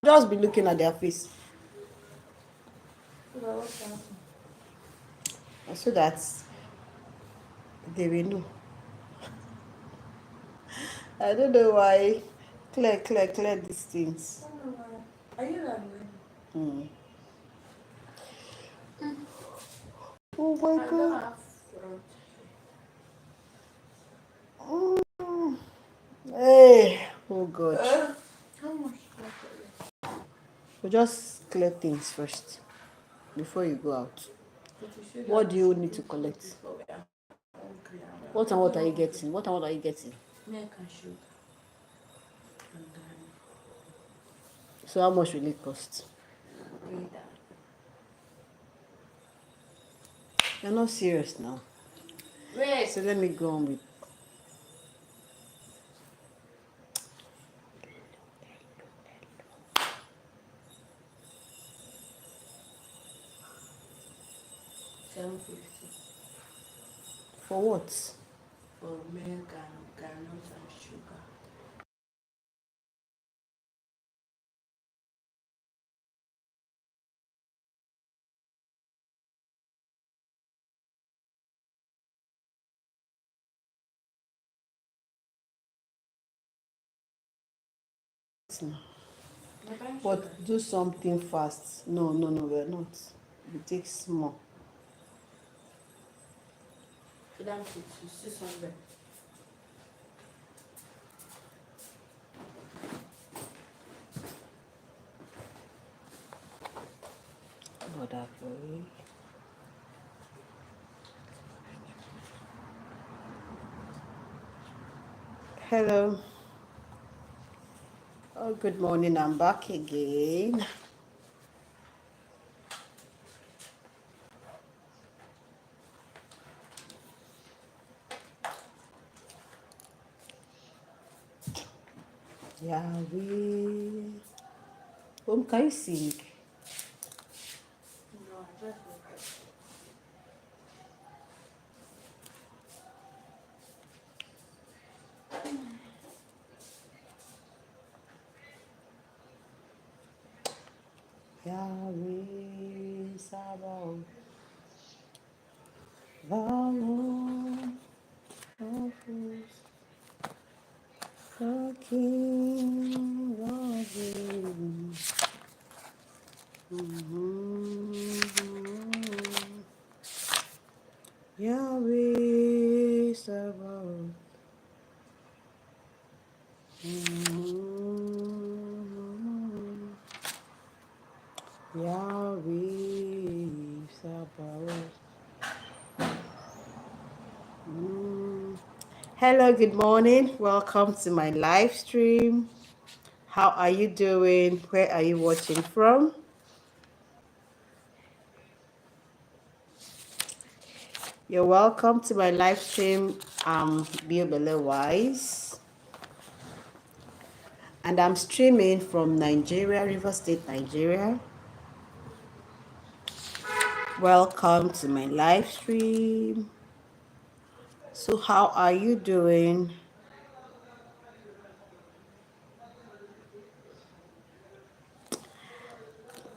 Just be looking at their face. So that they will know. I don't know why. Clear these things. Are you not Mm. Oh my I don't god. have front. Mm. Hey, oh god. How much? So just clear things first before you go out. But you said What that do we you should need to eat food collect? before we are hungry. What and I'm what are not you hungry. getting? What and what are you getting? Milk and sugar and garlic. So how much will it cost? Eat that. You're not serious now. Wait. So let me go on with 750 for what? for milk and granules and sugar. You're buying sugar. But do something fast. No, we're not. It takes small. So that means it's 600. Whatever. Hello. Oh, good morning. I'm back again. Yahweh. Can you sing? No, I just woke up. Yahweh Sabaoth. The Lord of hosts. The King of Kings. Yahweh Sabaoth. Yahweh Sabaoth. Hello, good morning. Welcome to my live stream. How are you doing? Where are you watching from? You're welcome to my live stream. I'm Biobele Wise, and I'm streaming from Nigeria, River State, Nigeria. Welcome to my live stream. So, how are you doing?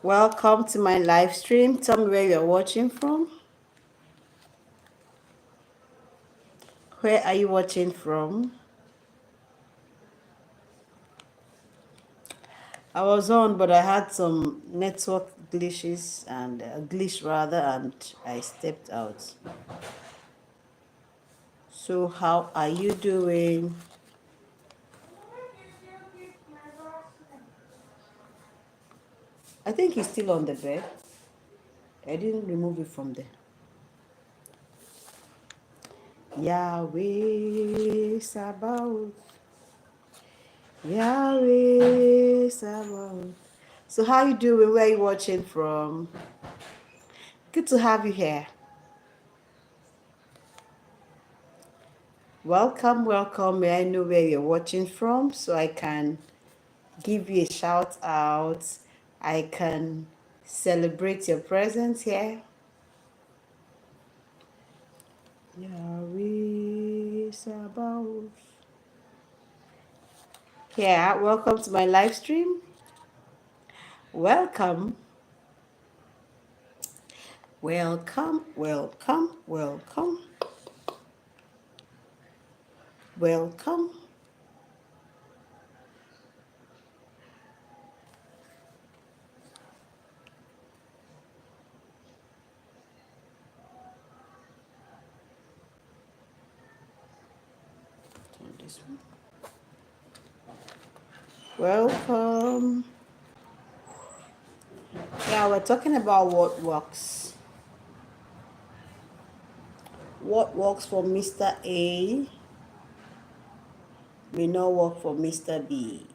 Welcome to my live stream. Tell me where you're watching from. Where are you watching from? I was on, but I had some network glitches and glitch rather, and I stepped out. So, how are you doing? I think he's still on the bed. I didn't remove it from there. Yahweh Sabaoth. Yahweh Sabaoth. So how you doing? Where are you watching from? Good to have you here. Welcome. May I know where you're watching from so I can give you a shout out? I can celebrate your presence here. Yahweh Sabaoth. Yeah, welcome to my live stream. Welcome, welcome, welcome, welcome, welcome. Turn this one. Welcome. Yeah, we're talking about what works. What works for Mr. A may not work for Mr. B.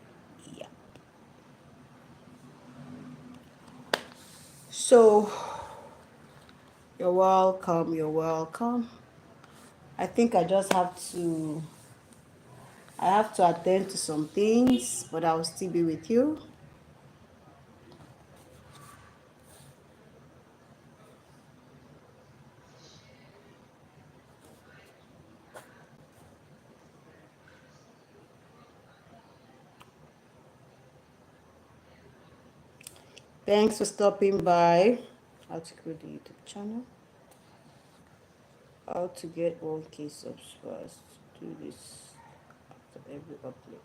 Yeah. So, you're welcome. You're welcome. I think I have to attend to some things, but I'll still be with you. Thanks for stopping by. How to create the YouTube channel. How to get 1K subs first. Do this after every upload.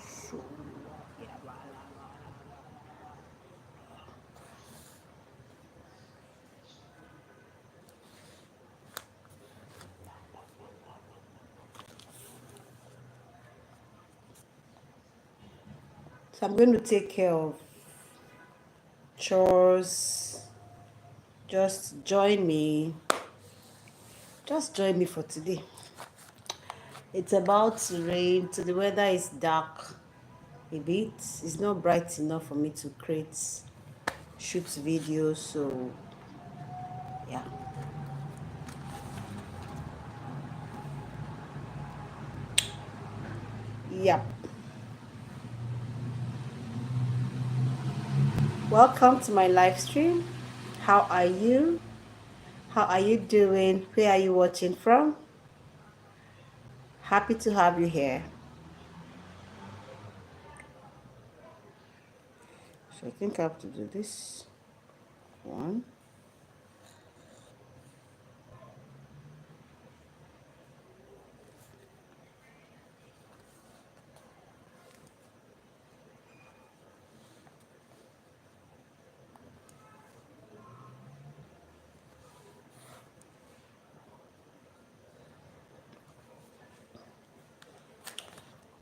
So, yeah, so I'm going to take care of chores. Just join me. Just join me for today. It's about to rain, so the weather is dark a bit. It's not bright enough for me to shoot videos, so yeah. Yep. Welcome to my live stream. How are you? How are you doing? Where are you watching from? Happy to have you here. So I think I have to do this one.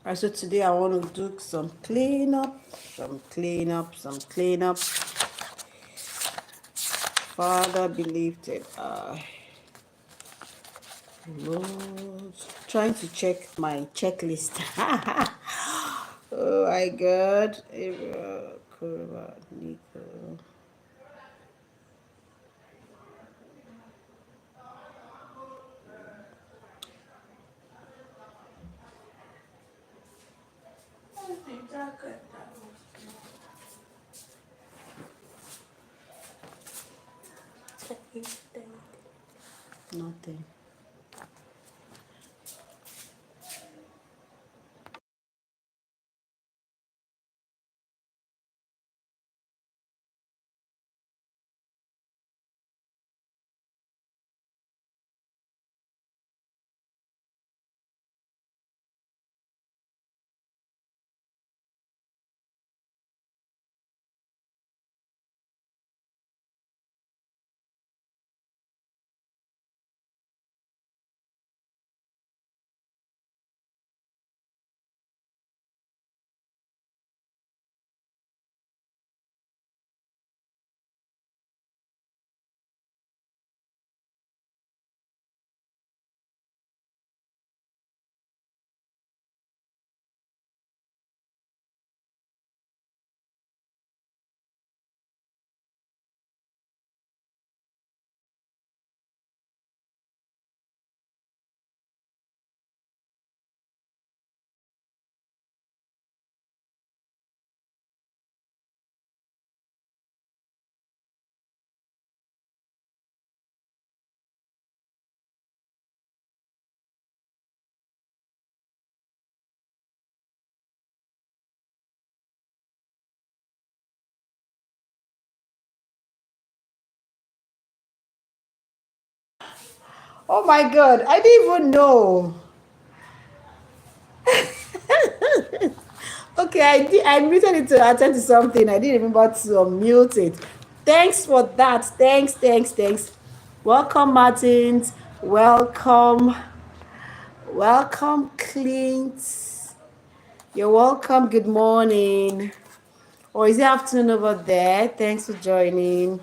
Alright, so today I want to do some cleanup, some cleanup. Father believed it. Lord, trying to check my checklist. Oh my God. Kurva, Nico. Nothing. Oh my God, I didn't even know. Okay, I muted it to attend to something. I didn't remember to unmute it. Thanks for that. Thanks. Welcome, Martins. Welcome, Clint. You're welcome. Good morning. Or is it afternoon over there? Thanks for joining.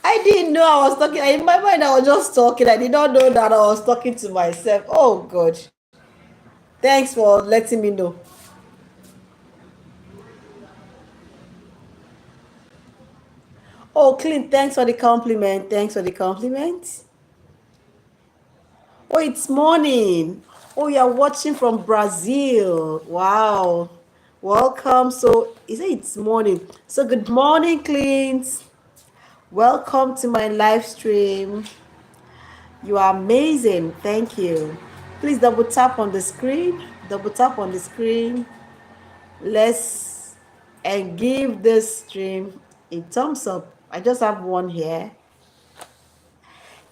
I didn't know I was talking. In my mind, I was just talking. I did not know that I was talking to myself. Oh, God. Thanks for letting me know. Oh, Clint, thanks for the compliment. Thanks for the compliment. Oh, it's morning. Oh, you're watching from Brazil. Wow. Welcome. So, is it it's morning? So, good morning, Clint. Welcome to my live stream. You are amazing. Thank you. Please double tap on the screen. Double tap on the screen. Let's and give this stream a thumbs up. I just have one here.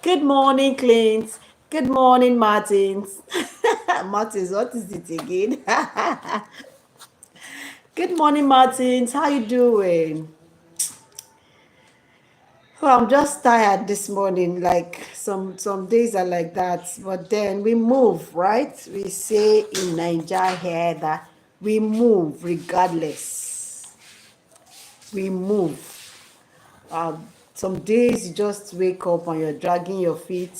Good morning, Clint. Good morning, Martins. Martins, what is it again? Good morning, Martins. How you doing? Oh, I'm just tired this morning. Like some days are like that, but then we move, right? We say in Nigeria here that we move regardless. We move. Some days you just wake up and you're dragging your feet.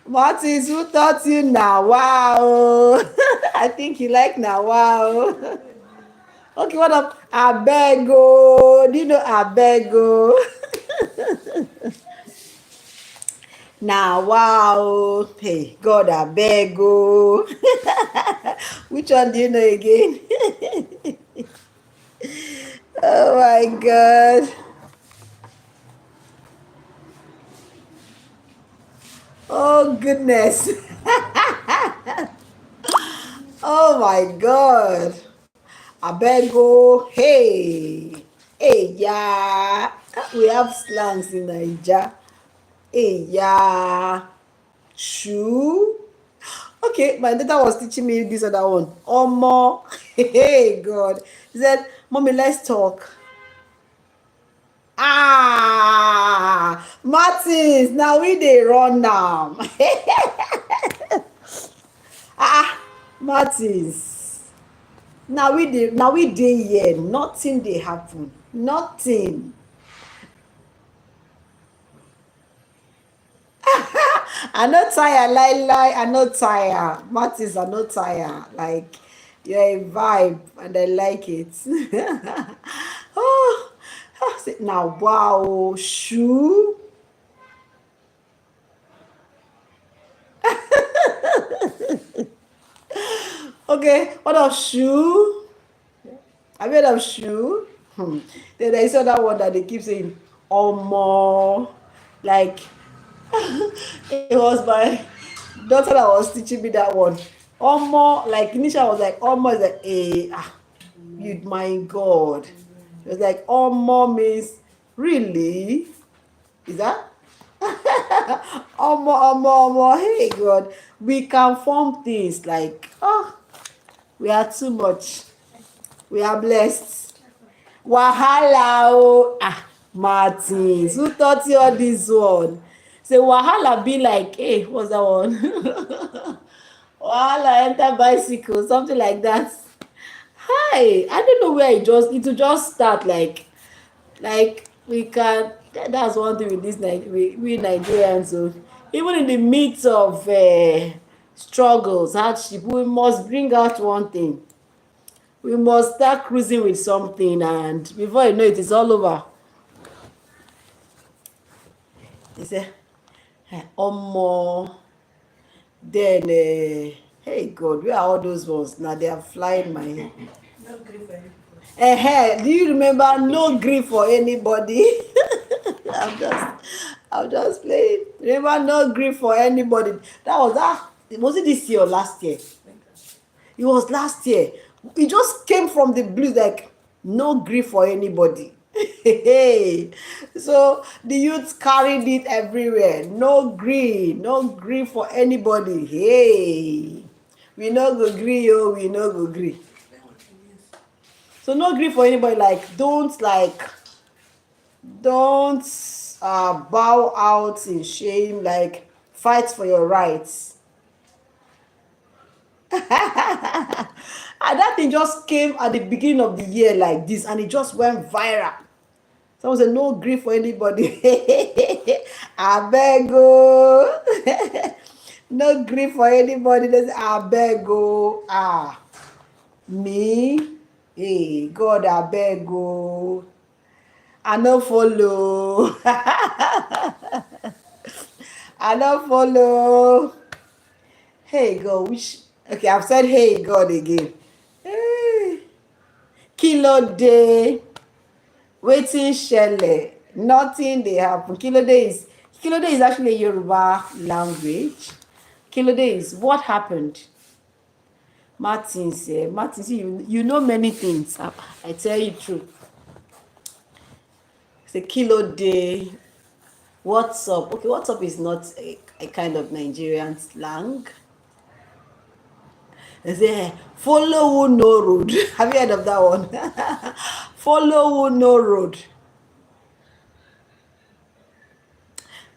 Martins, who taught you now? Wow. I think you like now. Wow. Okay, what up? Abego. Do you know Abego? Now, wow. Hey, God, Abego. Which one do you know again? Oh my God. Oh goodness. Oh my God. Abego. Hey. Hey, yeah. We have slangs in Nigeria. Hey, yeah. Shoe. Okay, my daughter was teaching me this other one. Omo. Hey, God. He said, Mommy, let's talk. Ah, Martins, now we dey run now. Ah, Martins. Now we dey here. Nothing dey happen. Nothing. I no tire, lie. I no tire. Martins, I no tire. Like, you're a vibe, and I like it. Oh, now, wow, shoe. Okay, what of shoe? I made of shoe. Then there is other one that they keep saying, omo. Like, it was my daughter that was teaching me that one. Omo, like initially I was like, omo is like, you my God. It was like, omo means, really? Is that? Omo, hey God. We can form things like, we are too much. We are blessed. Wahala oh. Martins, who taught you all this one? Say wahala be like, hey, what's that one? Wahala enter bicycle, something like that. Hi, I don't know where it will just start like we can. That's one thing with this we Nigerians. So even in the midst of struggles, hardship, we must bring out one thing. We must start cruising with something, and before you know it, it's all over. They say, omo. Then, hey God, where are all those ones? Now they are flying my head. No grief for anybody. Do you remember no grief for anybody? I'm just playing. Remember no grief for anybody. Was it this year or last year? It was last year. It just came from the blue, like no grief for anybody. Hey, so the youths carried it everywhere. No grief, no grief for anybody. Hey, we no go gree, oh, we no go gree. So no grief for anybody. Like don't bow out in shame. Like fight for your rights. And that thing just came at the beginning of the year like this, and it just went viral. Someone said, no grief for anybody. I beg oh. No grief for anybody. They say, I beg oh. Ah, me? Hey, God, I beg oh. I no follow. I no follow. Hey God, which okay, I've said hey God again. Hey. Kilo day, waiting shele, nothing they happen. Kilo day is actually a Yoruba language. Kilo day is what happened. Martins, you know many things. I tell you truth. It's a kilo day. What's up? Okay, what's up is not a kind of Nigerian slang. They say, follow who no road. Have you heard of that one? Follow who no road.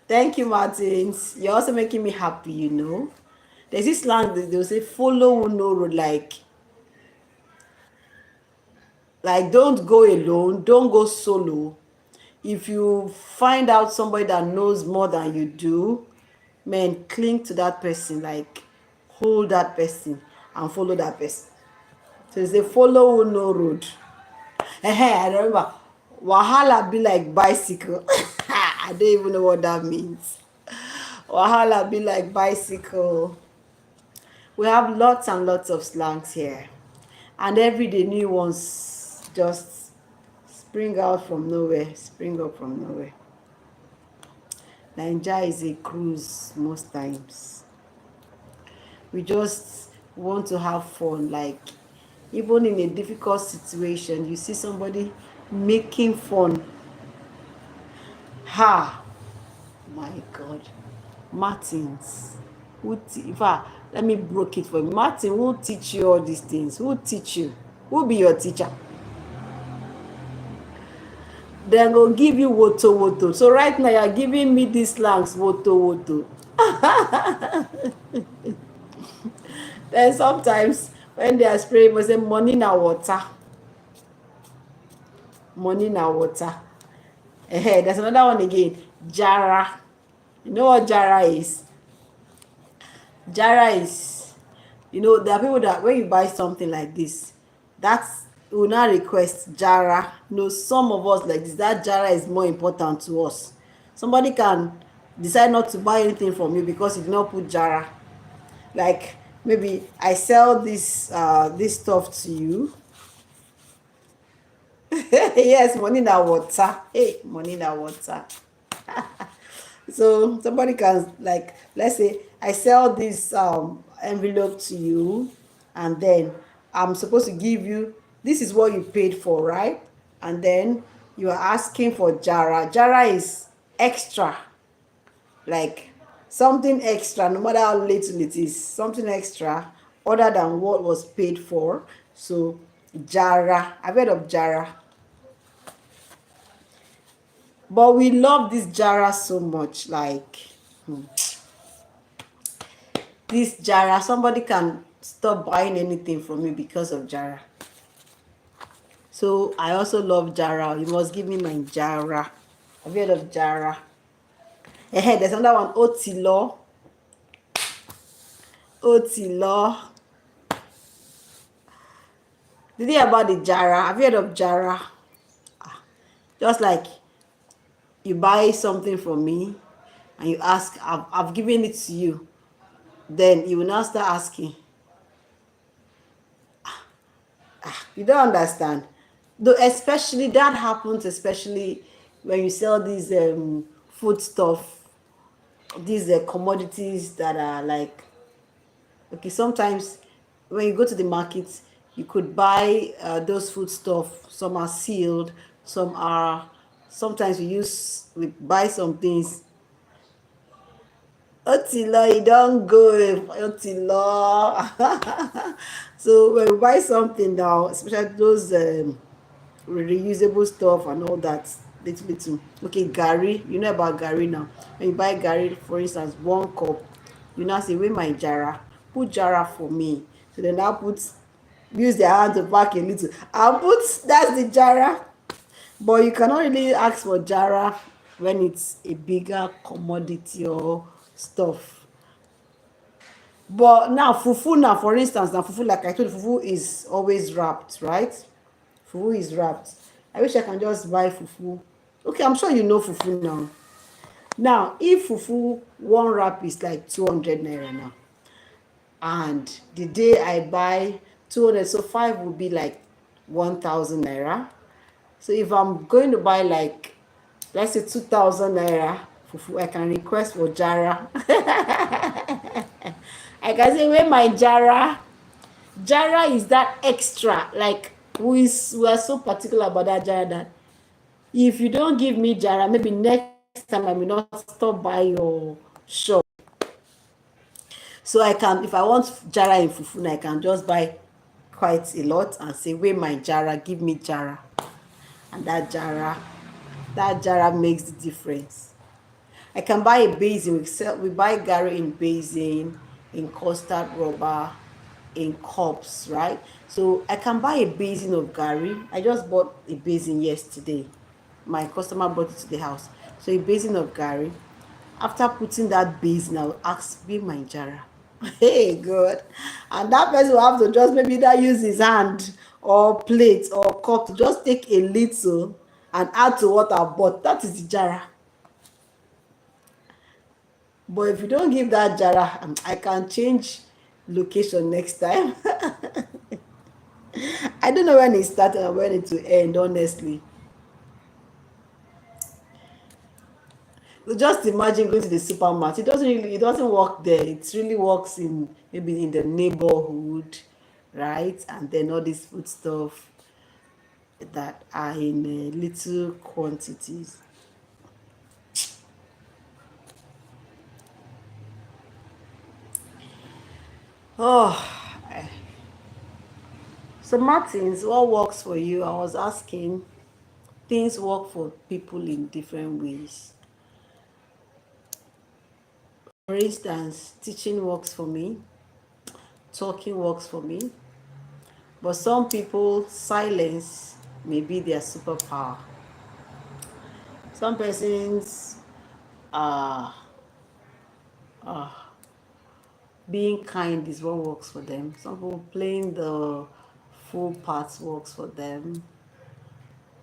Thank you, Martins. You're also making me happy, you know. There's this slang that they'll say, follow who no road. Like don't go alone, don't go solo. If you find out somebody that knows more than you do, man, cling to that person, like hold that person and follow that person. So they say follow who no road. I remember wahala be like bicycle. I don't even know what that means. Wahala be like bicycle. We have lots and lots of slangs here, and every day new ones just spring out from nowhere, spring up from nowhere. Naija is a cruise most times. We just want to have fun. Like even in a difficult situation, you see somebody making fun. Ha! My God. Martins. In fact, let me break it for you. Martin, who teach you all these things? Who teach you? Who be your teacher? Then go give you woto woto. So right now you're giving me these slangs woto woto. Then sometimes when they are spraying, we say money na water. Money na water. There's another one again. Jara. You know what jara is? Jara is, you know, there are people that when you buy something like this, that's will not request jara. You know, some of us like this, that jara is more important to us. Somebody can decide not to buy anything from you because you did not put jara. Like maybe I sell this stuff to you. Yes, money na water. Hey, money na water. So somebody can, like, let's say I sell this envelope to you, and then I'm supposed to give you, this is what you paid for, right? And then you are asking for jara. Jara is extra, like something extra, no matter how little it is, something extra other than what was paid for. So jara, I've heard of jara. But we love this jara so much. Like this jara, somebody can stop buying anything from me because of jara. So I also love jara. You must give me my jara. Have you heard of jara? There's another one, otilo. Otilo. Did you hear about the jara? Have you heard of jara? Just like you buy something from me and you ask, I've given it to you. Then you will now start asking. You don't understand. Though especially that happens, especially when you sell these food stuff, these commodities that are like, okay, sometimes when you go to the market, you could buy those food stuff. Some are sealed, some are, sometimes we buy some things. Otilo, you don't go, Otilo. So when we buy something now, especially those reusable stuff and all that, little. Okay, Gary, you know about Gary now. When you buy Gary, for instance, 1 cup, you now say, where my jara? Put jara for me. So they now use their hand to pack a little and put, that's the jara. But you cannot really ask for jara when it's a bigger commodity or stuff. But now fufu, now for instance, now fufu, like I told you, fufu is always wrapped, right? Fufu is wrapped. I wish I can just buy fufu. Okay, I'm sure you know fufu now. Now, if fufu one wrap is like 200 naira now, and the day I buy 200, so 5 would be like 1,000 naira. So if I'm going to buy like, let's say 2,000 naira fufu, I can request for jara. I can say, where my jara? Jara is that extra, like we are so particular about that jara that if you don't give me jara, maybe next time I may not stop by your shop. So I can, if I want jara in fufu, I can just buy quite a lot and say, where my jara? Give me jara. And that jara makes the difference. I can buy a basin. We buy Gary in basin, in custard rubber, in cups, right? So I can buy a basin of Gary. I just bought a basin yesterday. My customer brought it to the house. So a basin of Gary. After putting that basin, I'll ask, be my jara. Hey, good. And that person will have to just maybe that use his hand or plate or cup to just take a little and add to what I bought. That is the jara. But if you don't give that jara, I can change location next time. I don't know when it started and when it will end, honestly. Just imagine going to the supermarket. It doesn't work there. It really works in maybe in the neighborhood, right? And then all this food stuff that are in little quantities. Oh, so Martins, what works for you? I was asking. Things work for people in different ways. For instance, teaching works for me, talking works for me, but some people, silence may be their superpower. Some persons, uh, being kind is what works for them. Some people, playing the full parts works for them.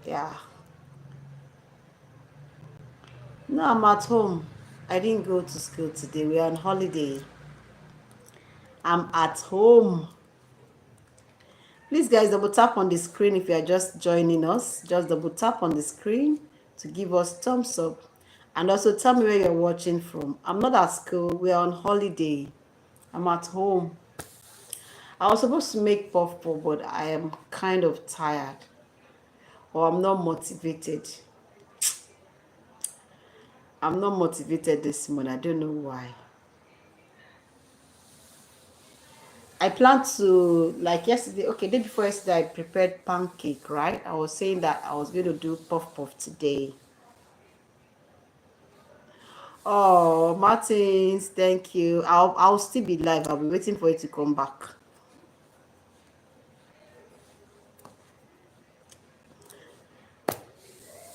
Yeah. No, I'm at home. I didn't go to school today. We're on holiday. I'm at home. Please, guys, double tap on the screen if you are just joining us. Just double tap on the screen to give us thumbs up. And also tell me where you're watching from. I'm not at school. We're on holiday. I'm at home. I was supposed to make puff puff, but I am kind of tired. Or I'm not motivated. I'm not motivated this morning. I don't know why. I planned to, like yesterday, okay, day before yesterday, I prepared pancake, right? I was saying that I was going to do puff puff today. Oh, Martins, thank you. I'll still be live. I'll be waiting for you to come back.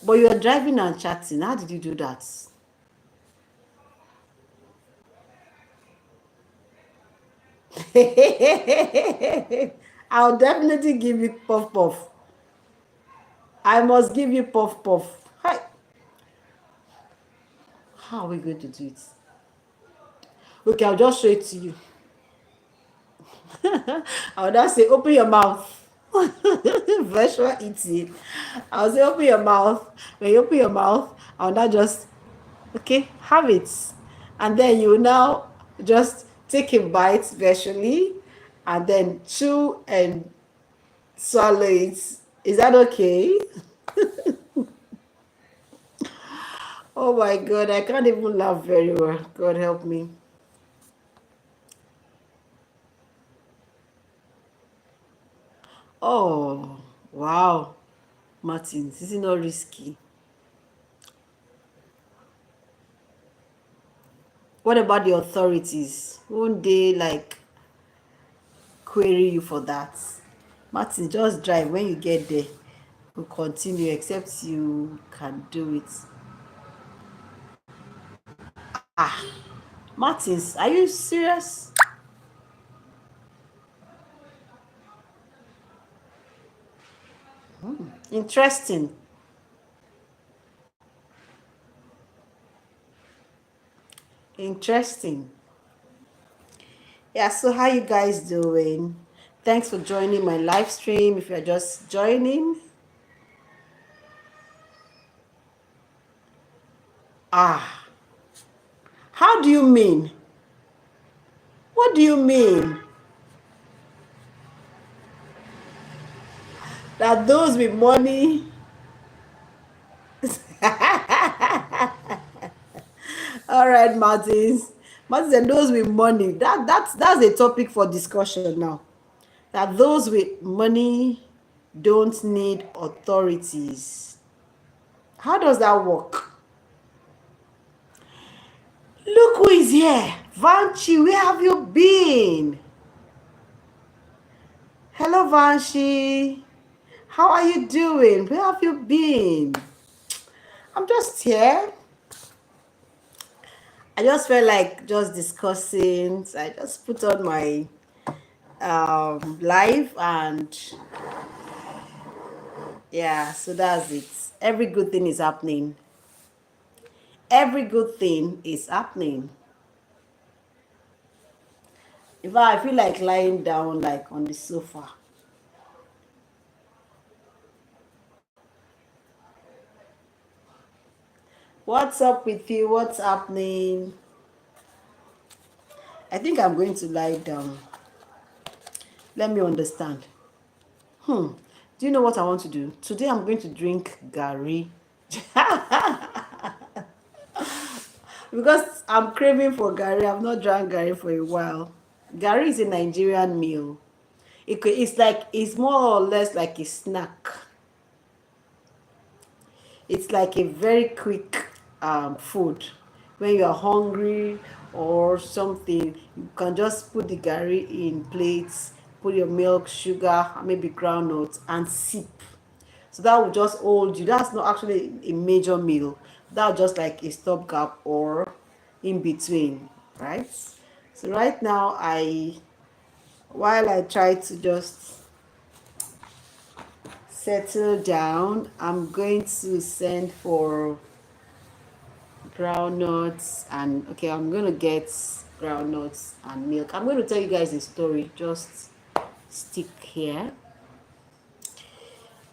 But you are driving and chatting. How did you do that? I'll definitely give you puff puff. I must give you puff puff. Hi. How are we going to do it? Okay, I'll just show it to you. I'll just say, open your mouth. Virtual eating. I'll say, open your mouth. When you open your mouth, I'll now just, okay, have it. And then you now just take a bite virtually and then chew and swallow it. Is that okay? Oh my God, I can't even laugh very well. God help me. Oh, wow. Martin, this is not risky. What about the authorities? Won't they like query you for that? Martin, just drive. When you get there, we'll continue, except you can do it. Ah, Martins, are you serious? Interesting. Interesting. Yeah, so how you guys doing? Thanks for joining my live stream. If you're just joining, ah, how do you mean? What do you mean? That those with money, all right, Martins. Martins and those with money. That's a topic for discussion now. That those with money don't need authorities. How does that work? Look who is here. Vanchi, where have you been? Hello, Vanchi. How are you doing? Where have you been? I'm just here. I just felt like just discussing. So I just put on my live, and yeah, so that's it. Every good thing is happening. Every good thing is happening. In fact, I feel like lying down like on the sofa. What's up with you? What's happening? I think I'm going to lie down. Let me understand. Do you know what I want to do? Today I'm going to drink Gary. Because I'm craving for Gary. I've not drank Gary for a while. Gary is a Nigerian meal. It's more or less like a snack. It's like a very quick food. When you are hungry or something, you can just put the Gary in plates, put your milk, sugar, maybe groundnuts, and sip. So that will just hold you. That's not actually a major meal. That's just like a stopgap or in between, right? So right now, while I try to just settle down, I'm going to send for groundnuts and okay, I'm gonna get groundnuts and milk. I'm going to tell you guys a story. Just stick here.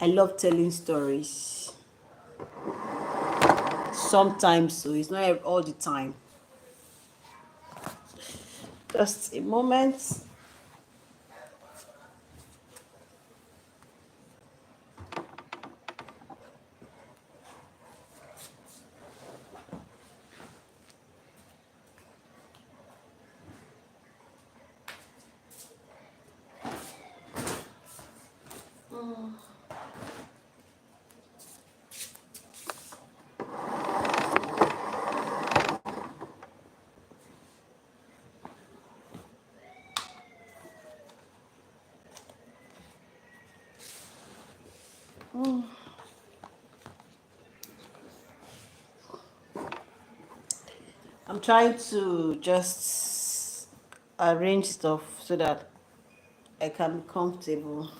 I love telling stories. Sometimes, so it's not all the time. Just a moment. I'm trying to just arrange stuff so that I can be comfortable.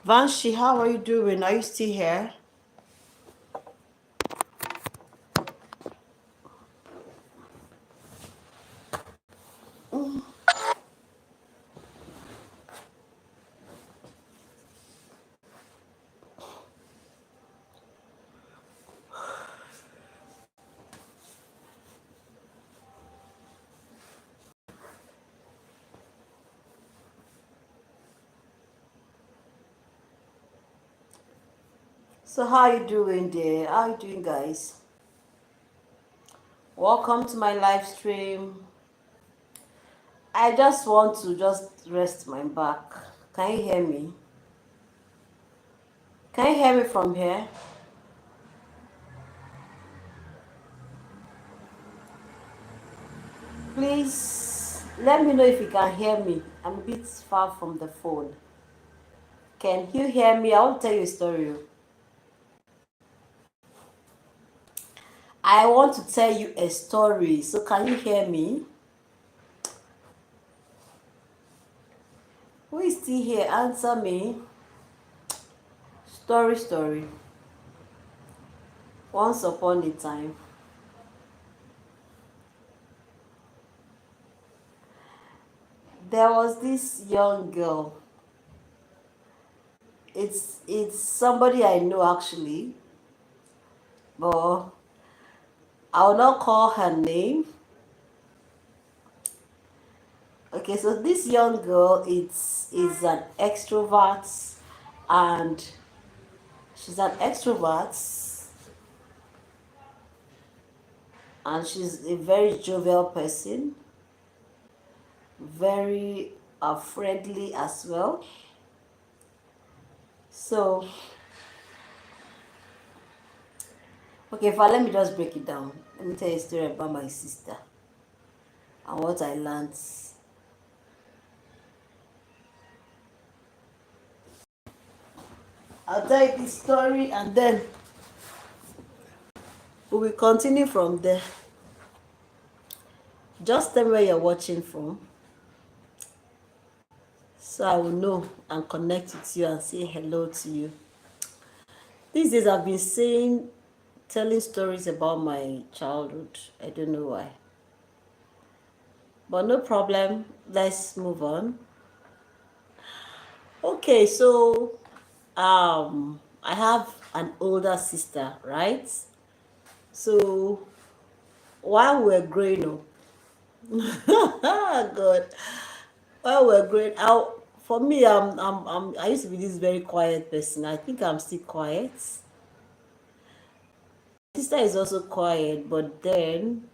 Vanshi, how are you doing? Are you still here? So how you doing there? How you doing, guys? Welcome to my live stream. I just want to just rest my back. Can you hear me? Can you hear me from here? Please let me know if you can hear me. I'm a bit far from the phone. Can you hear me? I want to tell you a story. I want to tell you a story. So can you hear me? Who is still here? Answer me. Story. Once upon a time, there was this young girl. It's somebody I know actually, but I will not call her name. Okay, so this young girl is an extrovert, and she's an extrovert, and she's a very jovial person, very friendly as well. So, okay, let me just break it down. Let me tell you a story about my sister and what I learned. I'll tell you this story and then we will continue from there. Just tell me where you're watching from so I will know and connect with you and say hello to you. These days I've been telling stories about my childhood. I don't know why. But no problem. Let's move on. Okay, so I have an older sister, right? So while we're growing up, God, while we're growing out, for me, I used to be this very quiet person. I think I'm still quiet. Sister is also quiet, but then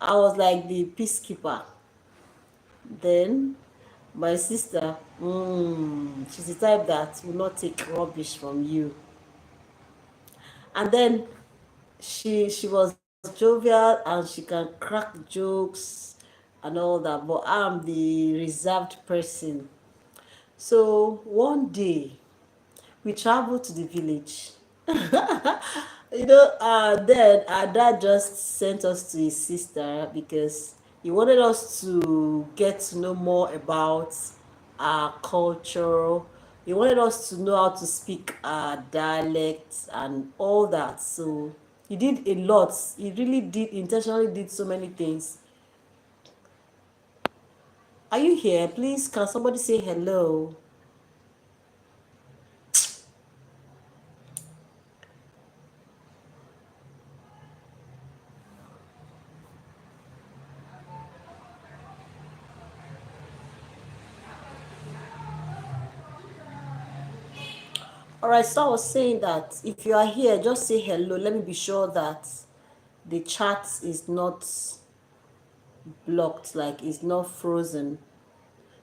I was like the peacekeeper. Then my sister, she's the type that will not take rubbish from you. And then she was jovial and she can crack jokes and all that, but I'm the reserved person. So one day we traveled to the village. Then our dad just sent us to his sister because he wanted us to get to know more about our culture. He wanted us to know how to speak our dialects and all that. So he did a lot. He really did, intentionally did so many things. Are you here? Please, can somebody say hello? All right, so I was saying that if you are here, just say hello. Let me be sure that the chat is not blocked, like it's not frozen.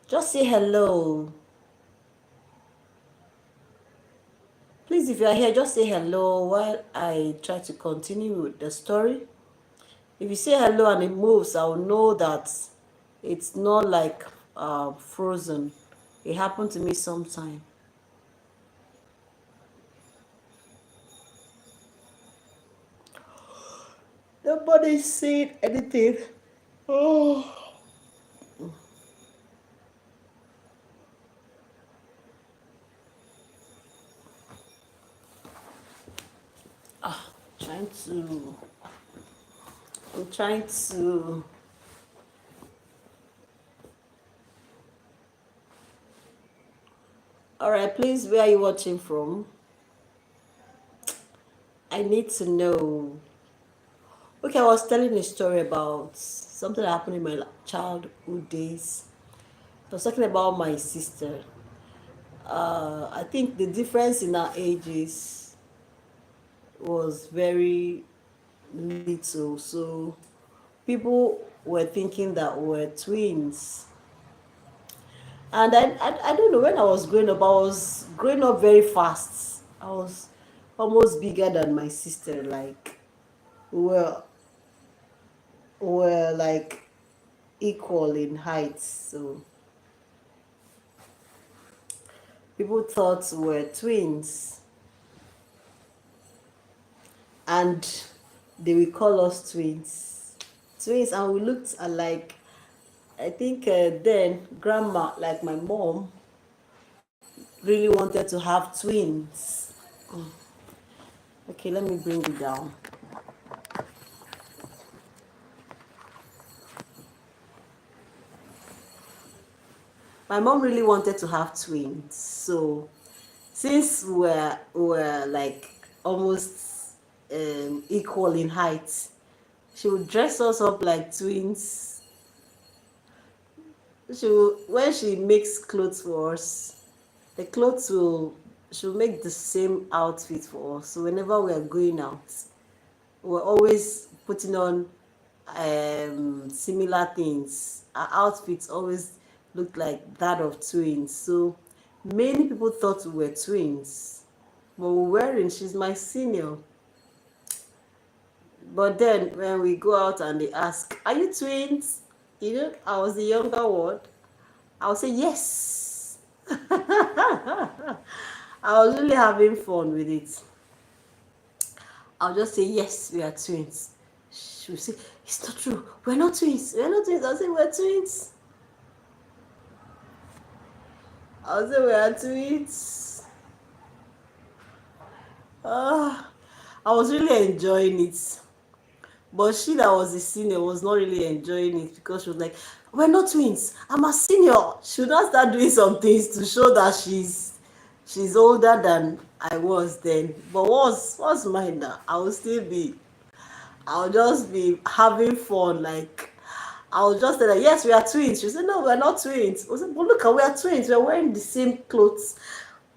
Just say hello. Please, if you are here, just say hello while I try to continue with the story. If you say hello and it moves, I'll know that it's not like frozen. It happened to me sometime. Nobody's saying anything. Oh. Trying to I'm trying to All right, please, where are you watching from? I need to know. Okay, I was telling a story about something that happened in my childhood days. I was talking about my sister. I think the difference in our ages. was very little, so people were thinking that we're twins. And I don't know, when I was growing up, I was growing up very fast. I was almost bigger than my sister. Like we were like equal in height. So people thought we were twins, and they will call us twins, and we looked alike. I think then grandma, like my mom, really wanted to have twins. Okay, let me bring it down. My mom really wanted to have twins. So since we're like almost equal in height, she would dress us up like twins. When she makes clothes for us, the clothes will she'll make the same outfit for us. So whenever we are going out, we're always putting on similar things. Our outfits always looked like that of twins. So many people thought we were twins. But we weren't. She's my senior. But then when we go out and they ask, "Are you twins?" You know, I was the younger one. I'll say yes. I was really having fun with it. I'll just say yes, we are twins. She will say, "It's not true. We're not twins. We're not twins." I'll say we're twins. I'll say we are twins. I was really enjoying it. But she that was the senior was not really enjoying it, because she was like, "We're not twins. I'm a senior." She would not start doing some things to show that she's older than I was then. But what's mine now? I'll just be having fun. Like I'll just say that yes, we are twins. She said, "No, we're not twins." I said, "But look, we are twins. We're wearing the same clothes,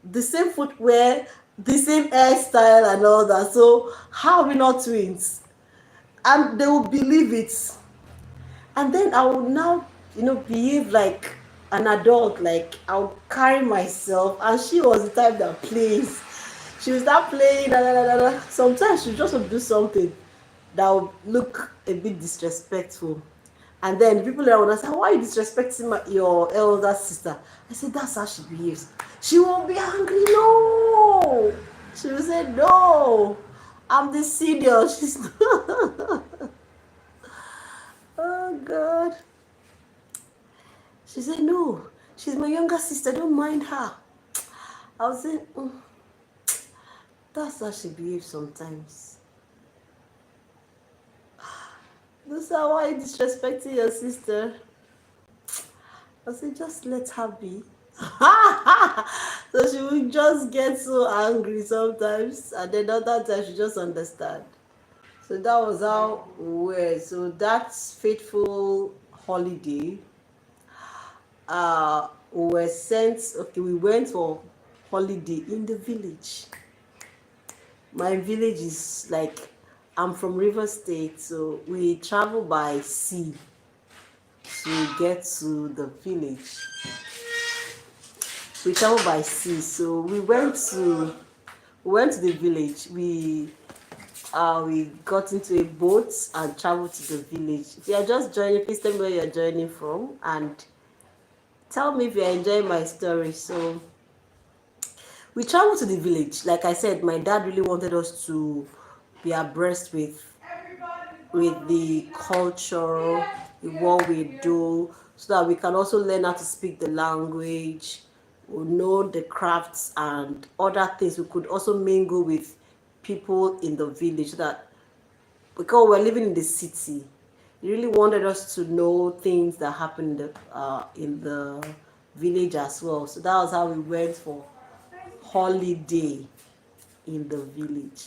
the same footwear, the same hairstyle and all that. So how are we not twins?" And they will believe it. And then I will now, behave like an adult. Like I'll carry myself. And she was the type that plays. She will start playing. Da, da, da, da. Sometimes she just will do something that would look a bit disrespectful. And then people around us say, "Why are you disrespecting your elder sister?" I said, "That's how she behaves." She won't be angry. No. She will say, "No. I'm the senior." She's not. Oh, God. She said, "No. She's my younger sister. Don't mind her." I was saying, that's how she behaves sometimes. This is why you disrespecting your sister. I said, just let her be. So she will just get so angry sometimes, and then other times she just understand. So that was how we were. So that fateful holiday, we were sent. Okay, we went for holiday in the village. My village is like, I'm from River State, so we travel by sea to get to the village. We travel by sea, so we went to the village. We got into a boat and traveled to the village. If you are just joining, please tell me where you are joining from and tell me if you are enjoying my story. So we traveled to the village. Like I said, my dad really wanted us to be abreast with the culture, with what we do, so that we can also learn how to speak the language, we know the crafts and other things. We could also mingle with people in the village, so that, because we're living in the city, he really wanted us to know things that happen in the village as well. So that was how we went for holiday in the village.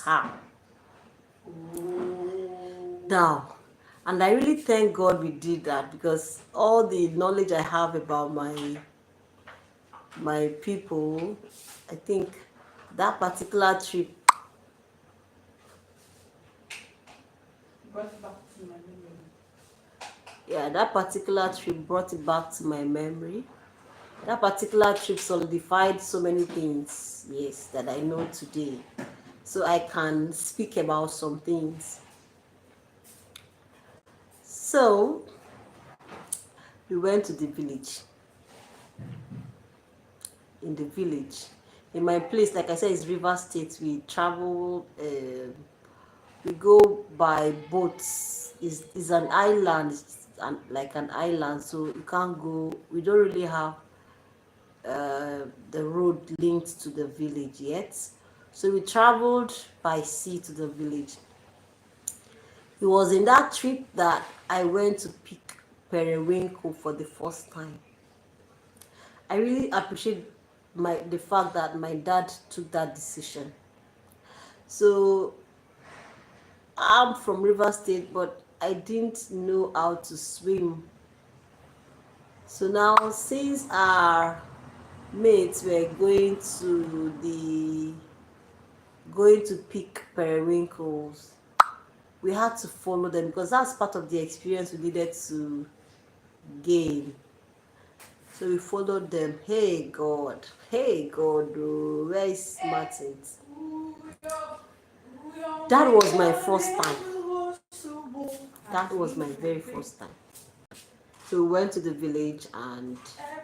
Ha. Now, and I really thank God we did that, because all the knowledge I have about my people, I think that particular trip brought it back to my memory. Yeah, that particular trip brought it back to my memory. That particular trip solidified so many things, yes, that I know today. So I can speak about some things. So we went to the village. In the village, in my place, like I said, it's River State. We travel. We go by boats. Is an island, like an island, so you can't go. We don't really have the road linked to the village yet. So we traveled by sea to the village. It was in that trip that I went to pick periwinkle for the first time. I really appreciate the fact that my dad took that decision. So I'm from River State, but I didn't know how to swim. So now, since our mates were going to pick periwinkles, we had to follow them because that's part of the experience we needed to gain. So we followed them. Hey God, oh, where is Martins? That was my first time. That was my very first time. So we went to the village and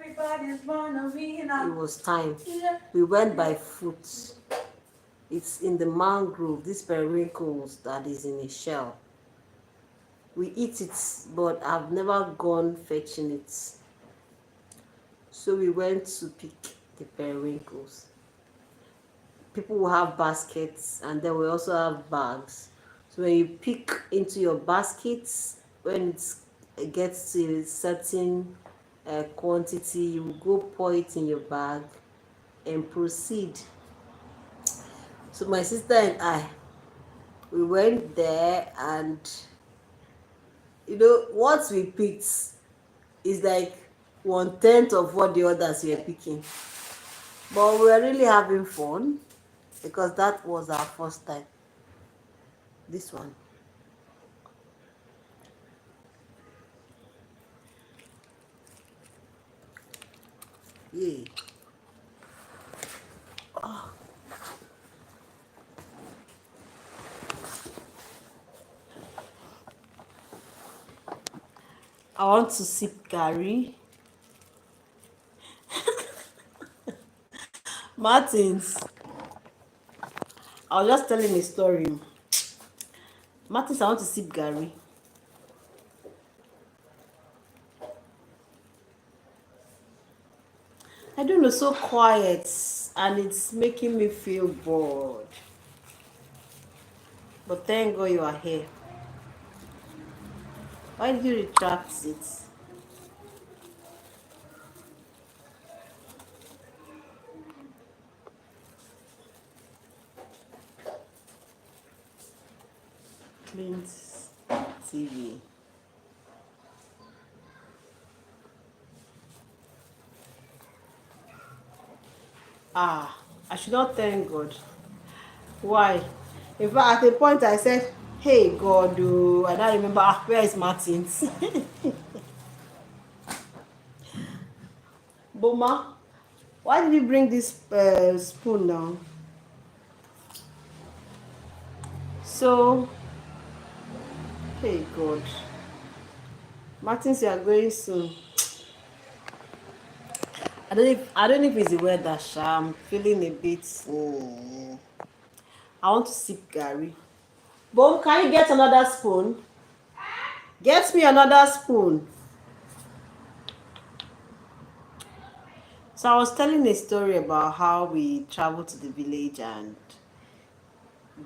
it was time. We went by foot. It's in the mangrove, these periwinkles that is in a shell. We eat it, but I've never gone fetching it. So we went to pick the periwinkles. People will have baskets and then we also have bags. So when you pick into your baskets, when it gets to a certain quantity, you go pour it in your bag and proceed. So my sister and I, we went there, and what we picked is like 1/10 of what the others were picking. But we were really having fun because that was our first time. This one. Yay. Oh. I want to sip Gary. Martins. I was just telling a story. Martins, I want to sip Gary. I don't know, so quiet and it's making me feel bored. But thank God you are here. Why did you retract it? Clint TV. I should not thank God. Why? In fact, at a point I said, hey God, oh, I don't remember, where is Martins? Boma, why did you bring this spoon now? So, hey God. Martins, you are going soon. I don't know if it's the weather, Sha. I'm feeling a bit. I want to sip Gary. Bom, can you get another spoon? Get me another spoon. So I was telling a story about how we traveled to the village, and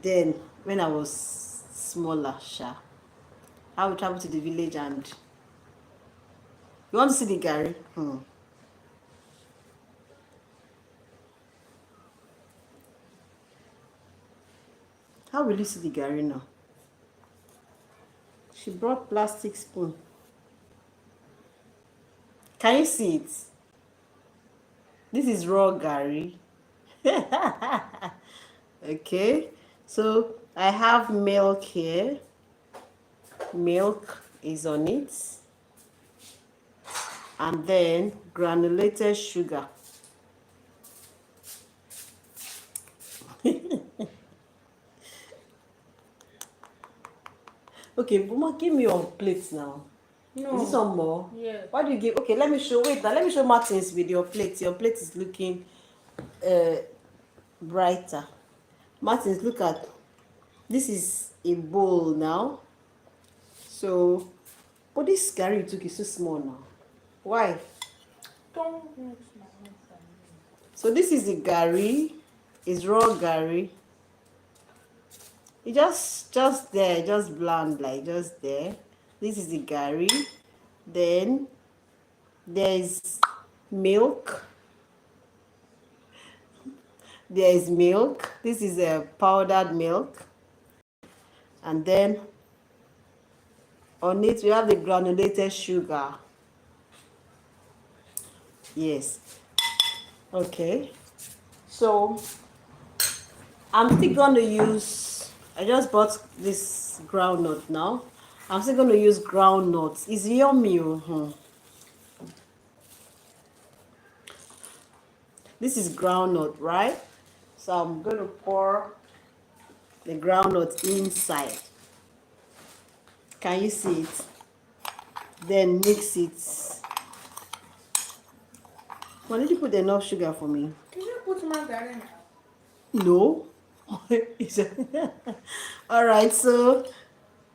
then when I was smaller, Sha, how we traveled to the village, and you want to see the Gary? How will you see the Gary now? She brought plastic spoon. Can you see it? This is raw Gary. Okay, so I have milk here. milk is on it, and then granulated sugar. Okay, Buma, give me your plate now. No. Is this some more? Yeah. Why do you give? Okay, let me show. Wait, now let me show Martins with your plate. Your plate is looking brighter. Martins, look at this is a bowl now. So, but this curry you took is so small now. Why? Don't mix my own family. So this is the gari. It's raw gari. It just there, just bland, like just there. This is the gari. Then there's milk. There is milk. This is a powdered milk. And then on it we have the granulated sugar. Yes. Okay. So I'm still going to use, I just bought this groundnut now. I'm still going to use groundnut. It's yummy. This is groundnut, right? So I'm going to pour the groundnut inside. Can you see it? Then mix it. Why did you put enough sugar for me? Can you put margarine? No. All right, so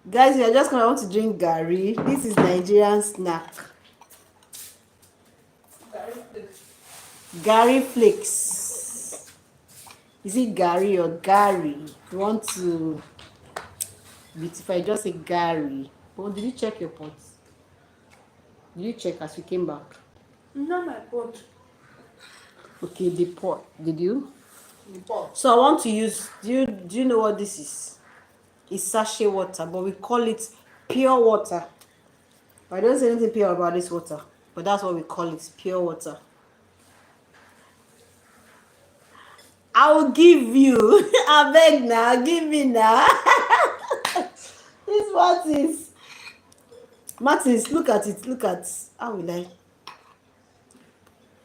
guys, we are just gonna want to drink gari. This is Nigerian snack. Gari flakes. Is it gari or gari? You want to beautify? Just say gari. Oh, did you check your pot? Did you check as you came back? Not my pot. Okay, the pot. Did you? The pot. So I want to use. Do you know what this is? It's sachet water, but we call it pure water. I don't say anything pure about this water, but that's what we call it, pure water. I will give you. I beg now, give me now. This Martins. Martins, look at it. Look at how will I?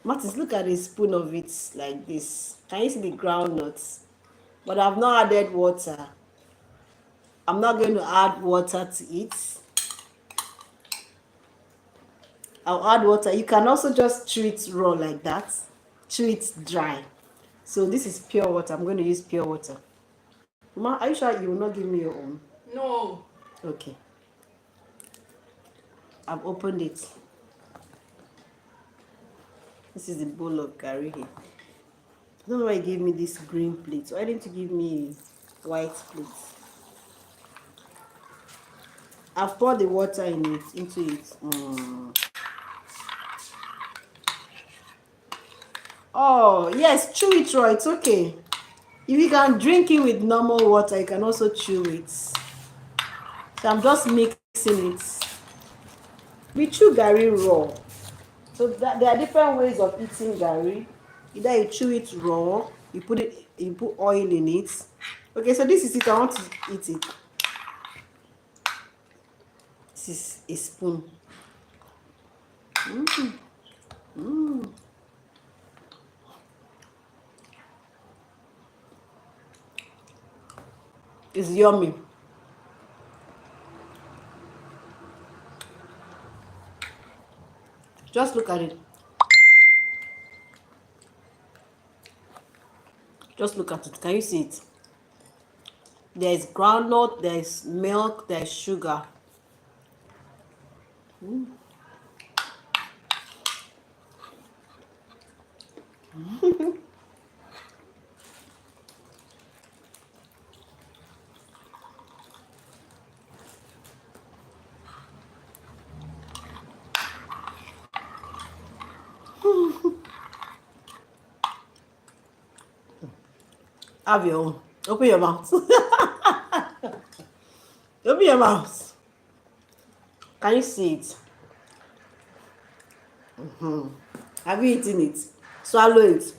Martins, look at a spoon of it like this. Can you see the groundnuts? But I've not added water. I'm not going to add water to it. I'll add water. You can also just chew it raw like that. Chew it dry. So this is pure water. I'm going to use pure water. Ma, are you sure you will not give me your own? No. Okay. I've opened it. This is the bowl of curry here. I don't know why you gave me this green plate. Why didn't you give me a white plate? I've poured the water into it. Oh, yes, chew it raw. It's okay. If you can drink it with normal water, you can also chew it. So I'm just mixing it. We chew gari raw. So there are different ways of eating gari. Either you chew it raw, you put oil in it. Okay, so this is it. I want to eat it. This is a spoon. It's yummy. Just look at it. Just look at it. Can you see it? There's groundnut, there's milk, there's sugar. Have your own. Open your mouth. Open your mouth. Can you see it? Have you eaten it? Swallow it.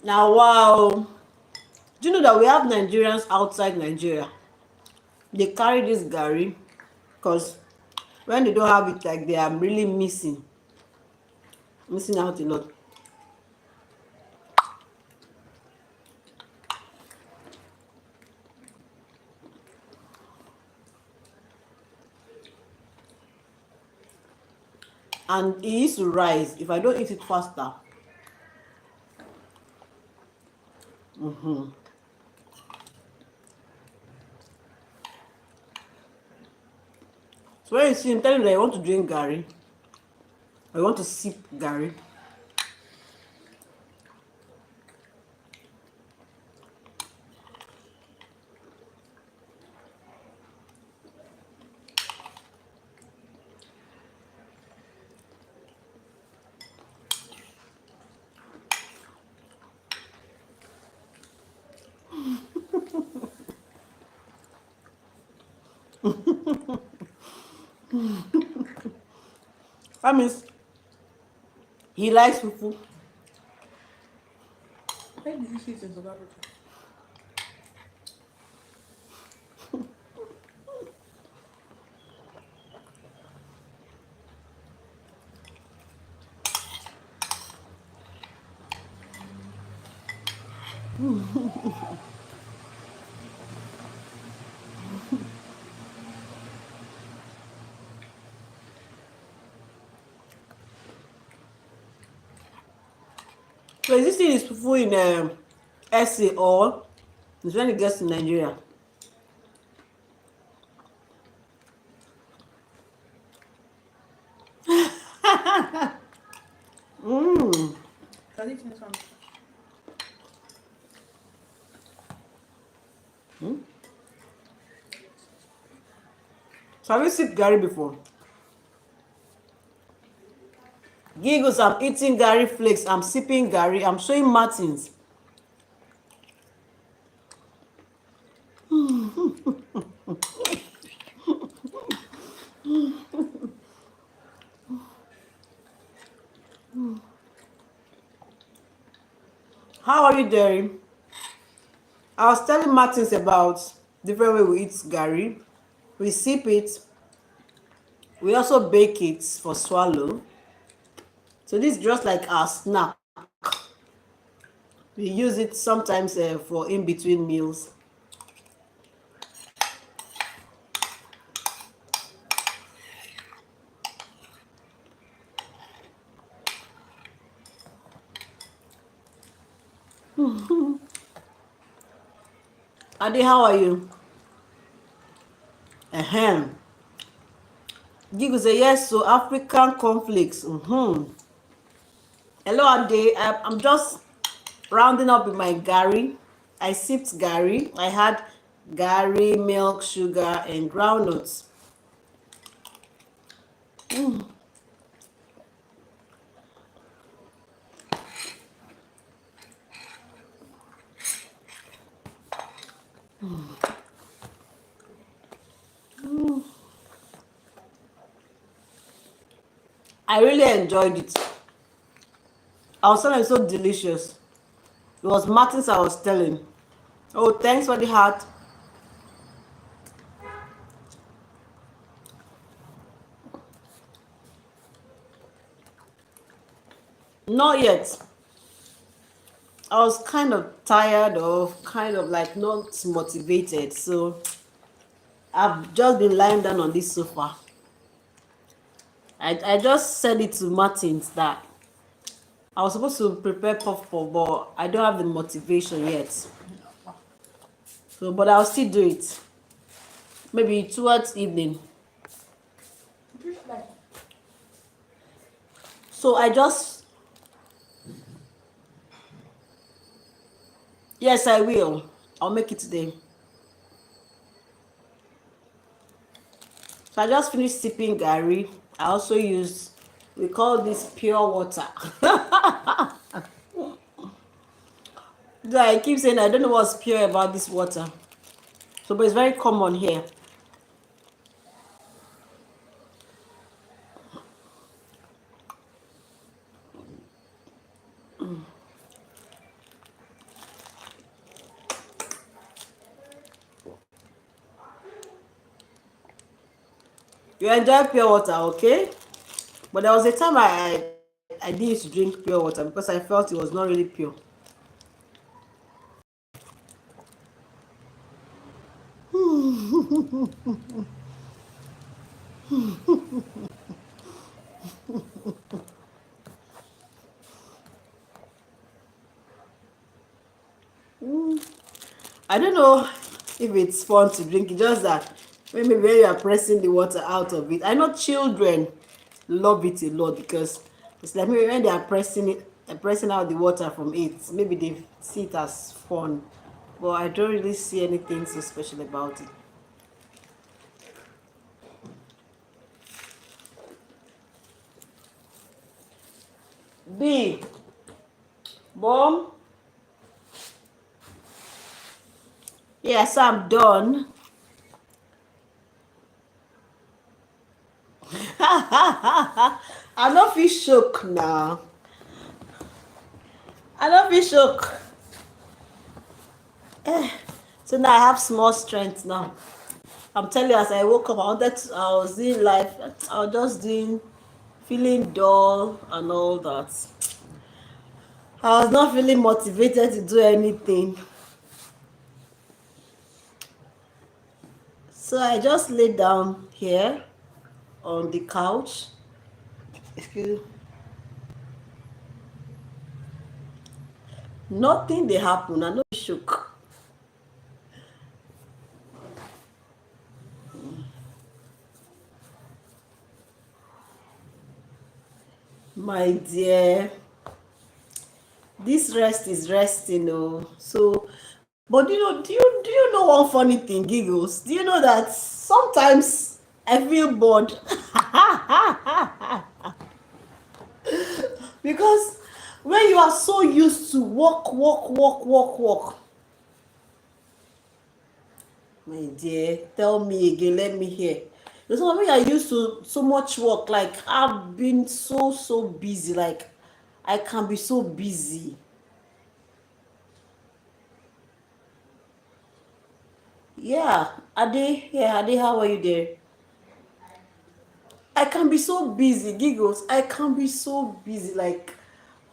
Now, wow. Do you know that we have Nigerians outside Nigeria? They carry this Gary because when they don't have it, like they are really missing out a lot. And it used to rise if I don't eat it faster. So when you see him telling me that I want to drink Gary, I want to sip Gary. That means he likes fufu. Where did you see it in South Africa? So is this thing is fufu in SA or it's when it gets to Nigeria? Has it in some? So have you sipped Gary before? Giggles, I'm eating Gary flakes. I'm sipping Gary. I'm showing Martins. How are you doing? I was telling Martins about different way we eat Gary. We sip it. We also bake it for swallow. So this is just like our snack. We use it sometimes for in between meals. Adi, how are you? Ahem. Gigu say yes, so African conflicts. Hello, Adi. I'm just rounding up with my Gary. I sipped Gary. I had Gary, milk, sugar, and groundnuts. I really enjoyed it. I was telling you, so delicious. It was Martins I was telling. Oh, thanks for the heart. Not yet. I was kind of tired of, kind of like not motivated. So I've just been lying down on this sofa. I just said it to Martins that I was supposed to prepare puff puff, but I don't have the motivation yet. So, but I'll still do it. Maybe towards evening. So I just, yes, I will. I'll make it today. So I just finished sipping Gary. I also use, we call this pure water. So I keep saying I don't know what's pure about this water. So, but it's very common here. You enjoy pure water, okay? But there was a time I didn't used to drink pure water because I felt it was not really pure. I don't know if it's fun to drink it, just that maybe when you are pressing the water out of it. I know children love it a lot because it's like maybe when they are pressing it, pressing out the water from it, maybe they see it as fun. But I don't really see anything so special about it. B, Mom, yes, I'm done. I don't feel shook now. I don't feel shook. So now I have small strength now. I'm telling you, as I woke up, I was doing life. I was just doing, feeling dull and all that. I was not feeling motivated to do anything. So I just lay down here on the couch. Excuse. Nothing they happen. I know shook. My dear, this rest is resting, oh. So, but do you know one funny thing, Giggles? Do you know that sometimes I feel bored because when you are so used to walk, my dear, tell me again, let me hear. Because when I used to so much work, like I've been so busy, like I can be so busy. Yeah, Ade, yeah, Ade, how are you there? I can be so busy, Giggles. I can be so busy, like,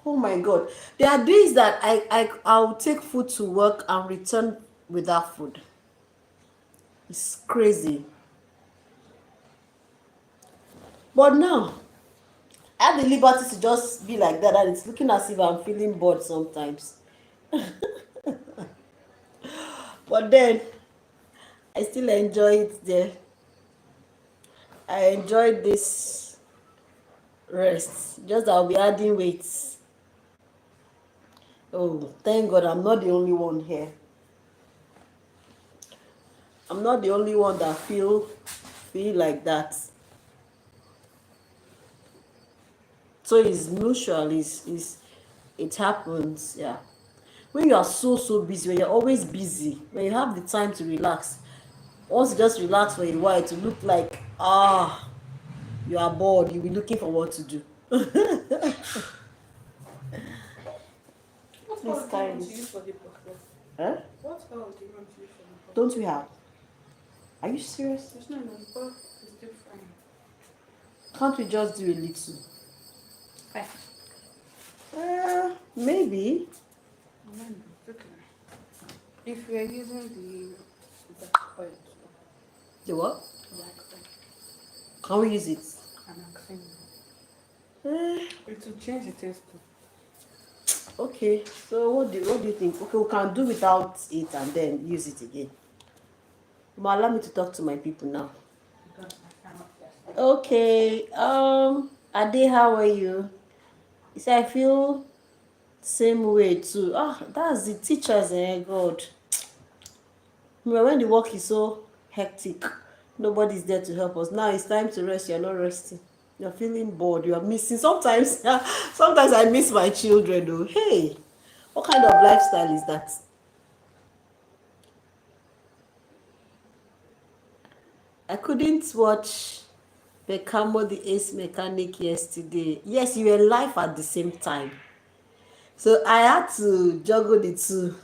oh my God. There are days that I'll take food to work and return without food. It's crazy. But now, I have the liberty to just be like that, and it's looking as if I'm feeling bored sometimes. But then, I still enjoy it there. I enjoy this rest. Just that I'll be adding weights. Oh, thank God I'm not the only one here. I'm not the only one that feel like that. So it's mutual, it happens, yeah. When you are so busy, when you're always busy, when you have the time to relax, once you just relax for a while, to look like you are bored, you'll be looking for what to do. What Please else do you carry want to this. use for the podcast? Huh? What else do you want to use for the podcast? Don't we have? Are you serious? There's no number. It's different. Can't we just do a little? Maybe. If you're using the black oil, The what? black oil, Can we use it? and accent, Eh, it will change the taste too. okay. So what do you think? Okay, we can do without it and then use it again. Ma, allow me to talk to my people now. Because I cannot just. Okay. Ade, how are you? You say I feel same way too. That's the teachers, God. When the work is so hectic, nobody's there to help us. Now it's time to rest. You're not resting. You're feeling bored. You are missing. Sometimes I miss my children though. Hey, What kind of lifestyle is that? I couldn't watch Becamo the Ace Mechanic yesterday. Yes, you were live at the same time. So I had to juggle the two.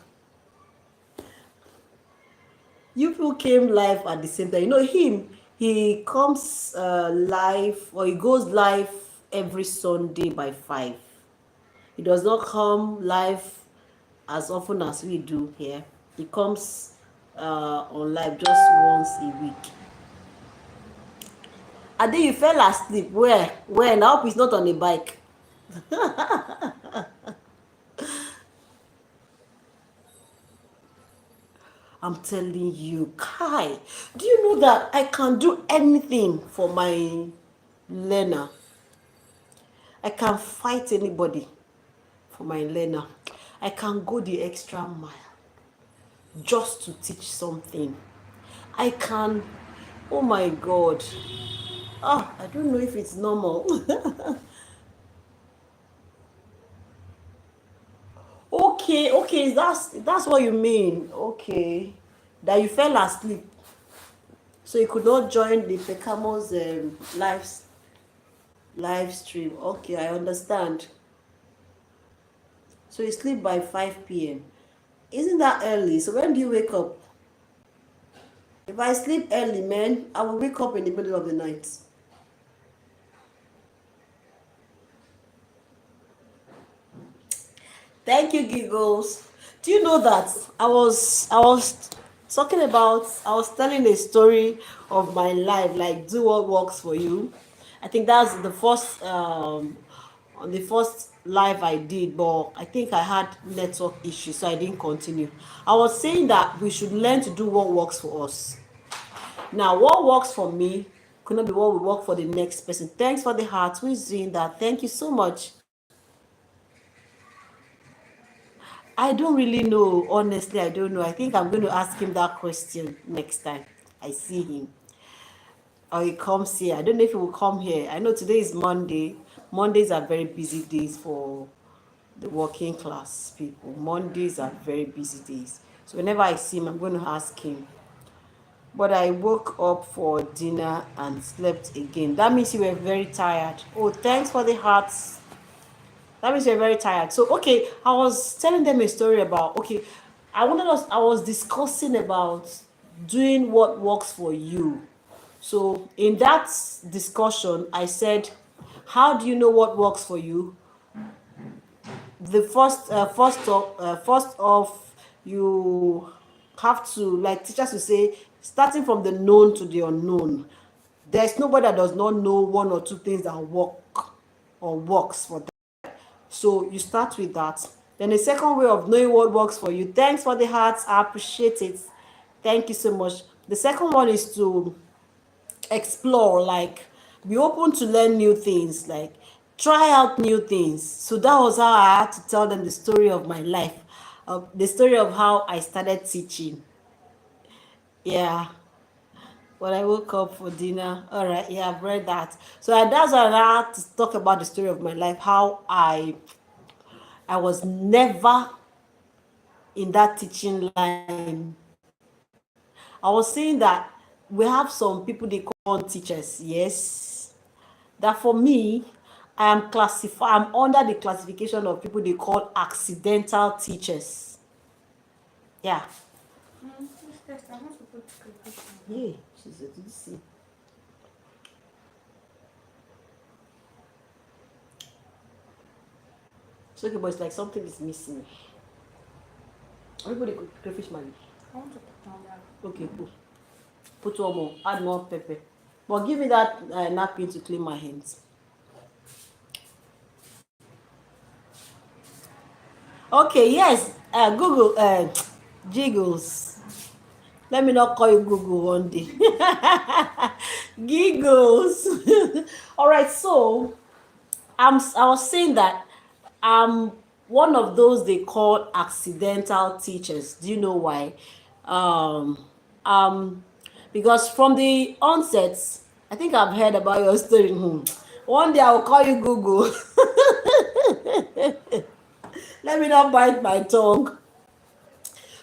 You people came live at the same time. You know him, he comes live, or he goes live every Sunday by 5. He does not come live as often as we do here. He comes on live just once a week. And then you fell asleep. Where? When? I hope he's not on a bike. I'm telling you, Kai, do you know that I can do anything for my learner? I can fight anybody for my learner. I can go the extra mile just to teach something. I can, oh my God. I don't know if it's normal. Okay, that's what you mean. Okay. That you fell asleep. So you could not join the Pecamo's live stream. Okay, I understand. So you sleep by 5 p.m. Isn't that early? So when do you wake up? If I sleep early, man, I will wake up in the middle of the night. Thank you, Giggles. Do you know that I was talking about, I was telling a story of my life, like do what works for you. I think that's the first on the first live I did, but I think I had network issues, so I didn't continue. I was saying that we should learn to do what works for us. Now, what works for me could not be what will work for the next person. Thanks for the heart. Who is doing that? Thank you so much. I don't really know. Honestly, I don't know. I think I'm going to ask him that question next time I see him. Or he comes here. I don't know if he will come here. I know today is Monday. Mondays are very busy days for the working class people. Mondays are very busy days. So whenever I see him, I'm going to ask him. But I woke up for dinner and slept again. That means you were very tired. Oh, thanks for the hearts. That means you're very tired. So, okay, I was telling them a story about, okay, I was discussing about doing what works for you. So, in that discussion, I said, how do you know what works for you? The first off, you have to, like teachers will say, starting from the known to the unknown. There's nobody that does not know one or two things that work or works for them. So you start with that. Then the second way of knowing what works for you. Thanks for the hearts. I appreciate it. Thank you so much. The second one is to explore, like be open to learn new things, like try out new things. So that was how I had to tell them the story of my life, the story of how I started teaching. Yeah, when I woke up for dinner. All right, yeah, I've read that. So that's why I had to talk about the story of my life, how I was never in that teaching line. I was saying that we have some people they call teachers, yes. That for me, I'm under the classification of people they call accidental teachers. Yeah. Yeah, she's a DC. So okay, but it's like something is missing. Everybody could crayfish money. I want to put on that. Okay, put one more, add more pepper. But give me that napkin to clean my hands. Okay, yes, Google, Jiggles. Let me not call you Google one day. Giggles. All right, so I was saying that I'm one of those they call accidental teachers. Do you know why? Um, um, because from the onset, I think I've heard about your story. One day I will call you Google. Let me not bite my tongue.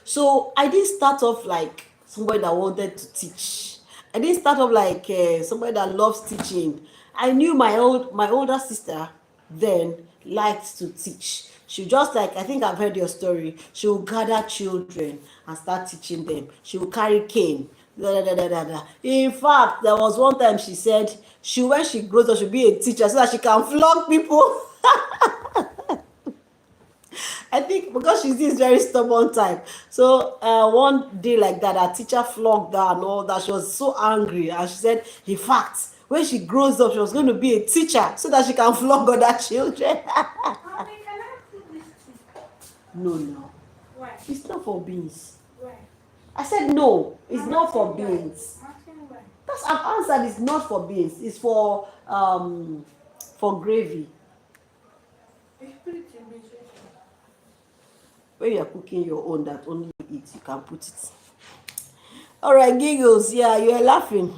So I didn't start off like somebody that wanted to teach. I didn't start off like somebody that loves teaching. I knew my older sister then liked to teach. She just like, I think I've heard your story. She will gather children and start teaching them. She will carry cane. Da, da, da, da, da. In fact, there was one time she said she when she grows up she'll be a teacher so that she can flog people. I think because she's this very stubborn type. So one day like that, her teacher flogged her and all that. She was so angry, and she said, in fact, when she grows up, she was going to be a teacher so that she can flog other children. Mommy, can I put this tea? No, no, Why? it's not for beans. Why? I said no, it's I'm not for asking why. beans. I'm asking why. That's I've answered. It's not for beans. It's for gravy. If you put it in between. When you are cooking your own that only you eat, you can put it. All right, giggles. Yeah, you are laughing.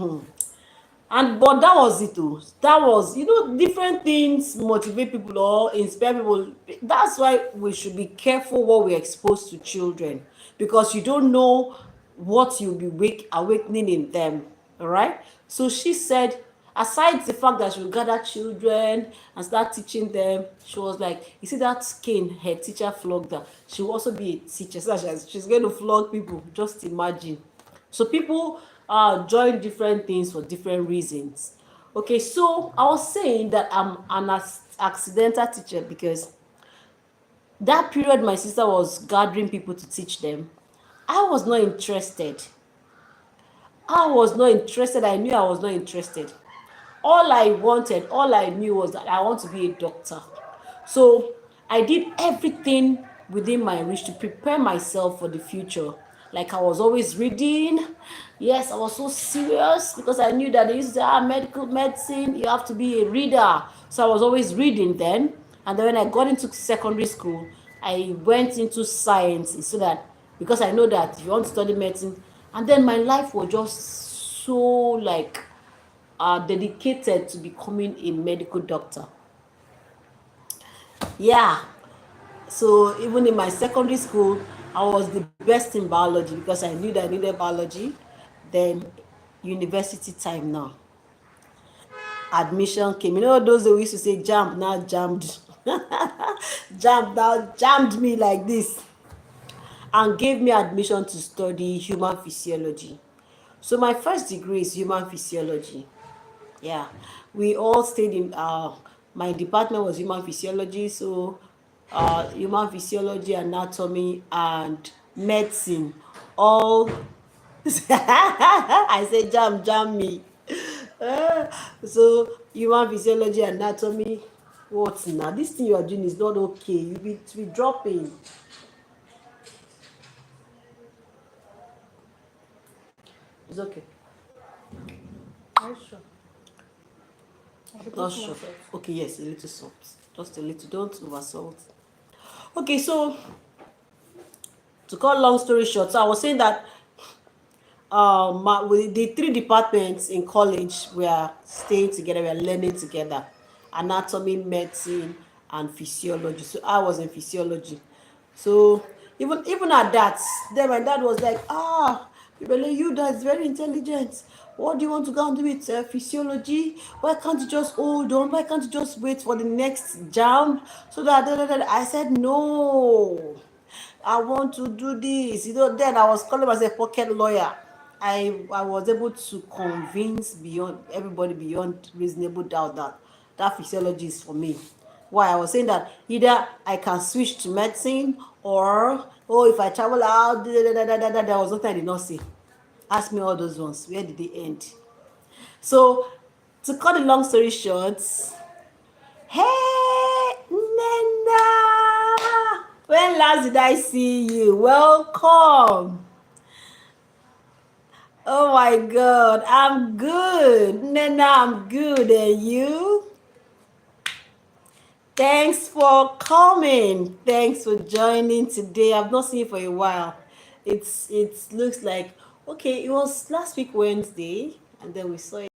And but that was it too. That was, different things motivate people or inspire people. That's why we should be careful what we expose to children, because you don't know what you'll be awakening in them. All right. So she said, aside the fact that she will gather children and start teaching them, she was like, you see that skin her teacher flogged her. She will also be a teacher. So she's going to flog people. Just imagine. So people join different things for different reasons. Okay, so I was saying that I'm an accidental teacher because that period my sister was gathering people to teach them, I was not interested. I knew I was not interested. All I knew was that I want to be a doctor. So I did everything within my reach to prepare myself for the future. Like I was always reading. Yes, I was so serious because I knew that they used to say, medical medicine, you have to be a reader. So I was always reading then. And then when I got into secondary school, I went into science so that, because I know that if you want to study medicine, and then my life was just so like dedicated to becoming a medical doctor. Yeah. So even in my secondary school, I was the best in biology because I knew that I needed biology. Then university time now. Admission came. You know those that we used to say jump, now jammed. Jammed now, jammed me like this. And gave me admission to study human physiology. So my first degree is human physiology. Yeah, we all stayed in my department was human physiology, so human physiology, anatomy, and medicine all. I say jam me. So human physiology, anatomy. What now? This thing you are doing is not okay. You be dropping. It's okay. Are you sure? I should Not put more sure. salt. Okay, yes, a little salt. Just a little. Don't over salt. Okay, so to cut long story short, so I was saying that with the three departments in college, we are staying together, we are learning together: anatomy, medicine, and physiology. So I was in physiology. So even at that, then my dad was like, Ibele, you that's very intelligent. What do you want to go and do with physiology? Why can't you just hold on? Why can't you just wait for the next jam? So that, I said no. I want to do this. Then I was calling myself pocket lawyer. I was able to convince beyond everybody beyond reasonable doubt that physiology is for me. Why? I was saying that either I can switch to medicine, or if I travel out, there was nothing I did not say. Ask me all those ones. Where did they end? So to cut the long story short, hey Nena, when last did I see you? Welcome. Oh my God, I'm good. Nena, I'm good. And you? Thanks for coming. Thanks for joining today. I've not seen you for a while. It looks like, okay, it was last week Wednesday, and then we saw it.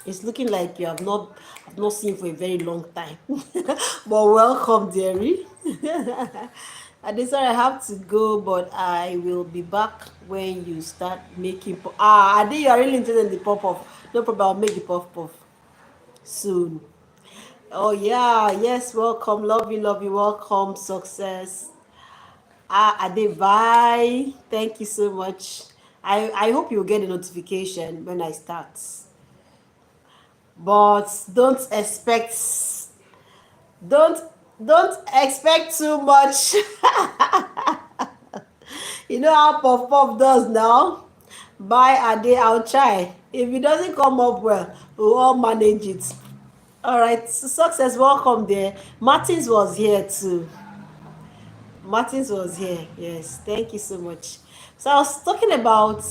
It's looking like I've not seen you for a very long time. But welcome, dearie. And sorry, I have to go, but I will be back when you start making. I think you are really interested in the pop off. No problem, I'll make the puff puff soon. Oh yeah, yes, welcome, love you, welcome, success. Ade, bye. Thank you so much. I hope you'll get a notification when I start. But don't don't expect too much. You know how Puff Puff does now. Bye Ade, I'll try. If it doesn't come up well, we'll all manage it. All right, so success, welcome there. Martins was here too. Martins was here. Yes, thank you so much. So I was talking about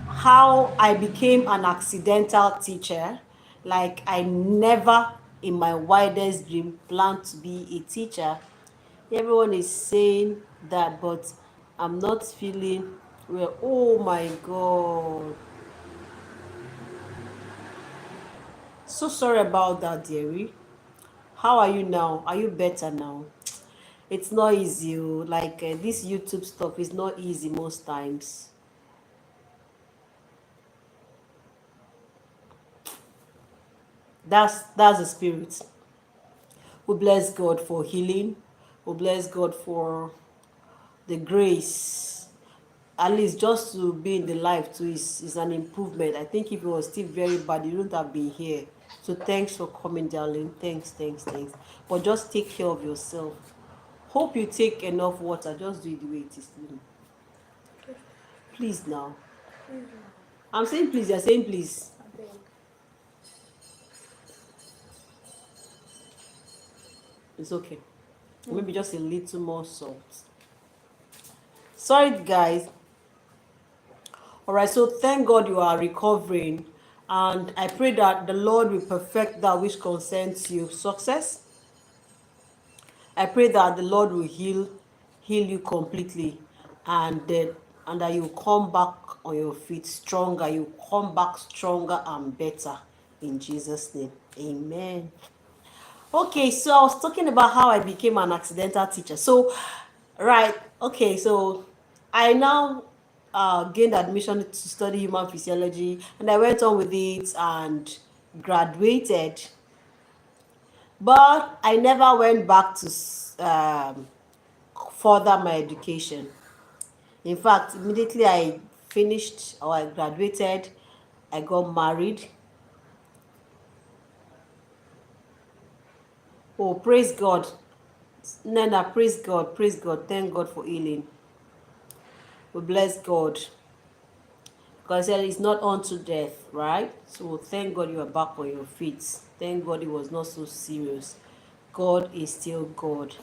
how I became an accidental teacher. Like I never in my wildest dream planned to be a teacher. Everyone is saying that, but I'm not feeling well. Oh my God. So sorry about that, dearie. How are you now? Are you better now? It's not easy. Like this YouTube stuff is not easy most times. That's the spirit. We bless God for healing. We bless God for the grace. At least just to be in the life too is an improvement. I think if it was still very bad, you wouldn't have been here. So thanks for coming, darling. Thanks. But just take care of yourself. Hope you take enough water. Just do it the way it is. Please now. I'm saying please. You're saying please. It's okay. Maybe just a little more salt. Sorry, guys. All right, so thank God you are recovering. And I pray that the Lord will perfect that which concerns you. Success. I pray that the Lord will heal you completely, and then and that you come back on your feet stronger. You come back stronger and better in Jesus' name. Amen. Okay, so I was talking about how I became an accidental teacher. So, right, okay, so I now gained admission to study human physiology, and I went on with it and graduated. But I never went back to further my education. In fact, immediately I finished or I graduated, I got married. Oh, praise God. Nana, praise God, thank God for healing. We bless God. Because it's not unto death, right? So thank God you are back on your feet. Thank God it was not so serious. God is still God.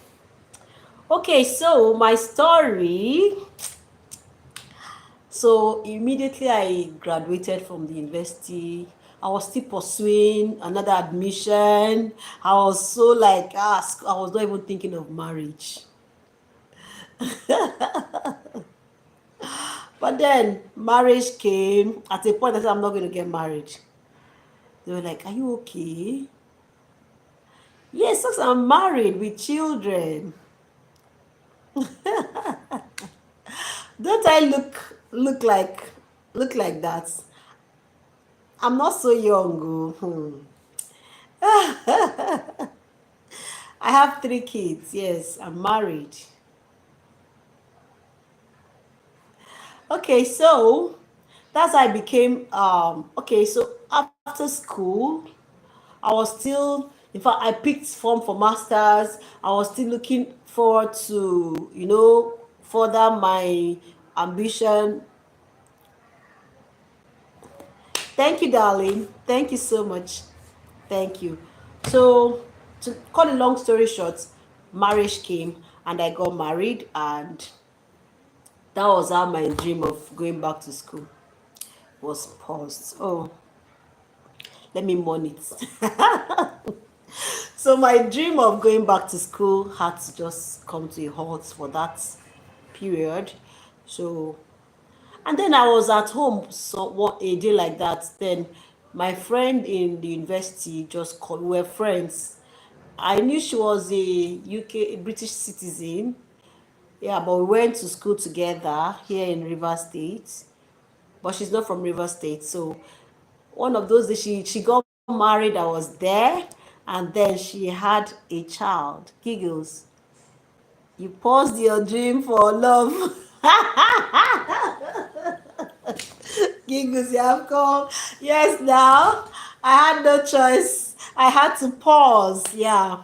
Okay, so my story. So immediately I graduated from the university. I was still pursuing another admission. I was so like, I was not even thinking of marriage. But then marriage came. At a point I said, I'm not going to get married. They were like, are you okay? Yes, yes, I'm married with children. Don't I look like that? I'm not so young. I have 3 kids. Yes, I'm married. Okay, so that's how I became okay, so after school, I was still, in fact, I picked form for masters. I was still looking forward to, further my ambition. Thank you, darling. Thank you so much. Thank you. So, to cut a long story short, marriage came and I got married, and that was how my dream of going back to school was paused. Oh, let me mourn it. So my dream of going back to school had to just come to a halt for that period. So, and then I was at home so one a day like that. Then my friend in the university just called. We were friends. I knew she was a UK, British citizen. Yeah, but we went to school together here in River State. But she's not from River State. So one of those days she got married, I was there, and then she had a child. Giggles. You paused your dream for love. Giggles, you have come. Yes, now I had no choice. I had to pause. Yeah.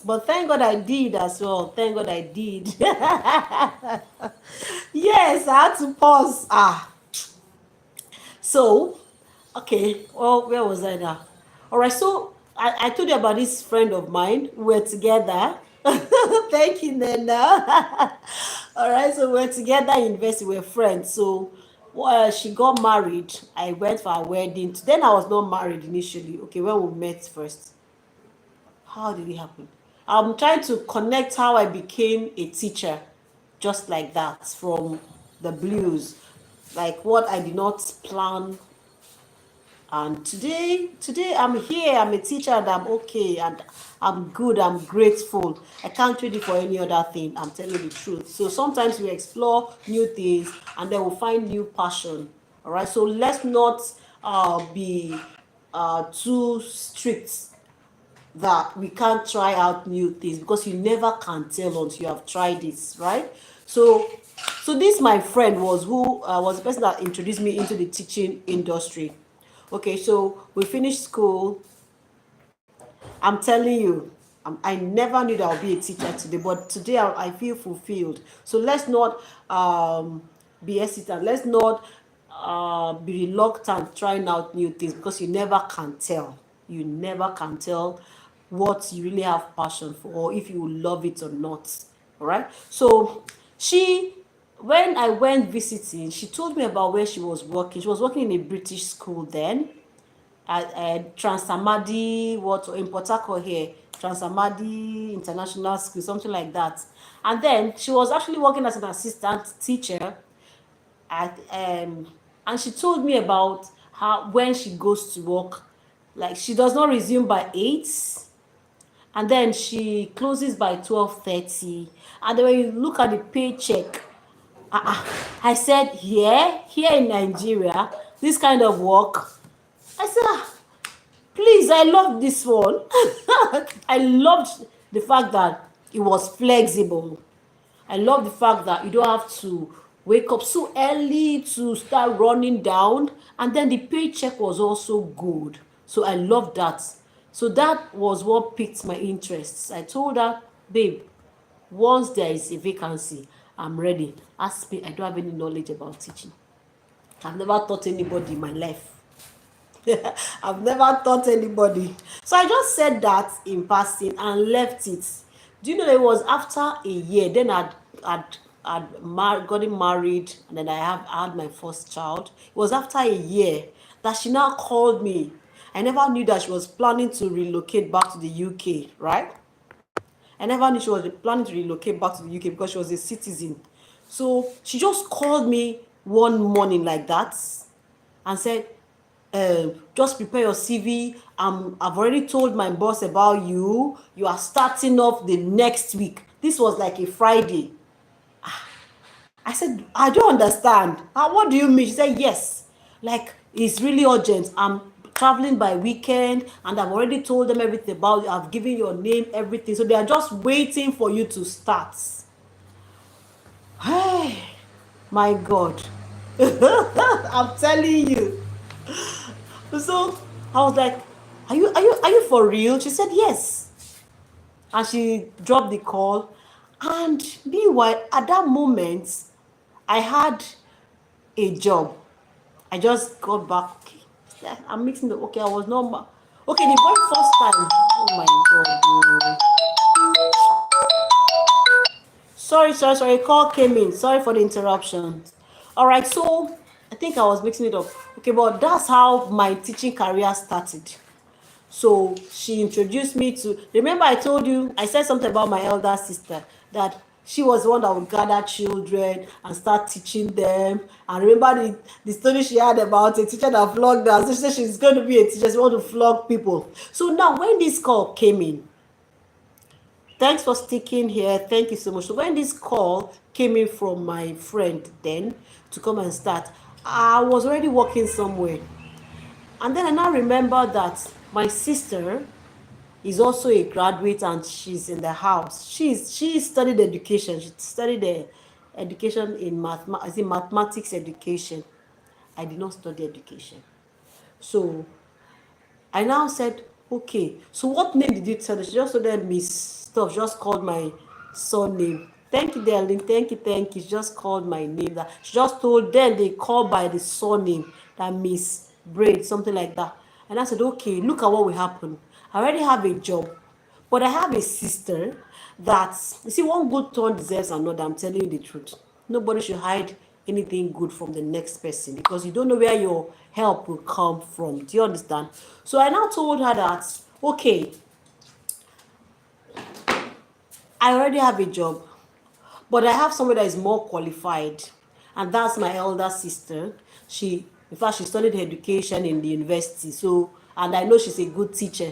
But thank God I did as well. Thank God I did. Yes, I had to pause. So, okay. Well, where was I now? All right. So I told you about this friend of mine. We're together. Thank you, Nena. All right. So we're together in university. We're friends. So she got married. I went for her wedding. Then I was not married initially. Okay, when we met first. How did it happen? I'm trying to connect how I became a teacher, just like that, from the blues, like what I did not plan. And today I'm here. I'm a teacher, and I'm okay, and I'm good. I'm grateful. I can't trade it for any other thing. I'm telling you the truth. So sometimes we explore new things, and then we'll find new passion. All right. So let's not be too strict that we can't try out new things, because you never can tell until you have tried it, right? So this my friend was who was the person that introduced me into the teaching industry. Okay, so we finished school. I'm telling you, I never knew that I would be a teacher today, but today I feel fulfilled. So let's not be hesitant. Let's not be reluctant trying out new things, because you never can tell. You never can tell what you really have passion for, or if you love it or not. All right. So she, when I went visiting, she told me about where she was working. She was working in a British school then, at Transamadi, what in Port Harcourt here, Transamadi International School, something like that. And then she was actually working as an assistant teacher at and she told me about how when she goes to work, like she does not resume by 8, and then she closes by 12:30. And then when you look at the paycheck, I said, here in Nigeria, this kind of work. I said, please, I love this one. I loved the fact that it was flexible. I love the fact that you don't have to wake up so early to start running down. And then the paycheck was also good. So I love that. So that was what piqued my interests. I told her, babe, once there is a vacancy, I'm ready. Ask me, I don't have any knowledge about teaching. I've never taught anybody in my life. I've never taught anybody. So I just said that in passing and left it. Do you know it was after a year? Then I'd gotten married, and then I had my first child. It was after a year that she now called me. I never knew that she was planning to relocate back to the UK, right? I never knew she was planning to relocate back to the UK because she was a citizen. So she just called me one morning like that and said, just prepare your CV. I've already told my boss about you. You are starting off the next week. This was like a Friday. I said, I don't understand. What do you mean? She said, yes. Like, it's really urgent. I'm traveling by weekend, and I've already told them everything about you. I've given your name, everything. So they are just waiting for you to start. Hey, my God. I'm telling you. So I was like, are you for real? She said, yes. And she dropped the call. And meanwhile, at that moment, I had a job. I just got back. Okay, I'm mixing the. Okay, I was not. Okay, the very first time. Oh my God. Sorry. Call came in. Sorry for the interruption. All right, so I think I was mixing it up. Okay, but that's how my teaching career started. So she introduced me to, remember I told you, I said something about my elder sister, that she was the one that would gather children and start teaching them. And remember the story she had about a teacher that flogged her. So she said she's going to be a teacher, she want to flog people. So now when this call came in, Thanks for sticking here. Thank you so much. So when this call came in from my friend then to come and start, I was already working somewhere. And then I now remember that my sister is also a graduate and she's in the house. She studied education. She studied education in mathematics education. I did not study education. So I now said, okay, so what name did you tell her? She just told them Miss Stuff, just called my surname. Thank you, darling. Thank you, thank you. She just called my name. That she just told them they called by the surname, that Miss Braid, something like that. And I said, okay, look at what will happen. I already have a job, but I have a sister that, you see, one good turn deserves another. I'm telling you the truth. Nobody should hide anything good from the next person, because you don't know where your help will come from. Do you understand? So I now told her that, okay, I already have a job, but I have somebody that is more qualified, and that's my elder sister. In fact, she studied education in the university. So, and I know she's a good teacher.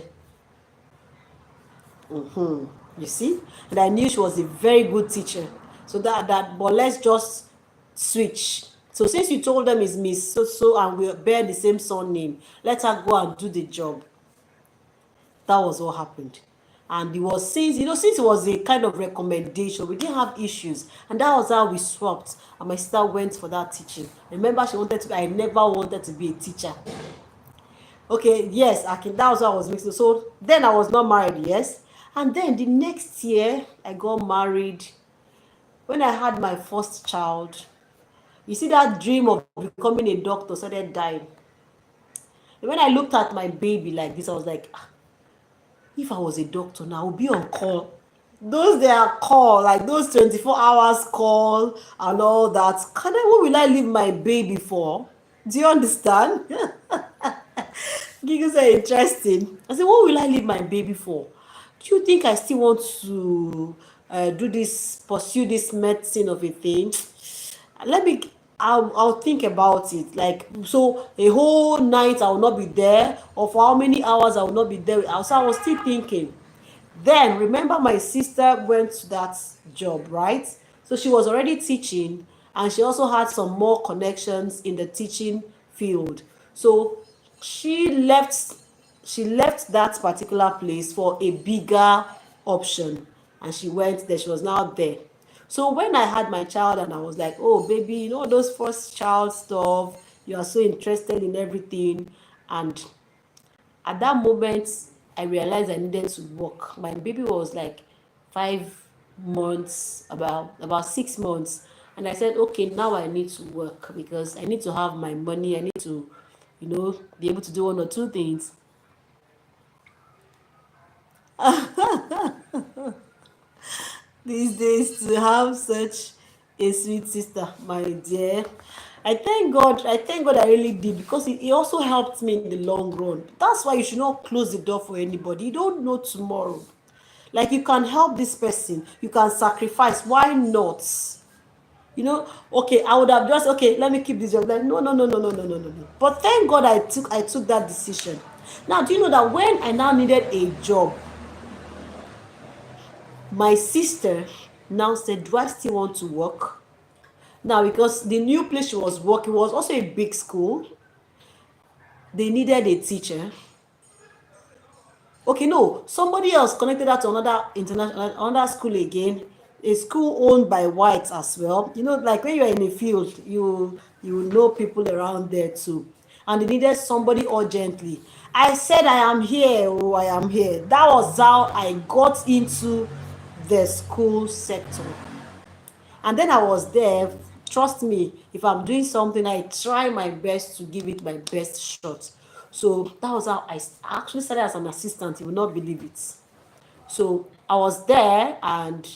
You see, and I knew she was a very good teacher. So but let's just switch. So since you told them it's Miss so so and we bear the same surname, let her go and do the job. That was what happened. And it was, since it was a kind of recommendation, we didn't have issues, and that was how we swapped. And my sister went for that teaching. Remember, she wanted to. I never wanted to be a teacher. Okay, yes, that was what I was mixing. So then I was not married, yes. And then the next year I got married. When I had my first child, you see, that dream of becoming a doctor started dying. And when I looked at my baby like this, I was like, "Ah, if I was a doctor now, I would be on call. Those they are call, like those 24 hours call and all that. What will I leave my baby for? Do you understand?" Giggles are interesting. I said, what will I leave my baby for? Do you think I still want to pursue this medicine of a thing? Let me, I'll think about it. Like, so a whole night I will not be there, or for how many hours I will not be there. So I was still thinking. Then remember, my sister went to that job, right? So she was already teaching, and she also had some more connections in the teaching field. So she left she left that particular place for a bigger option, and she went there. She was now there. So when I had my child and I was like, oh baby, those first child stuff, you are so interested in everything. And at that moment, I realized I needed to work. My baby was like 5 months, about 6 months. And I said, okay, now I need to work, because I need to have my money. I need to, be able to do one or two things. These days, to have such a sweet sister, my dear. I thank God I really did, because it also helped me in the long run. That's why you should not close the door for anybody. You don't know tomorrow. Like, you can help this person, you can sacrifice. Why not? Okay, I would have just, okay, let me keep this job. Like, no, no, no, no, no, no, no, no, no. But thank God I took that decision. Now, do you know that when I now needed a job, my sister now said, do I still want to work? Now, because the new place she was working was also a big school, they needed a teacher. Okay, no, somebody else connected that to another school again, a school owned by whites as well. Like when you're in a field, you know people around there too, and they needed somebody urgently. I said, I am here. Oh, I am here. That was how I got into the school sector. And then I was there. Trust me, if I'm doing something, I try my best to give it my best shot. So that was how I actually started as an assistant. You will not believe it. So I was there, and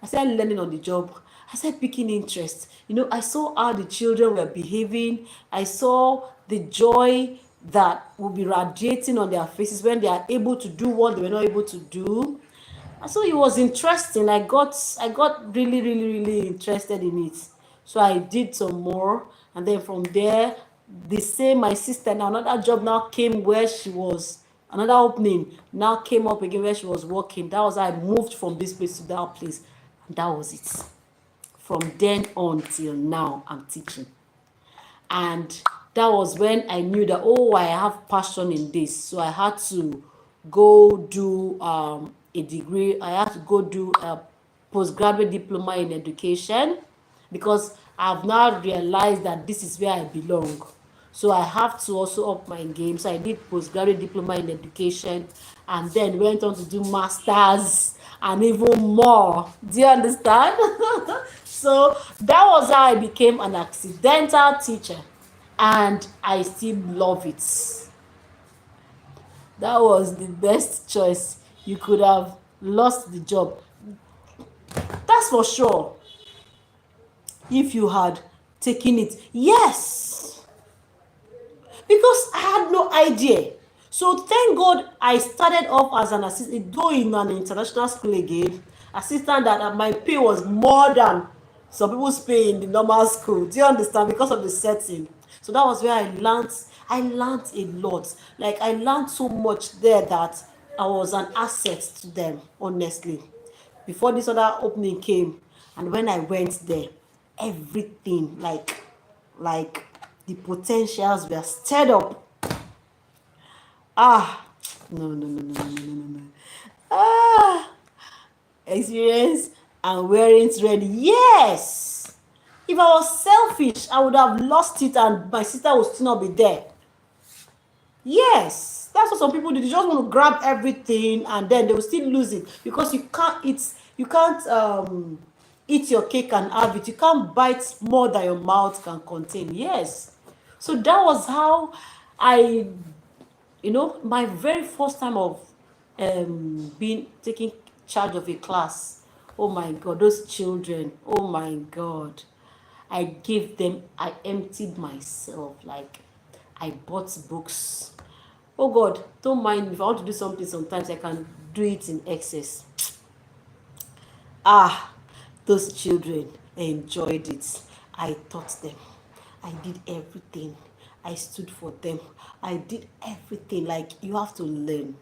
I started learning on the job. I started picking interest. I saw how the children were behaving. I saw the joy that would be radiating on their faces when they are able to do what they were not able to do. And so it was interesting. I got really, really, really interested in it. So I did some more, and then from there, the same my sister now, another job now came where she was Another opening now came up again where she was working. That was how I moved from this place to that place. And that was it. From then on till now, I'm teaching. And that was when I knew that, oh, I have passion in this. So I had to go do a degree. I had to go do a postgraduate diploma in education, because I've now realized that this is where I belong. So I have to also up my game. So I did postgraduate diploma in education, and then went on to do masters and even more. Do you understand? So that was how I became an accidental teacher, and I still love it. That was the best choice. You could have lost the job, that's for sure, if you had taken it. Yes, because I had no idea. So thank God I started off as an assistant, though in an international school again, assistant, that my pay was more than some people's pay in the normal school. Do you understand? Because of the setting. So that was where I learned a lot. Like, I learned so much there that I was an asset to them, honestly. Before this other opening came, and when I went there, everything, like the potentials were stirred up. Ah, no, no, no, no, no, no, no, no. Ah, experience and wearing ready. Yes. If I was selfish, I would have lost it, and my sister would still not be there. Yes, that's what some people do. They just want to grab everything, and then they will still lose it, because you can't eat your cake and have it. You can't bite more than your mouth can contain. Yes. So that was how I, my very first time of being taking charge of a class. Oh my God, those children, oh my God. I gave them, I emptied myself. Like, I bought books. Oh God, don't mind me. If I want to do something, sometimes I can do it in excess. Ah, those children enjoyed it. I taught them. I did everything. I stood for them. I did everything. Like, you have to learn.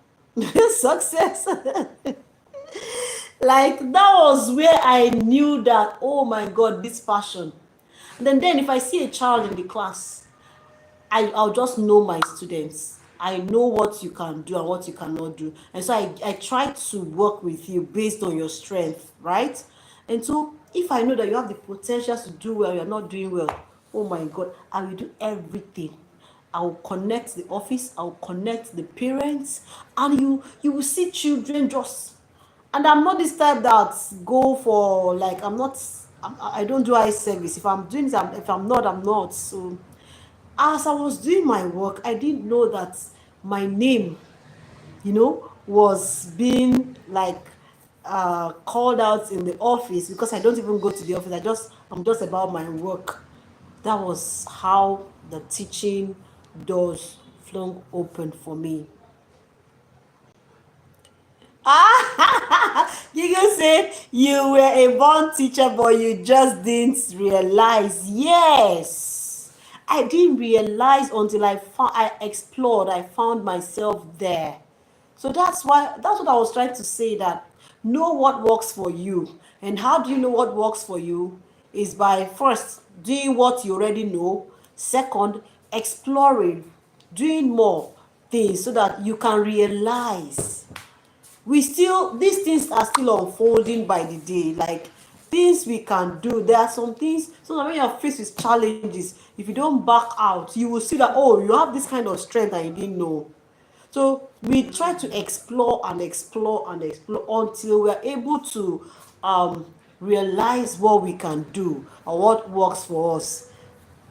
Success. Like, that was where I knew that, oh my God, this passion. And then if I see a child in the class, I'll just know my students. I know what you can do and what you cannot do. And so I try to work with you based on your strength, right? And so if I know that you have the potential to do well, you're not doing well, oh my God, I will do everything. I will connect the office, I will connect the parents, and you will see children just. And I'm not this type that go for, like, I don't do eye service. If I'm doing it, if I'm not, I'm not. So as I was doing my work, I didn't know that my name, was being, like, called out in the office, because I don't even go to the office. I'm just about my work. That was how the teaching doors flung open for me. You can say you were a born teacher, but you just didn't realize. Yes, I didn't realize until I explored. I found myself there. So that's what I was trying to say. That know what works for you, and how do you know what works for you? Is by first doing what you already know. Second, exploring, doing more things so that you can realize. These things are still unfolding by the day. Like, things we can do, there are some things. So when you're faced with challenges, if you don't back out, you will see that, oh, you have this kind of strength and you didn't know. So we try to explore and explore and explore until we're able to realize what we can do or what works for us,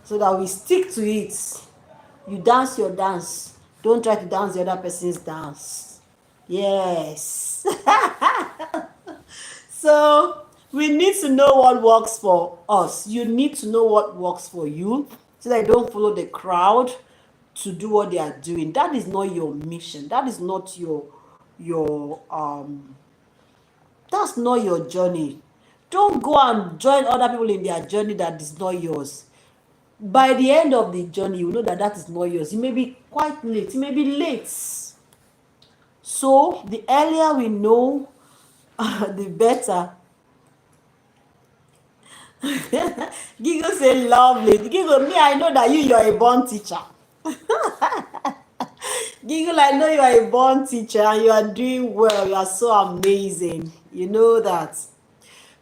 so that we stick to it. You dance your dance, don't try to dance the other person's dance. Yes. So we need to know what works for us. You need to know what works for you, so that you don't follow the crowd to do what they are doing. That is not your mission. That is not your that's not your journey. Don't go and join other people in their journey that is not yours. By the end of the journey, you know that that is not yours. You may be quite late. You may be late. So the earlier we know, the better. Giggle say lovely. Giggle, me, I know that you are a born teacher. Giggle, I know you are a born teacher and you are doing well. You are so amazing. You know that.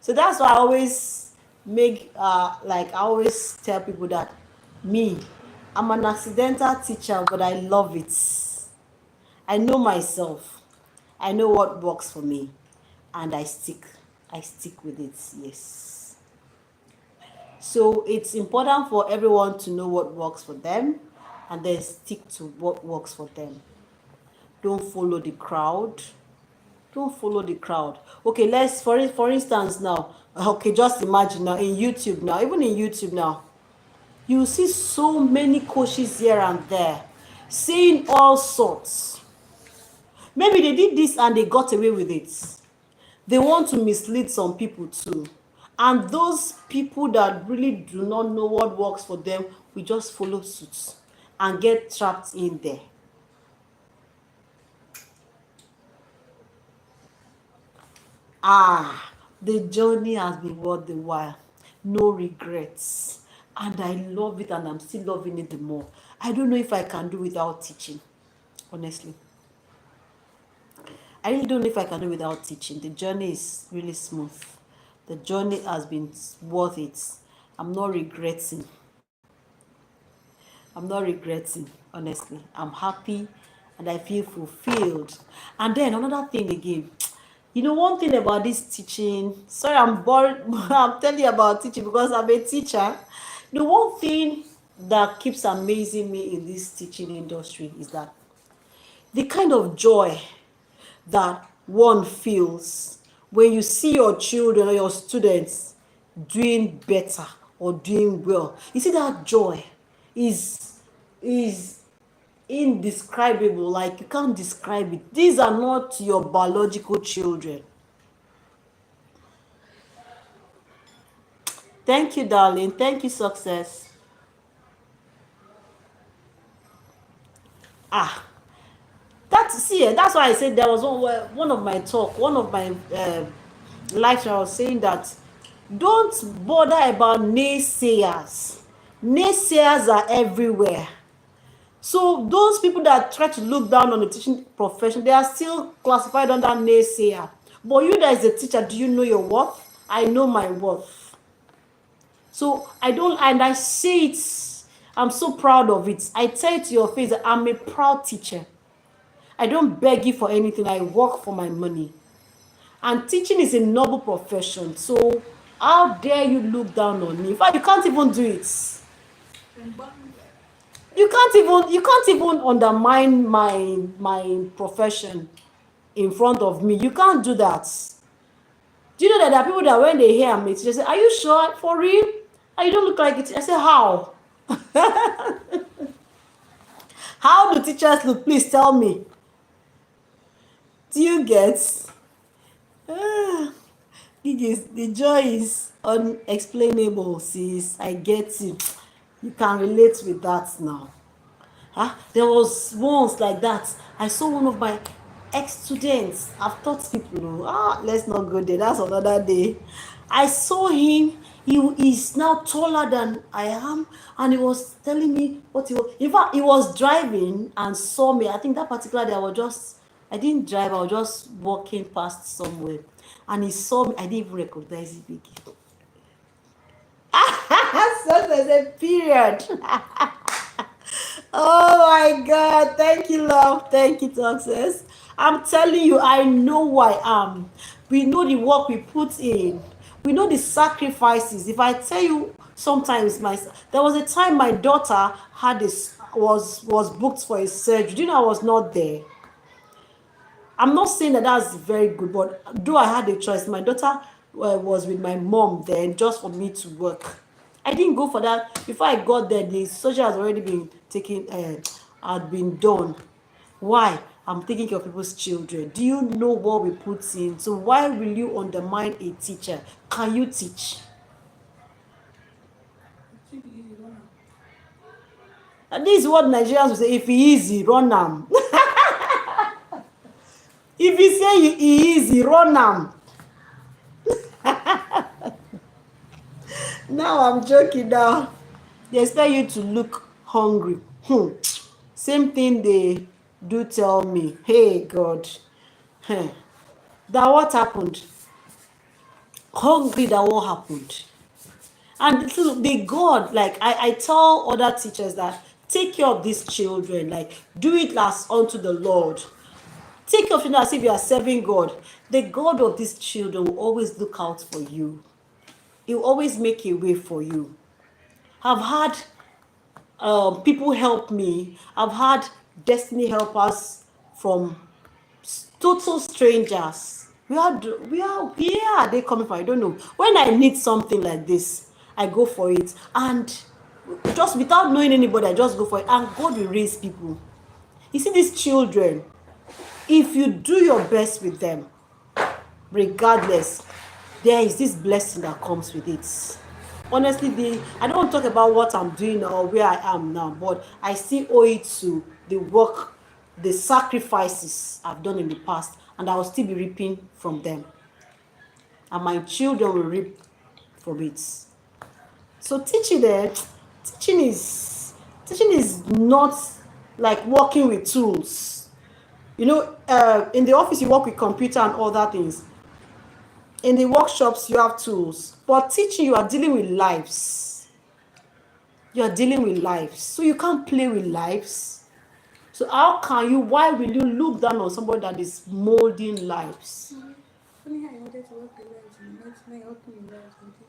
So that's why I always make like I always tell people that me, I'm an accidental teacher, but I love it. I know myself. I know what works for me, and I stick with it. Yes. So it's important for everyone to know what works for them and then stick to what works for them. Don't follow the crowd. Don't follow the crowd. Okay, let's for instance now. Okay, just imagine now in YouTube now, even in YouTube now, you see so many coaches here and there saying all sorts. Maybe they did this and they got away with it. They want to mislead some people too. And those people that really do not know what works for them will just follow suit and get trapped in there. The journey has been worth the while. No regrets. And I love it and I'm still loving it the more. I don't know if I can do without teaching, honestly. I really don't know if I can do without teaching. The journey is really smooth. The journey has been worth it. I'm not regretting. I'm not regretting, honestly. I'm happy and I feel fulfilled. And then another thing again, you know, one thing about this teaching, sorry, I'm bored. I'm telling you about teaching because I'm a teacher. The one thing that keeps amazing me in this teaching industry is that the kind of joy that one feels when you see your children or your students doing better or doing well. You see that joy is indescribable. Like you can't describe it. These are not your biological children. Thank you, darling. Thank you, success. Ah, that's why I said there was one of my talk, one of my lives I was saying that don't bother about naysayers. Naysayers are everywhere. So those people that try to look down on the teaching profession, they are still classified under naysayer. But you that is a teacher, do you know your worth? I know my worth. So I don't, and I say it, I'm so proud of it. I tell it to your face that I'm a proud teacher. I don't beg you for anything. I work for my money. And teaching is a noble profession. So how dare you look down on me? In fact, you can't even do it. You can't even undermine my profession in front of me. You can't do that. Do you know that there are people that when they hear me, they say, "Are you sure? For real? And you don't look like it." I say, "How? How do teachers look? Please tell me." Do you get? Ah, the joy is unexplainable, sis. I get you. You can relate with that now. There was once like that. I saw one of my ex-students. I've taught people, let's not go there. That's another day. I saw him. He is now taller than I am, and he was telling me what he was. In fact, he was driving and saw me. I think that particular day I didn't drive. I was just walking past somewhere, and he saw me. I didn't even recognize him again. So there's a period. Oh my God. Thank you, love. Thank you, success. I'm telling you, I know who I am. We know the work we put in. We know the sacrifices. If I tell you, sometimes there was a time my daughter was booked for a surgery. Do you know I was not there? I'm not saying that that's very good, but though I had a choice, my daughter was with my mom then just for me to work. I didn't go for that. Before I got there, the surgery has already been taken, had been done. Why? I'm taking care of people's children. Do you know what we put in? So why will you undermine a teacher? Can you teach? And this is what Nigerians will say, if he easy, run am. If you say he is, he run am. Now I'm joking now. They expect you to look hungry. Same thing they do tell me. Hey God. That what happened? Hungry, that what happened? And so the God, like I tell other teachers that take care of these children, like do it as unto the Lord. Take care of it as if you are serving God. The God of these children will always look out for you. He will always make a way for you. I've had people help me. I've had destiny helpers from total strangers. Where are they coming from? I don't know. When I need something like this, I go for it, and just without knowing anybody, I just go for it, and God will raise people. You see, these children, if you do your best with them, regardless, there is this blessing that comes with it. Honestly, I don't want to talk about what I'm doing or where I am now, but I still owe it to the work, the sacrifices I've done in the past, and I will still be reaping from them. And my children will reap from it. So teaching is not like working with tools. In the office you work with computer and other things. In the workshops, you have tools. But teaching, you are dealing with lives. You are dealing with lives. So you can't play with lives. So why will you look down on somebody that is molding lives? Funny how I wanted to work with lives and that's my helping with lives and teaching.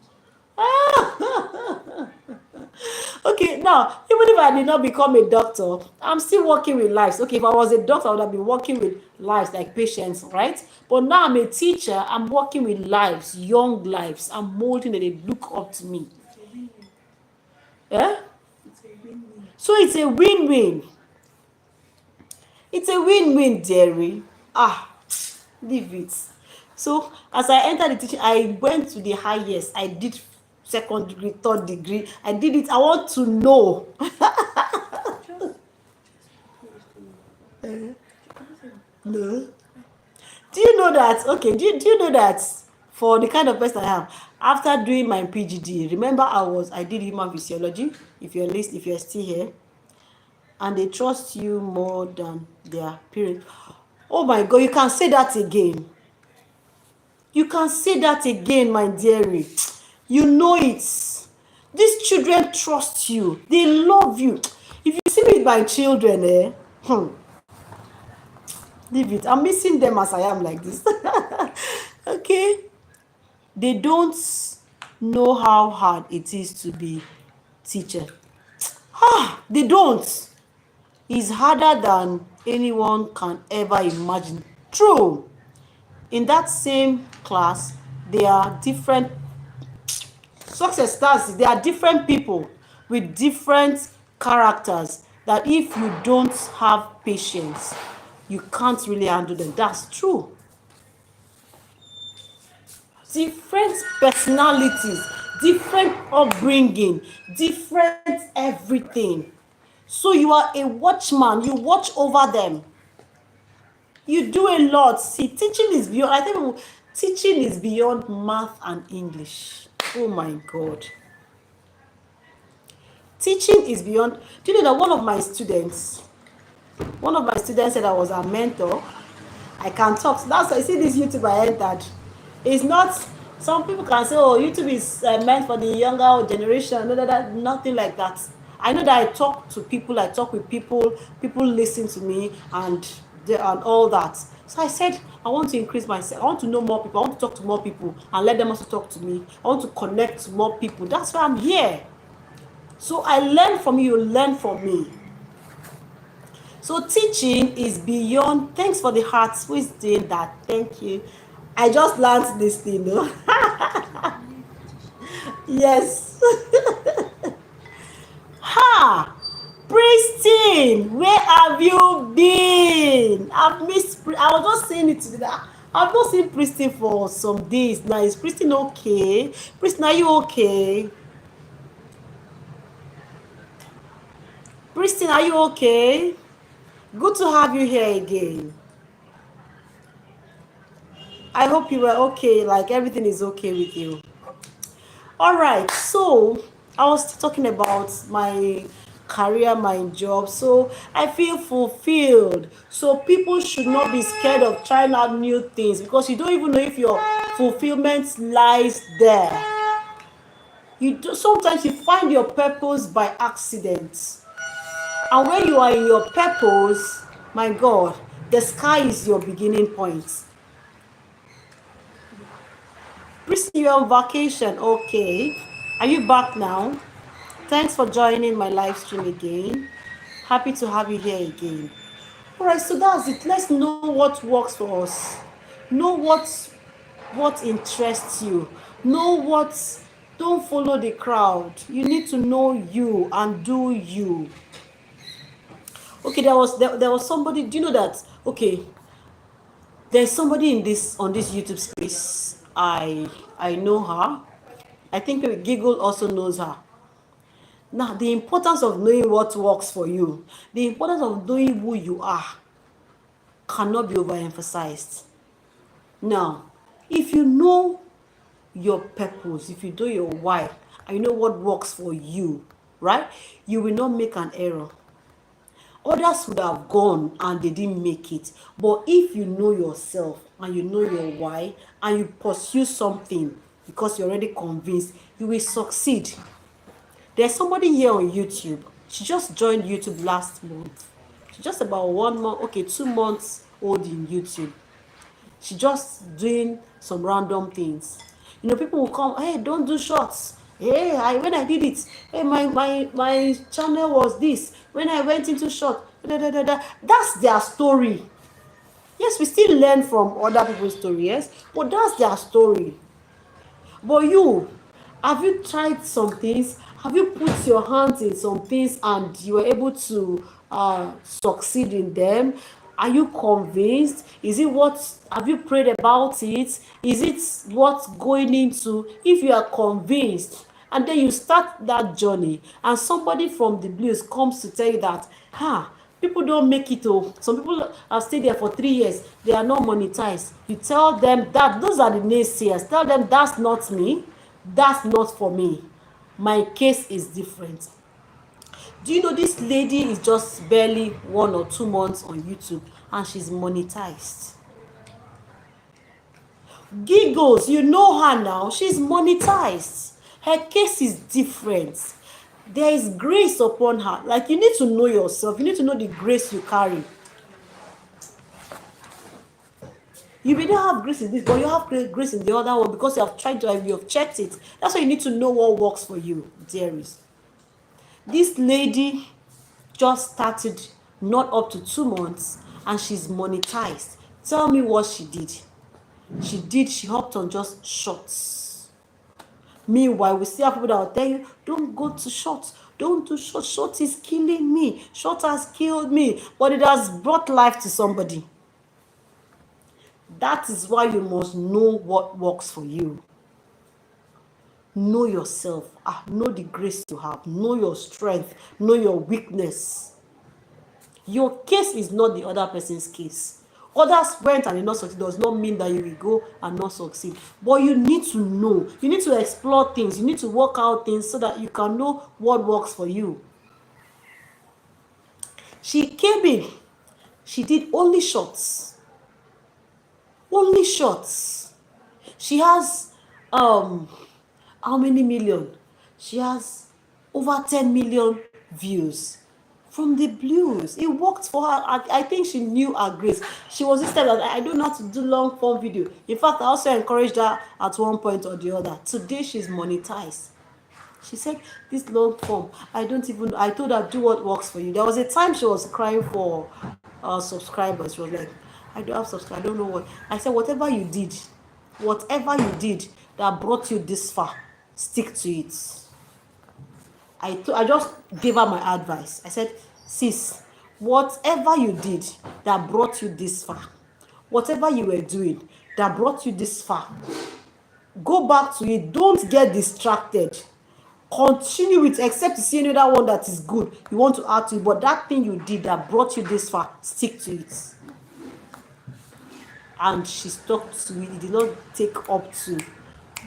Okay, now, even if I did not become a doctor, I'm still working with lives. Okay, if I was a doctor, I would have been working with lives like patients, right? But now I'm a teacher, I'm working with lives, young lives. I'm molding and they look up to me. It's a win-win. Yeah? It's a win-win. So it's a win-win. It's a win-win, Jerry. Leave it. So as I entered the teaching, I went to the highest. I did second degree, third degree. I did it. I want to know. Just please do. No. Do you know that? Okay. Do you know that for the kind of person I am, after doing my PGD, remember I did human physiology. If you're still here, and they trust you more than their parents. Oh my God, you can say that again. You can say that again, my dearie. You know it. These children trust you. They love you. If you see me with my children, leave it. I'm missing them as I am like this. Okay? They don't know how hard it is to be teacher. They don't. It's harder than anyone can ever imagine. True. In that same class, there are different success stars. There are different people with different characters that if you don't have patience, you can't really handle them. That's true. Different personalities, different upbringing, different everything. So you are a watchman, you watch over them. You do a lot. See, teaching is beyond, I think teaching is beyond math and English. Oh my God. Teaching is beyond. Do you know that one of my students said I was a mentor? I can talk. So that's why I see this YouTube I entered. It's not, some people can say, oh, YouTube is meant for the younger generation. No, nothing like that. I know that I talk to people, I talk with people, people listen to me and all that. So I said, I want to increase myself. I want to know more people. I want to talk to more people and let them also talk to me. I want to connect to more people. That's why I'm here. So I learn from you, learn from me. So teaching is beyond. Thanks for the hearts. Who is doing that? Thank you. I just learned this thing, no? Yes. Ha! Pristine, where have you been? I've missed. I was just saying it today. I've not seen Pristine for some days now. Is Pristine okay? Pristine, are you okay? Pristine, are you okay? Good to have you here again. I hope you were okay, like everything is okay with you. All right, so I was talking about my career, my job. So I feel fulfilled. So people should not be scared of trying out new things because you don't even know if your fulfillment lies there. You do, sometimes you find your purpose by accident. And when you are in your purpose, my God, the sky is your beginning point. Prissy, you're on vacation. Okay. Are you back now? Thanks for joining my live stream again. Happy to have you here again. All right, so that's it. Let's know what works for us. Know what interests you. Know what. Don't follow the crowd. You need to know you and do you. Okay, there was somebody. Do you know that? Okay, there's somebody in this on this YouTube space. I know her. I think maybe Giggle also knows her. Now, the importance of knowing what works for you, the importance of knowing who you are, cannot be overemphasized. Now, if you know your purpose, if you know your why, and you know what works for you, right, you will not make an error. Others would have gone and they didn't make it. But if you know yourself and you know your why and you pursue something because you're already convinced, you will succeed. There's somebody here on YouTube. She just joined YouTube last month. She's just about 1 month, okay, 2 months old in YouTube. She just doing some random things. You know, people will come, hey, don't do shorts. Hey, when I did it, hey, my channel was this. When I went into short, da, da, da, da. That's their story. Yes, we still learn from other people's story, yes, but that's their story. But you, have you tried some things? Have you put your hands in some things and you were able to succeed in them? Are you convinced? Is it what, have you prayed about it? Is it what's going into? If you are convinced and then you start that journey and somebody from the blues comes to tell you that, people don't make it. Oh, some people have stayed there for 3 years, they are not monetized. You tell them that those are the naysayers. Tell them that's not me, that's not for me. My case is different. Do you know this lady is just barely 1 or 2 months on YouTube and she's monetized? Giggles, you know her now, she's monetized. Her case is different. There is grace upon her. Like, you need to know yourself, you need to know the grace you carry. You may not have grace in this, but you have grace in the other one because you have tried to, you have checked it. That's why you need to know what works for you, dearies. This lady just started not up to 2 months and she's monetized. Tell me what she did. She hopped on just shorts. Meanwhile, we still have people that will tell you, don't go to shorts. Don't do shorts. Shorts is killing me. Shorts has killed me. But it has brought life to somebody. That is why you must know what works for you. Know yourself. Know the grace you have. Know your strength. Know your weakness. Your case is not the other person's case. Others went and did not succeed does not mean that you will go and not succeed. But you need to know. You need to explore things. You need to work out things so that you can know what works for you. She came in. She did only shorts. Only shorts. She has how many million? She has over 10 million views from the blues. It worked for her. I think she knew her grace. She was this type that I don't know how to do long form video. In fact, I also encouraged her at one point or the other. Today she's monetized. She said, this long form, I told her, do what works for you. There was a time she was crying for subscribers. She was like, I don't have subscribers, I don't know what. I said, whatever you did that brought you this far, stick to it. I just gave her my advice. I said, sis, whatever you did that brought you this far, whatever you were doing that brought you this far, go back to it. Don't get distracted. Continue it, except you see another one that is good. You want to add to it, but that thing you did that brought you this far, stick to it. and she stuck to it. It did not take up to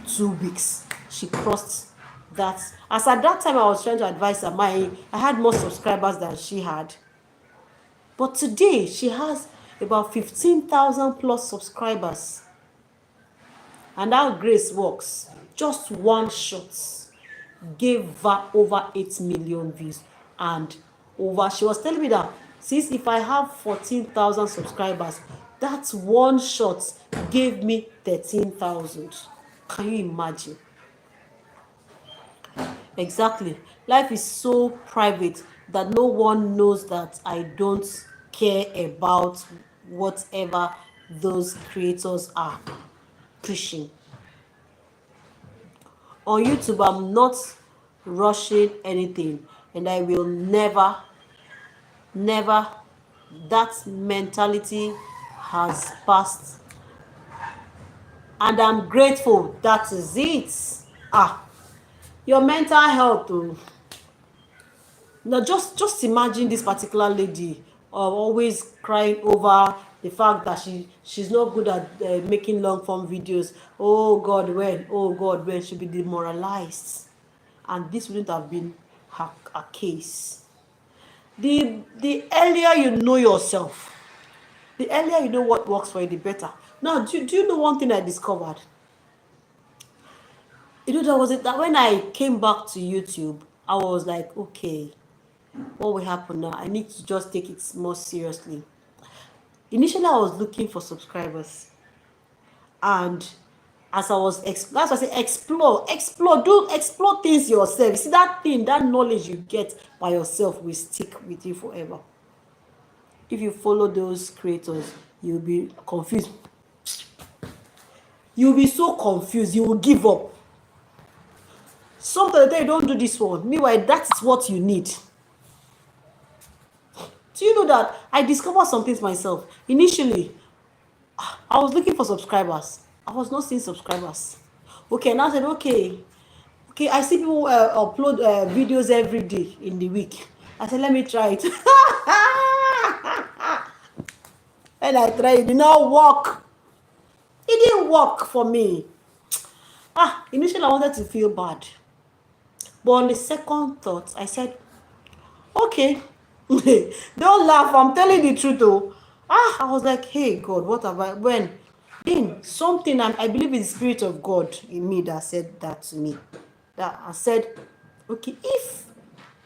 2 weeks. She crossed that. As at that time, I was trying to advise her. I had more subscribers than she had. But today, she has about 15,000 plus subscribers. And how Grace works, just one shot gave her over 8 million views. And she was telling me that since if I have 14,000 subscribers, that one shot gave me 13,000. Can you imagine? Exactly. Life is so private that no one knows that I don't care about whatever those creators are pushing. On YouTube, I'm not rushing anything, and I will never, never. That mentality has passed, and I'm grateful. That is it. Your mental health. Now, just imagine this particular lady always crying over the fact that she's not good at making long form videos. Oh God, when? Oh God, when? She'll be demoralized, and this wouldn't have been her case. The earlier you know yourself, the earlier you know what works for you, the better. Now, do you know one thing I discovered? You know, that was it that when I came back to YouTube, I was like, okay, what will happen now? I need to just take it more seriously. Initially, I was looking for subscribers, and as I was that's why I say explore, explore things yourself. You see, that knowledge you get by yourself will stick with you forever. If you follow those creators, you'll be confused. You'll be so confused, you will give up. Sometimes they don't do this one. Meanwhile, that is what you need. Do you know that I discovered some things myself? Initially, I was looking for subscribers. I was not seeing subscribers. Okay, now I said, okay, I see people upload videos every day in the week. I said, let me try it. And I tried, it did not work. It didn't work for me. Initially I wanted to feel bad. But on the second thought, I said, okay, don't laugh, I'm telling the truth though. I was like, hey God, what have I, when? Then something, I believe in the Spirit of God in me that said that to me. That I said, okay, if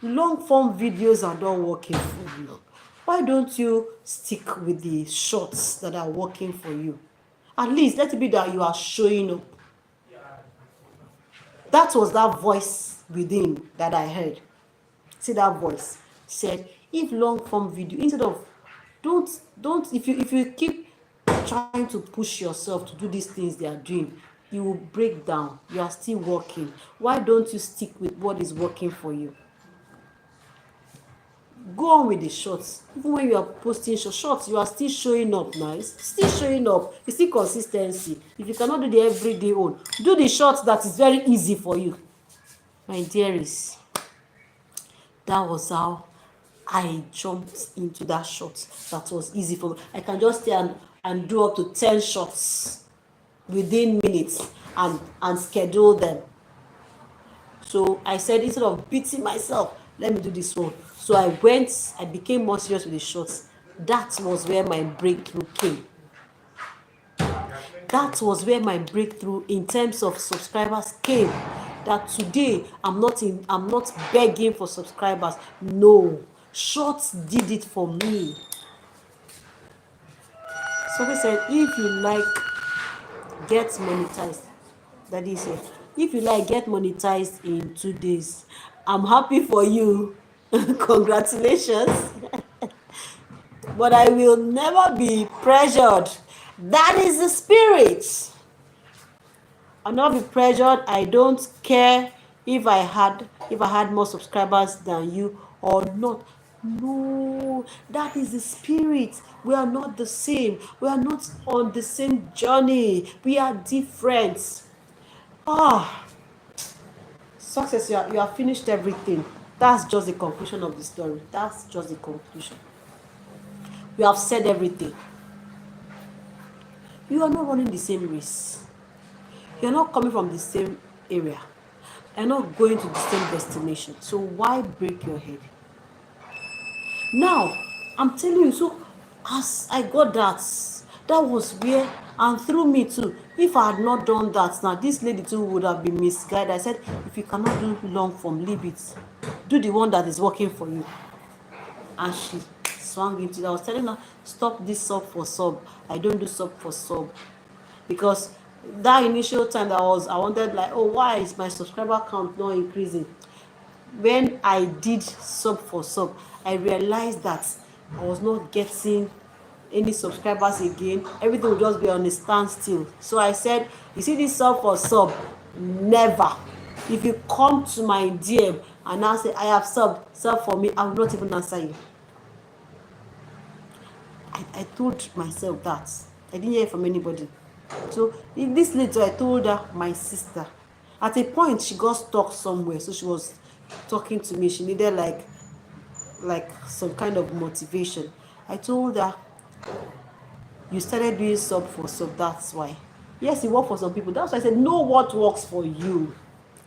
long form videos are not working for you, why don't you stick with the shorts that are working for you? At least let it be that you are showing up. That was that voice within that I heard. See, that voice said, if long form video, instead of don't if you keep trying to push yourself to do these things they are doing, you will break down. You are still working. Why don't you stick with what is working for you? Go on with the shorts. Even when you are posting shorts, you are still showing up. Nice, still showing up. It's still consistency. If you cannot do the everyday one, do the shorts that is very easy for you. My dearies, that was how I jumped into that shot that was easy for me. I can just stay and do up to 10 shots within minutes and schedule them. So I said, instead of beating myself, let me do this one. So I became more serious with the shots. That was where my breakthrough came. That was where my breakthrough in terms of subscribers came. That today I'm not begging for subscribers. No, shorts did it for me. Somebody said, if you like, get monetized. That is it. If you like, get monetized in 2 days. I'm happy for you. Congratulations. But I will never be pressured. That is the spirit. I'll not be pressured. I don't care if I had more subscribers than you or not. No, that is the spirit. We are not the same. We are not on the same journey. We are different. Success, you have finished everything. That's just the conclusion of the story. That's just the conclusion. You have said everything. You are not running the same race. You're not coming from the same area. You're not going to the same destination. So why break your head? Now, I'm telling you, so as I got that, that was where, and through me too. If I had not done that, now this lady too would have been misguided. I said, if you cannot do long form, leave it. Do the one that is working for you. And she swung into it. I was telling her, stop this sub for sub. I don't do sub for sub. Because that initial time that I wanted like, oh, why is my subscriber count not increasing? When I did sub for sub, I realized that I was not getting any subscribers again. Everything would just be on a standstill. So I said, you see this sub for sub, never. If you come to my DM and now say I have sub for me, I will not even answer you. I told myself that. I didn't hear from anybody. So in this later, I told her, my sister. At a point, she got stuck somewhere, so she was talking to me. She needed like some kind of motivation. I told her, you started doing sub for sub, that's why. Yes, it worked for some people. That's why I said, know what works for you.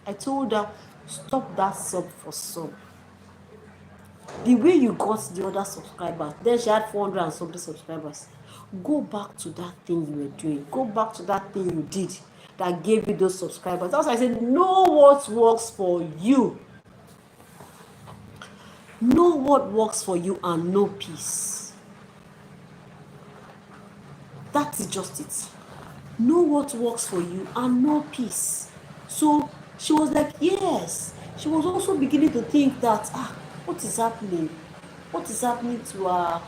I told her, stop that sub for sub. The way you got the other subscribers, then she had 400 and something subscribers. Go back to that thing you were doing. Go back to that thing you did that gave you those subscribers. That's why I said, know what works for you. Know what works for you and know peace. That is just it. Know what works for you and know peace. So she was like, yes. She was also beginning to think that, what is happening? What is happening to her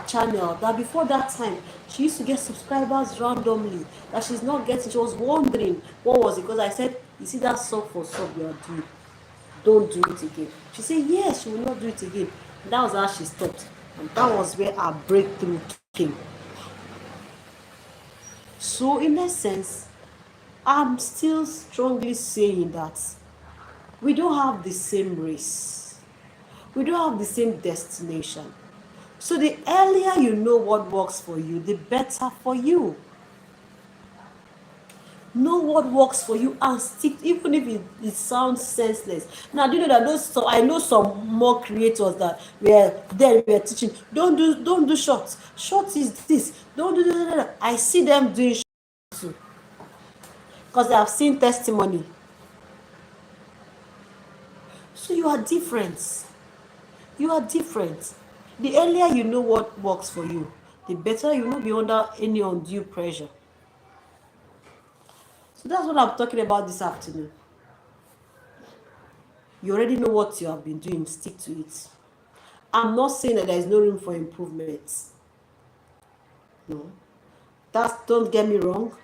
channel? That before that time, she used to get subscribers randomly. That she's not getting. She was wondering what was it. Because I said, you see that sub for sub you are doing. Don't do it again. She said, yes, she will not do it again. And that was how she stopped. And that was where her breakthrough came. So in essence, I'm still strongly saying that we don't have the same race. We don't have the same destination. So the earlier you know what works for you, the better for you. Know what works for you and stick, even if it sounds senseless. Now, do you know that I know some more creators that were teaching, don't do shorts. Short is this. Don't do that. I see them doing shorts too. Because I have seen testimony. So you are different. You are different. The earlier you know what works for you, the better you will be under any undue pressure. So that's what I'm talking about this afternoon. You already know what you have been doing, stick to it. I'm not saying that there is no room for improvement. No. Don't get me wrong.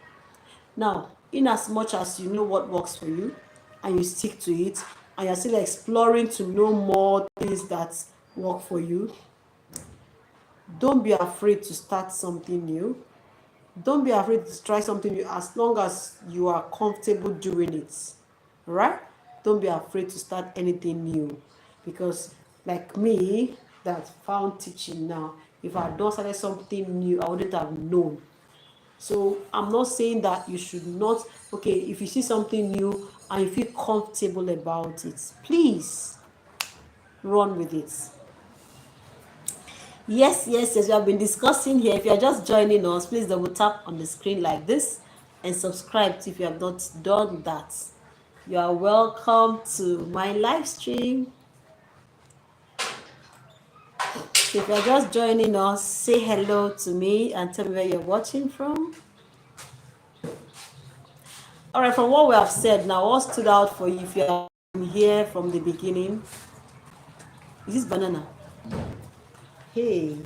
Now, in as much as you know what works for you and you stick to it, and you're still exploring to know more things that work for you, don't be afraid to start something new. Don't be afraid to try something new as long as you are comfortable doing it. Right? Don't be afraid to start anything new. Because like me that found teaching now, if I had not started something new, I wouldn't have known. So I'm not saying that you should not, okay, if you see something new and you feel comfortable about it, please run with it. Yes, we have been discussing here. If you are just joining us, please double tap on the screen like this and subscribe if you have not done that. You are welcome to my live stream. If you're just joining us, say hello to me and tell me where you're watching from. All right, from what we have said now, what stood out for you if you have been here from the beginning? Is this banana? Hey.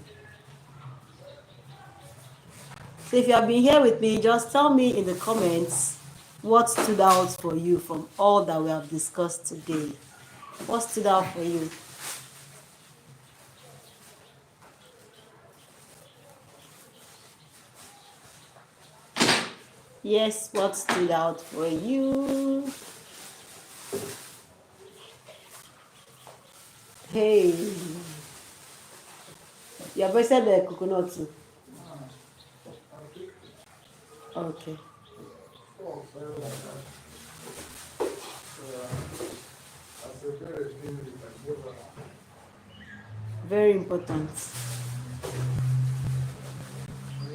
So if you have been here with me, just tell me in the comments what stood out for you from all that we have discussed today. What stood out for you? Yes, what stood out for you? Hey. You have wasted the coconut too. Okay. Oh, very like that. I prepare a few minutes and go back. Very important. The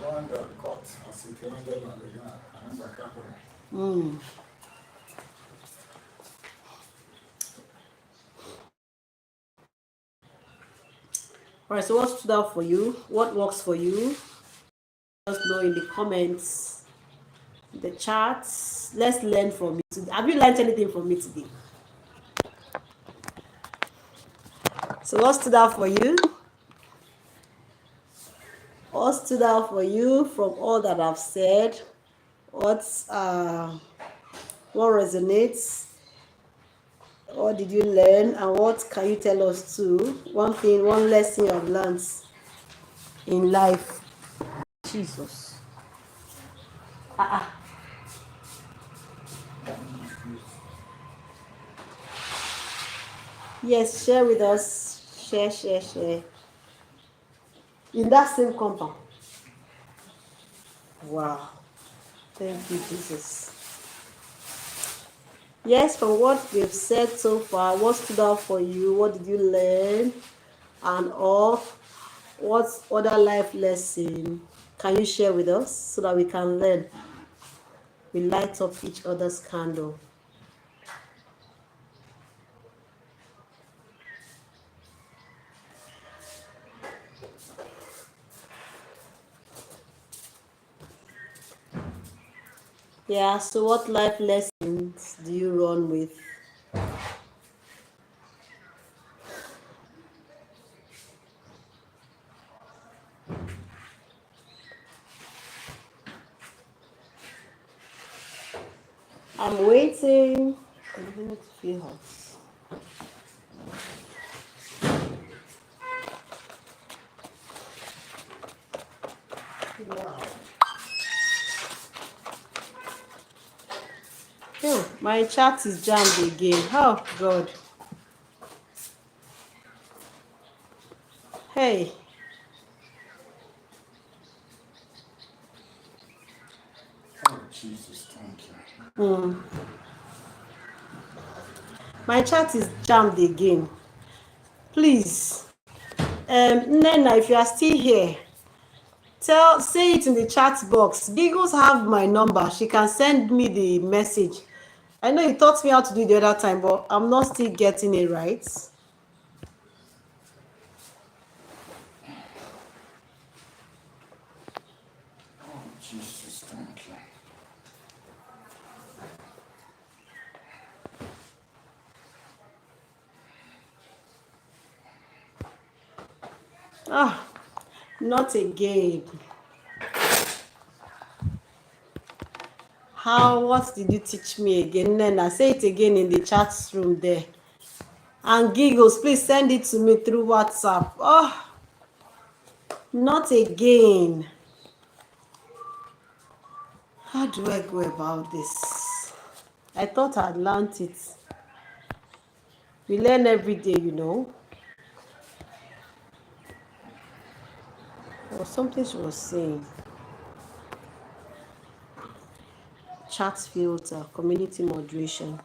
one that got as it ended on the ground, and the couple. Mm. All right, so what stood out for you? What works for you? Let us know in the comments, the charts. Let's learn from it. Have you learned anything from me today? So what stood out for you? What stood out for you from all that I've said? What resonates? What did you learn? And what can you tell us too? One thing, one lesson you have learned in life. Jesus. Yes, share with us. Share, share, share. In that same compound. Wow. Thank you, Jesus. Yes, from what we've said so far, what stood out for you? What did you learn? And all, what other life lesson can you share with us so that we can learn? We light up each other's candle. Yeah, so what life lessons do you run with? I'm waiting. I'm beginning to feel hot. Wow. Oh, my chat is jammed again. Oh, God. Hey. Oh, Jesus, thank you. My chat is jammed again. Please, Nena, if you are still here, say it in the chat box. Giggles have my number. She can send me the message. I know you taught me how to do it the other time, but I'm not still getting it right. Oh, Jesus, thank you. Ah, not again. What did you teach me again? Nena, say it again in the chat room there. And Giggles, please send it to me through WhatsApp. Oh, not again. How do I go about this? I thought I'd learned it. We learn every day, you know. There was something she was saying. Chat filter, community moderation.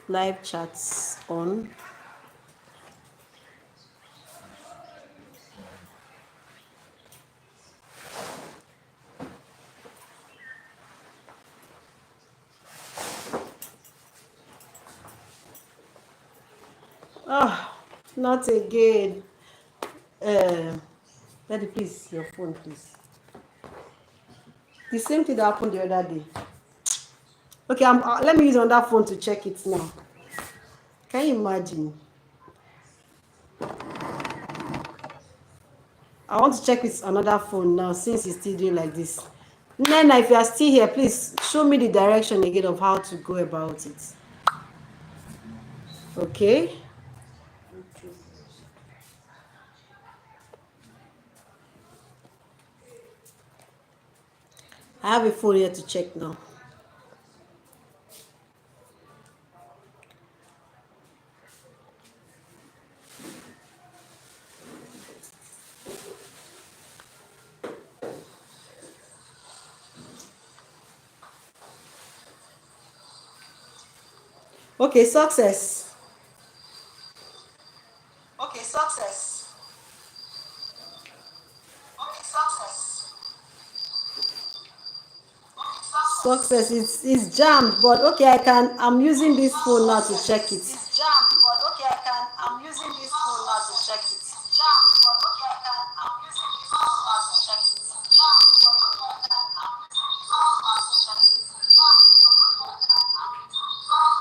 Live chats on. Ah, not again. Daddy, please, your phone, please. The same thing that happened the other day. Okay, let me use on that phone to check it now. Can you imagine? I want to check with another phone now since it's still doing like this. Nena, if you are still here, please show me the direction again of how to go about it. Okay? I have a phone here to check now. Okay, success. Okay, success. Okay, success. Okay, success. Success is jammed, but okay, I'm using this phone now to check it. It's jammed, but okay, I'm using this phone now to check it. It's jammed, but okay, I'm using this phone now to check it. It's jammed, but okay, I'm using this phone now to check it. It's jammed, but okay, I'm using this phone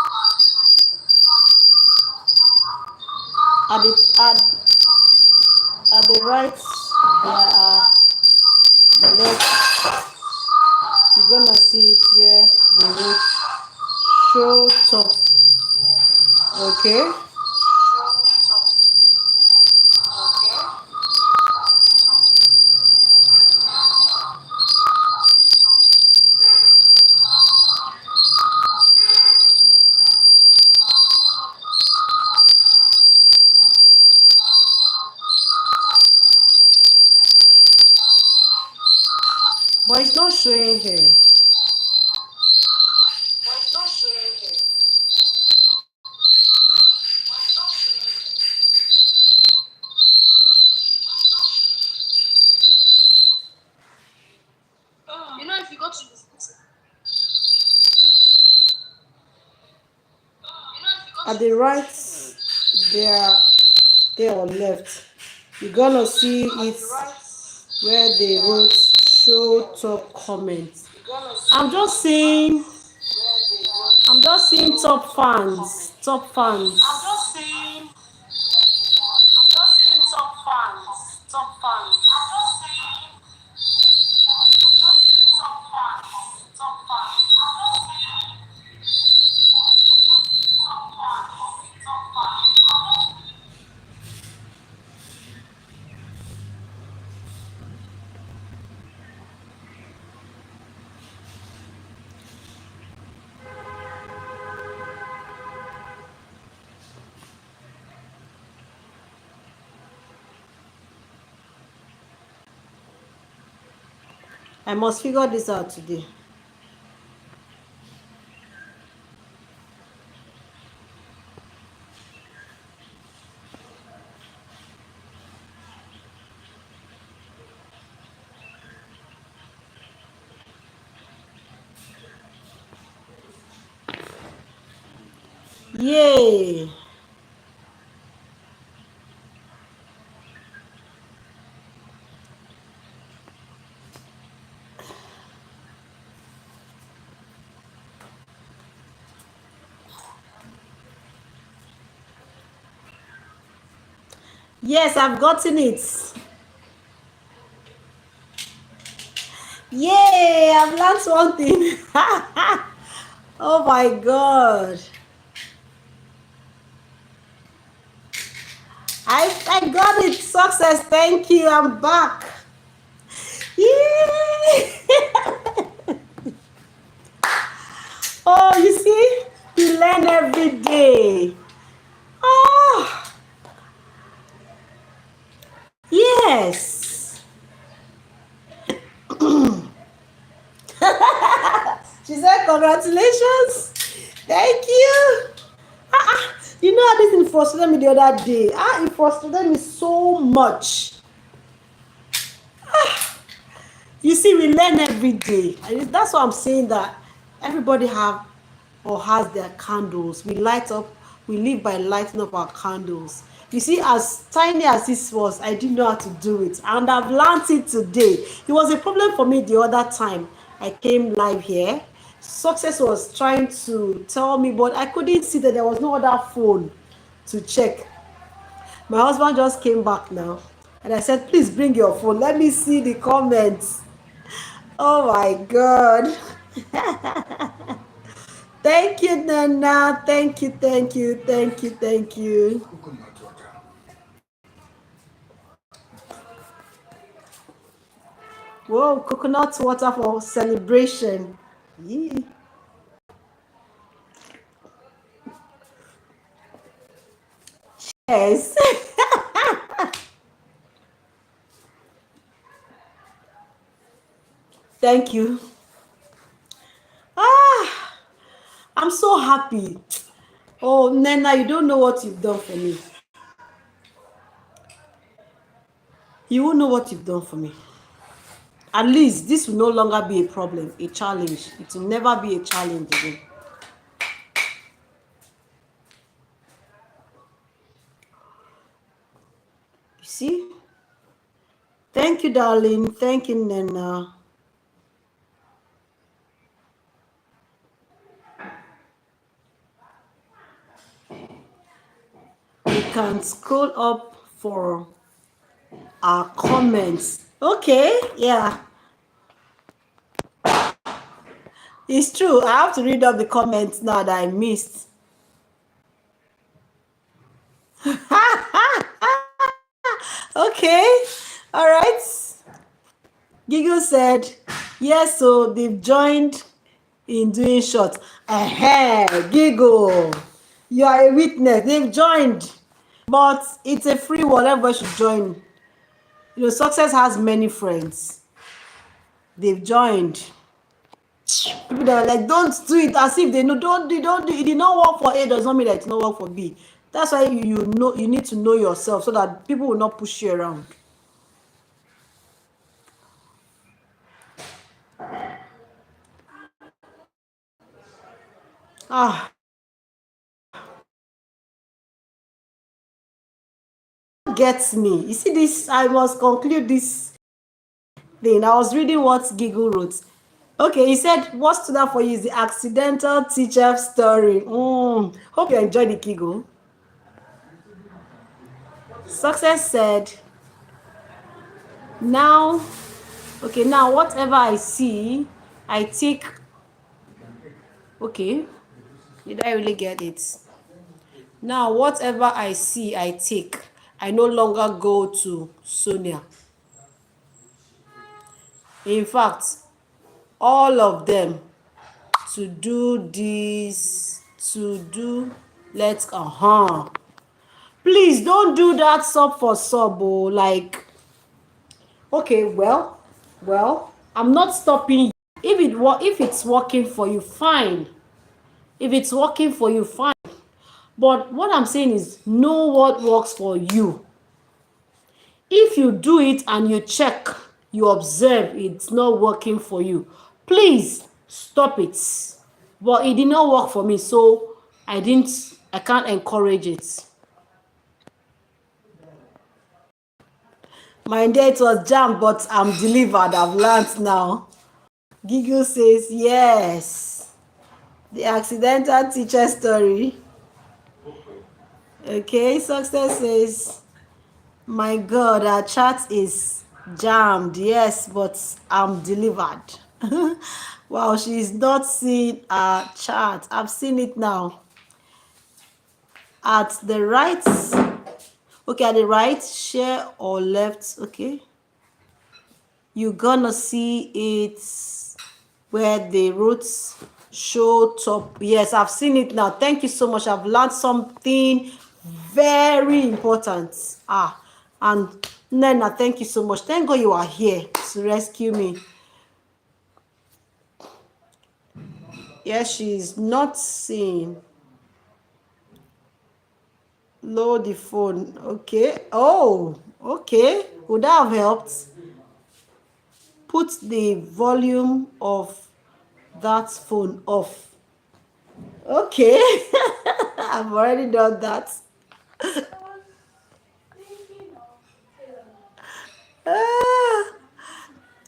now to check it. At the at the right, there are the left. You're gonna see it where the road show top. Okay. But it's not showing here. But it's not showing here. You know, if you go to the At the right, there or left, you're gonna see it where they wrote show top comments. I'm just seeing top fans. I'm just seeing top fans. Top fans. I'm just seeing top fans. Top fans. I'm just seeing top fans. Top fans. I must figure this out today. Yay! Yes, I've gotten it. Yay! I've learned one thing. Oh my god. I got it. Success. Thank you. I'm back. Yay! Oh, you see? We learn every day. Oh, yes. She said, congratulations. Thank you. You know how this thing frustrated me the other day? It frustrated me so much. You see, we learn every day. And that's why I'm saying that everybody have or has their candles. We light up, we live by lighting up our candles. You see, as tiny as this was, I didn't know how to do it. And I've learned it today. It was a problem for me the other time I came live here. Success was trying to tell me, but I couldn't see that there was no other phone to check. My husband just came back now. And I said, please bring your phone. Let me see the comments. Oh my God. Thank you, Nana. Thank you, thank you, thank you, thank you. Coconut water. Whoa, coconut water for celebration. Yeah. Yes. Thank you. happy. Oh, Nena, you don't know what you've done for me. You won't know what you've done for me. At least this will no longer be a problem, a challenge. It will never be a challenge again. You see? Thank you, darling. Thank you, Nena. We can scroll up for our comments. Okay, yeah. It's true. I have to read up the comments now that I missed. Okay, all right. Giggle said, yes, so they've joined in doing shots. Giggle, you are a witness. They've joined, but it's a free one. Everybody should join. You know, Success has many friends. They've joined. People that are like, don't do it, as if they know, don't do it. It did not work for A, does not mean that it not work for B. That's why you know, you need to know yourself so that people will not push you around. Gets me. You see this, I must conclude this thing. I was reading what Giggle wrote. Okay, he said, what stood out for you is the accidental teacher story. Hope you enjoyed the Giggle. Success said, now whatever I see, I take. Okay, did I really get it? Now whatever I see, I take. I no longer go to Sonia. In fact, all of them to do this, to do, let's please don't do that sub for sub. Like, okay, well, I'm not stopping you. If it's working for you, fine. If it's working for you, fine. But what I'm saying is, know what works for you. If you do it and you check, you observe it's not working for you, please stop it. But it did not work for me, so I can't encourage it. My date was jammed, but I'm delivered. I've learned now. Giggle says, yes. The accidental teacher story. Okay, Success says, my God, our chat is jammed. Yes, but I'm delivered. Wow, she's not seeing our chat. I've seen it now. At the right, okay, at the right, share or left, okay. You're gonna see it where the roots show top. Yes, I've seen it now. Thank you so much. I've learned something very important. And Nena, thank you so much. Thank God you are here to rescue me. Yes, she's not seeing. Load the phone. Okay. Oh, okay. Would that have helped? Put the volume of that phone off. Okay. I've already done that.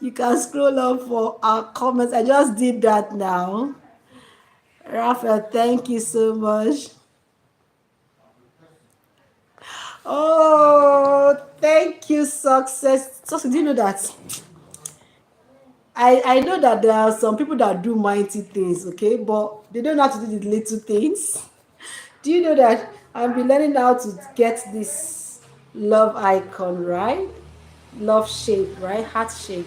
You can scroll up for our comments. I just did that now. Raphael, thank you so much. Oh, thank you, Success. So, do you know that? I know that there are some people that do mighty things, okay, but they don't know how to do the little things. Do you know that I've been learning how to get this love icon, right? Love shape, right? Heart shape.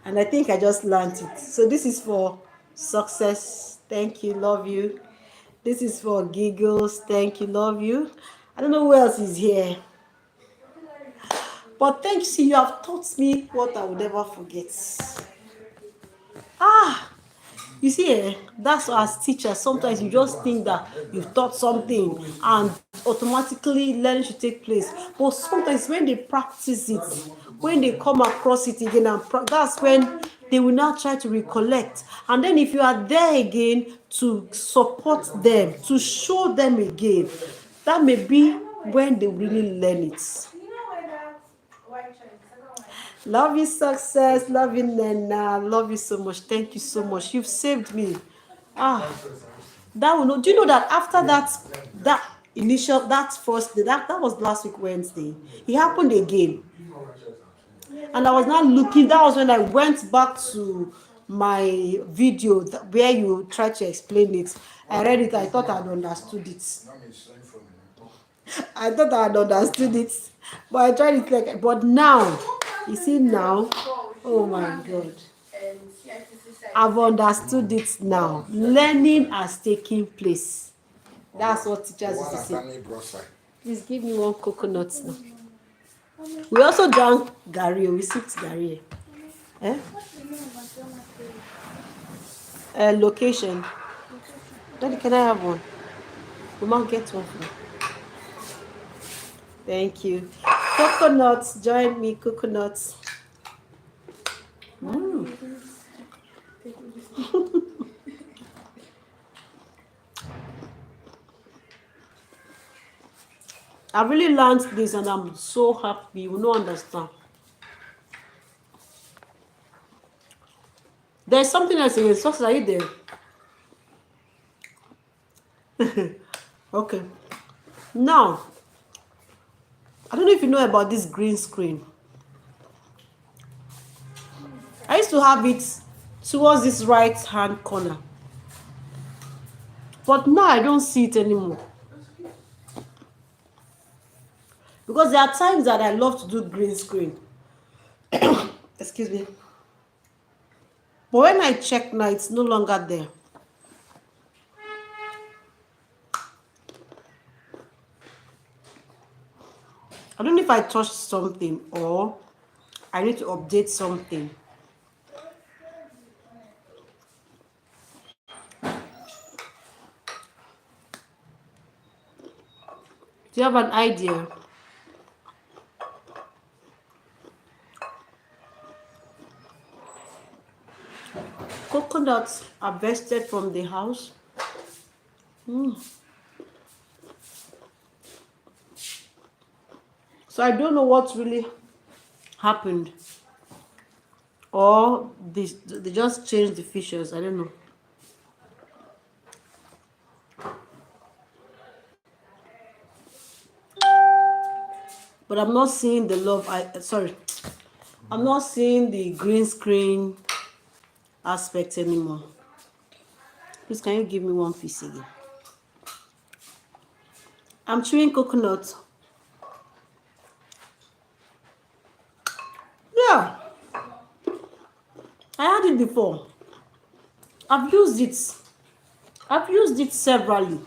And I think I just learned it. So this is for Success. Thank you, love you. This is for Giggles. Thank you, love you. I don't know who else is here. But thank you. See, you have taught me what I will never forget. You see, that's as teachers, sometimes you just think that you've taught something and automatically learning should take place. But sometimes when they practice it, when they come across it again, and that's when they will now try to recollect. And then if you are there again to support them, to show them again, that may be when they really learn it. Love you, success. Love you, Nena. Love you so much. Thank you so much. You've saved me. Ah, that will know. Do you know that after that initial, that first day, that was last week Wednesday. It happened again, and I was not looking. That was when I went back to my video where you tried to explain it. I read it. I thought I'd understood it. I thought I had understood it, but I tried it like. But now, you see now, oh my God, I've understood it now. Learning has taken place. That's what teachers used to say. Please give me one coconut now. We also drank Gary. We sipped Gary. Eh? Location. Daddy, can I have one? We might get one for me. Thank you. Coconuts, join me, coconuts. I really learned this and I'm so happy. You will not understand. There's something else in it. Success, are you there? Okay. Now, I don't know if you know about this green screen. I used to have it towards this right hand corner. But now I don't see it anymore. Because there are times that I love to do green screen. Excuse me. But when I check now, it's no longer there. I don't know if I touched something or I need to update something. Do you have an idea? Coconuts are vested from the house. So I don't know what really happened. Or they just changed the features. I don't know. But I'm not seeing the I'm not seeing the green screen aspect anymore. Please, can you give me one piece again? I'm chewing coconut. Yeah. I had it before. I've used it. I've used it severally.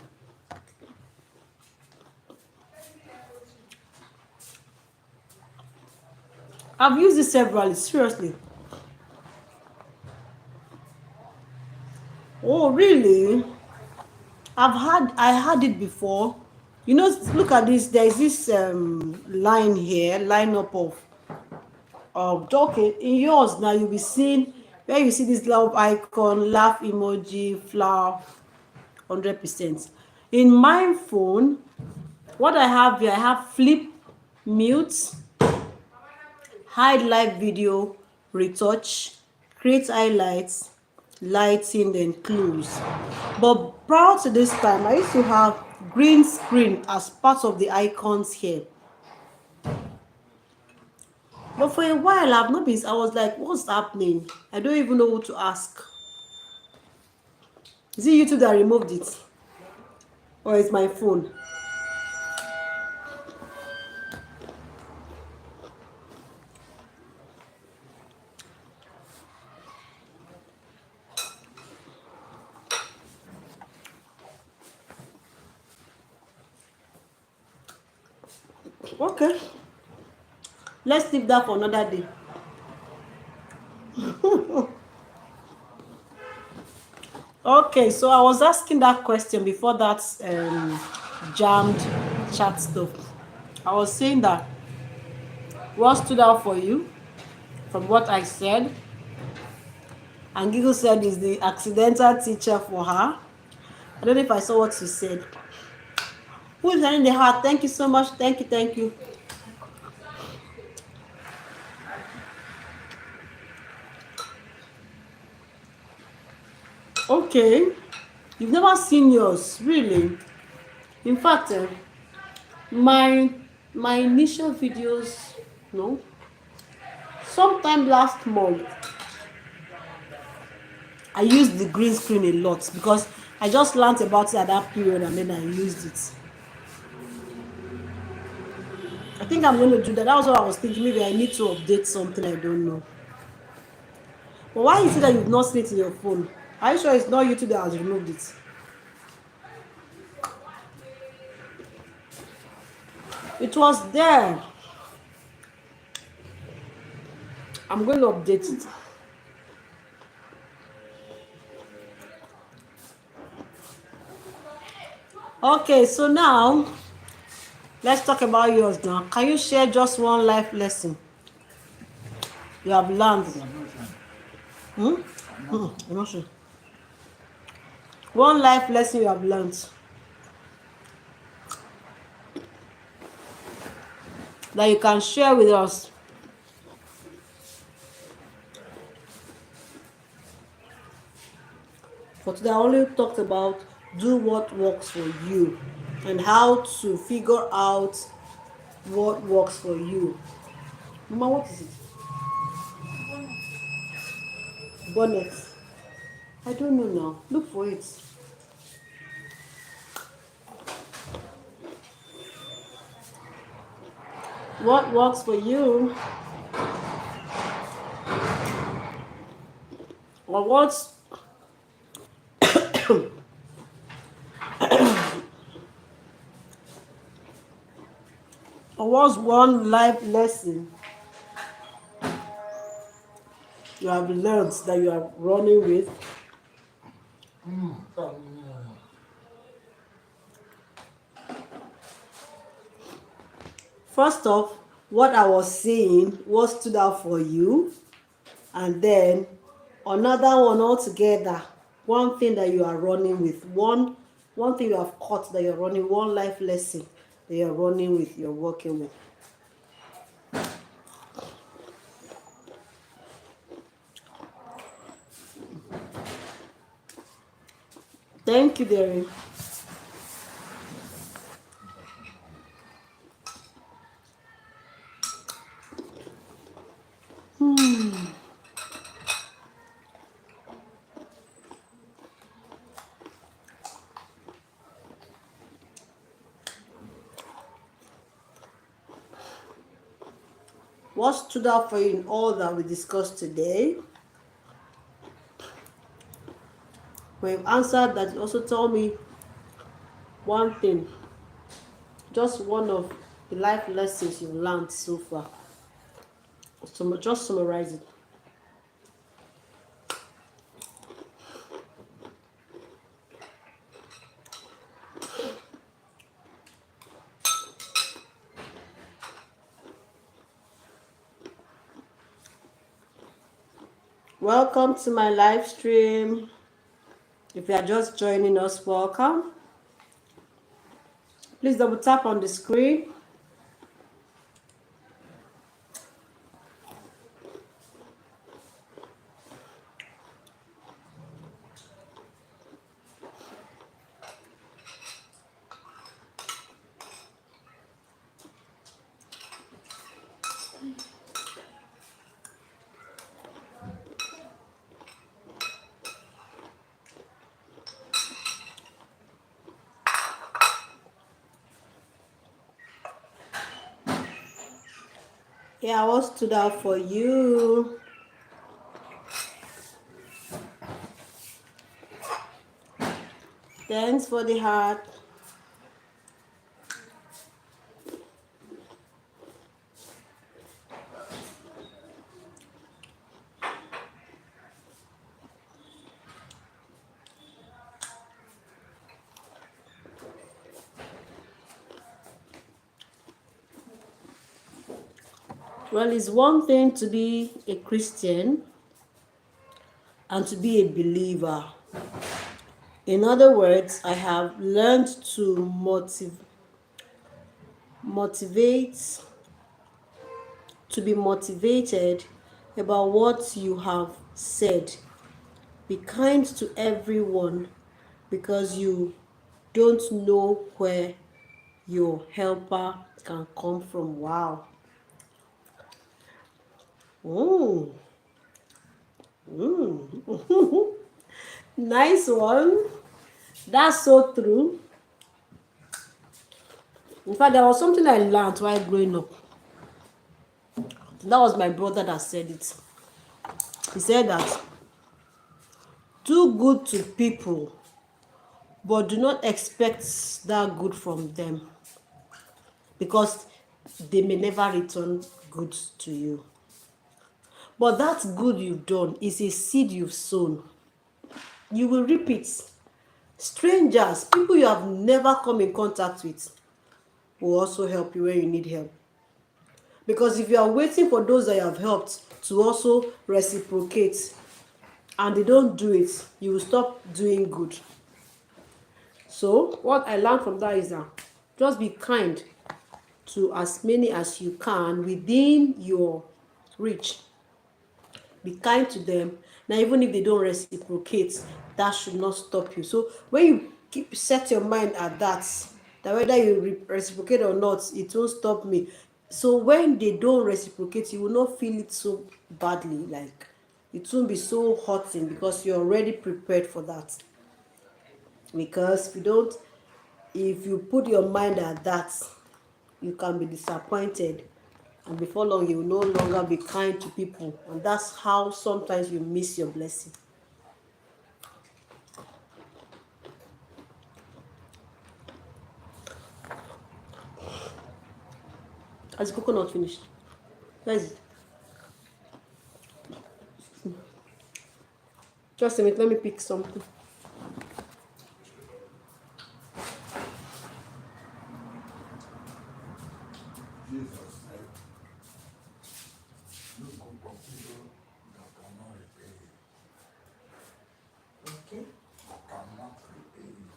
I've used it severally, seriously. Oh, really? I had it before. You know, look at this. There's this line here, line up of okay. In yours now, you'll be seeing where you see this love icon, laugh emoji, flower, 100%. In my phone, what I have here, I have flip, mute, hide live video, retouch, create highlights, lighting, then close. But prior to this time, I used to have green screen as part of the icons here. But for a while, I've not been. I was like, what's happening? I don't even know who to ask. Is it YouTube that removed it? Or is my phone? Okay. Let's leave that for another day. Okay, so I was asking that question before that jammed chat stuff. I was saying that what stood out for you from what I said, and Giggle said is the accidental teacher for her. I don't know if I saw what you said. Who is in the heart? Thank you so much. Thank you, thank you. Okay, you've never seen yours, really. In fact, my my initial videos, no, sometime last month, I used the green screen a lot because I just learned about it at that period and then I used it. I think I'm going to do that. That was what I was thinking. Maybe I need to update something. I don't know. But why is it that you've not seen it in your phone? Are you sure it's not YouTube that has removed it? It was there. I'm going to update it. Okay, so now let's talk about yours now. Can you share just one life lesson you have learned? Hmm? I'm not sure. One life lesson you have learned that you can share with us. For today, I only talked about do what works for you and how to figure out what works for you. Mama, what is it? Bonnet. I don't know now. Look for it. What works for you or what's one life lesson you have learned that you are running with? First off, what I was saying, what stood out for you, and then another one altogether, one thing that you are running with, one thing you have caught that you're running, one life lesson that you're running with, you're working with. Thank you, Derry. What stood out for you in all that we discussed today? When you've answered that, you also tell me one thing, just one of the life lessons you've learned so far. So just summarize it. Welcome to my live stream. If you are just joining us, welcome. Please double tap on the screen. Yeah, what stood out for you? Thanks for the heart. Well, it's one thing to be a Christian and to be a believer. In other words, I have learned to motivate, to be motivated about what you have said. Be kind to everyone because you don't know where your helper can come from. Wow. Mm, nice one. That's so true. In fact, there was something I learned while growing up. That was my brother that said it. He said that do good to people, but do not expect that good from them because they may never return good to you. But that good you've done is a seed you've sown. You will reap it. Strangers, people you have never come in contact with, will also help you when you need help. Because if you are waiting for those that you have helped to also reciprocate and they don't do it, you will stop doing good. So what I learned from that is that just be kind to as many as you can within your reach. Be kind to them. Now, even if they don't reciprocate, that should not stop you. So when you keep set your mind at that whether you reciprocate or not, it won't stop me. So when they don't reciprocate, you will not feel it so badly. Like it won't be so hurting because you're already prepared for that. Because if you put your mind at that, you can be disappointed, and before long you will no longer be kind to people, and that's how sometimes you miss your blessing. Has the coconut finished? Where is it? Just a minute, let me pick something. Jesus said, look upon people that cannot repay you. Okay. Cannot repay you.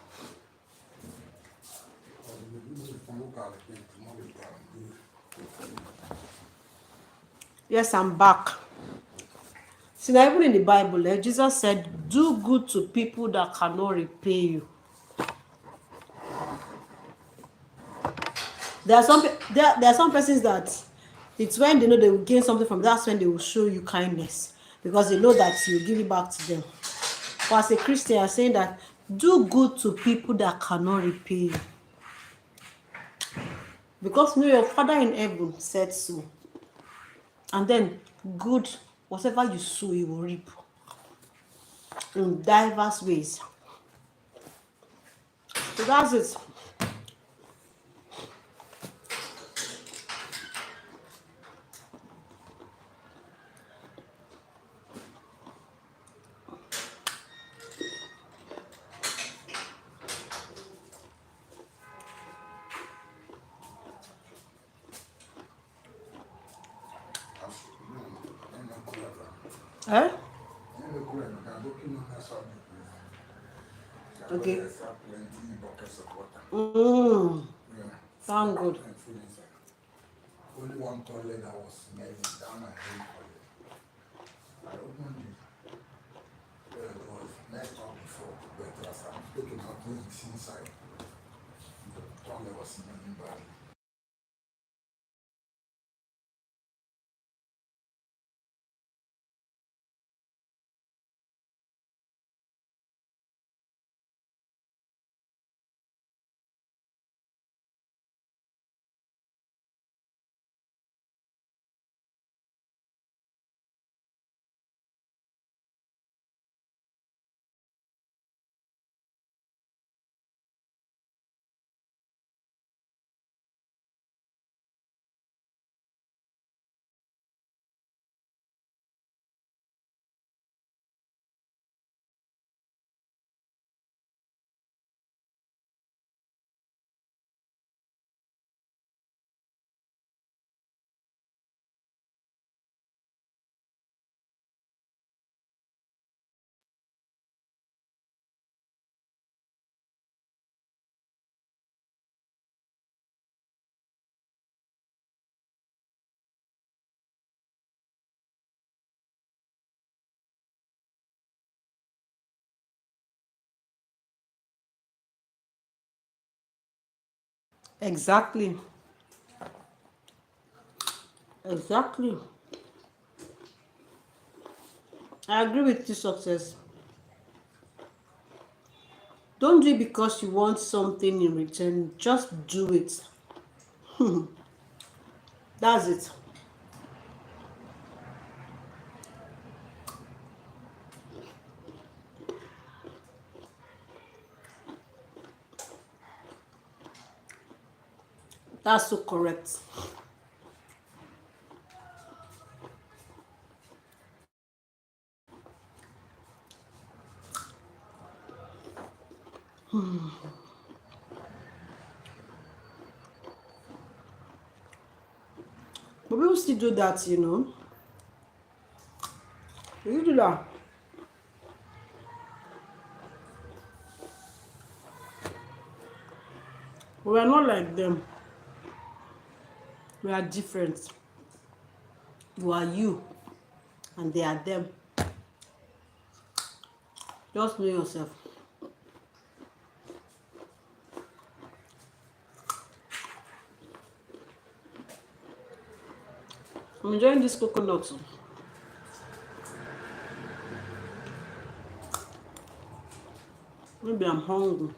Or if you look at it, tomorrow you can do. Yes, I'm back. See, now even in the Bible, Jesus said, do good to people that cannot repay you. There are some persons that it's when they know they will gain something from that's when they will show you kindness because they know that you give it back to them. But as a Christian, I'm saying that do good to people that cannot repay you. Because you know your Father in heaven said so. And then good, whatever you sow, you will reap in diverse ways. So that's it. Eh? Okay. Sound good. Only one toilet that was smelling down my head toilet. I opened it. It was messed up before, but as I'm taking out things inside, the toilet was smelling badly. Exactly. Exactly. I agree with you, success. Don't do it because you want something in return. Just do it. That's it. That's so correct. But people still do that, you know. You do that. We are not like them. We are different. You are you, and they are them. Just know yourself. I'm enjoying this coconut. Maybe I'm hungry.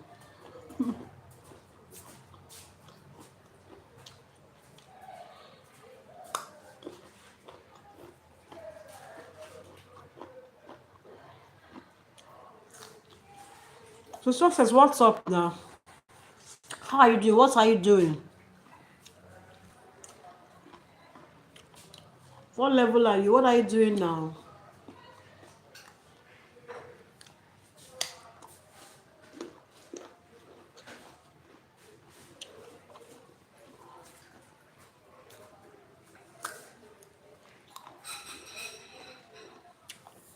So success, what's up now? How are you doing? What are you doing? What level are you? What are you doing now?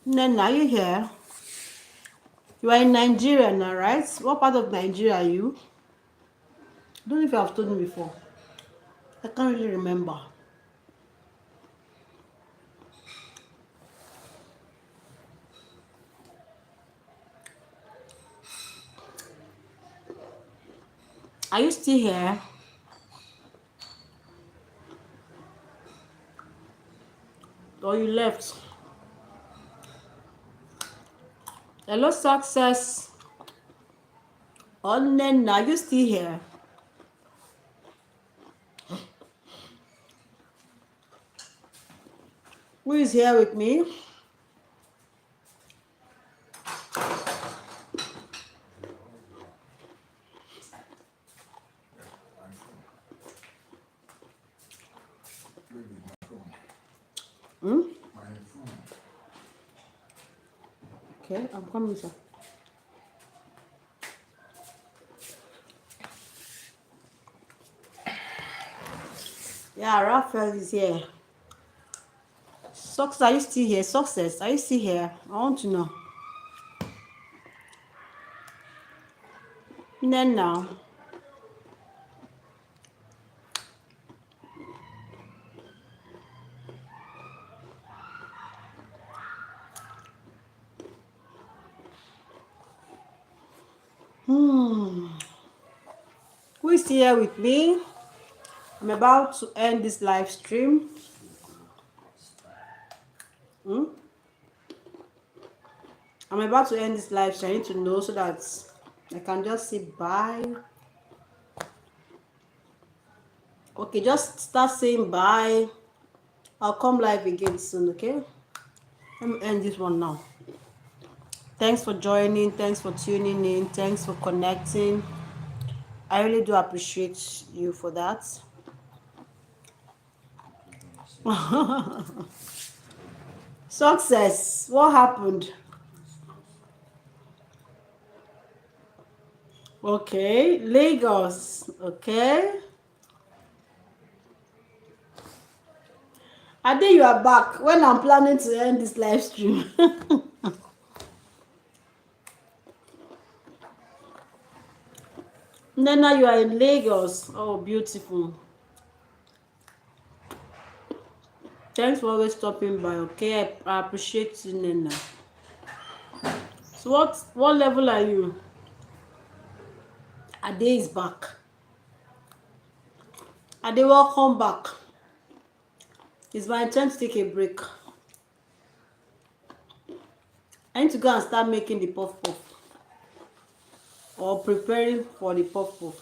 Nena, are you here? You are in Nigeria now, right? What part of Nigeria are you? I don't know if you have told me before. I can't really remember. Are you still here? Or you left? Hello, success. Oh, Nena, are you still here? Who is here with me? My phone. Baby, my phone. Hmm? My phone. Okay, I'm coming, sir. Yeah, Raphael is here. Success, are you still here? Success, are you still here? I want to know. Nena. Hmm. Who is here with me? I'm about to end this live stream. Hmm? I'm about to end this live stream. I need to know so that I can just say bye. Okay, just start saying bye. I'll come live again soon, okay? Let me end this one now. Thanks for joining. Thanks for tuning in. Thanks for connecting. I really do appreciate you for that. Success. What happened? Okay, Lagos. Okay. I think you are back when I'm planning to end this live stream. Nena, you are in Lagos. Oh, beautiful. Thanks for always stopping by, okay? I appreciate you, Nena. So what level are you? Ade is back. And they welcome back. It's my turn to take a break. I need to go and start making the puff puff or preparing for the puff puff.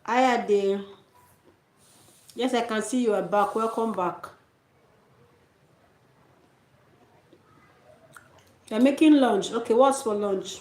I had the yes, I can see you are back. Welcome back. You're making lunch. Okay, what's for lunch?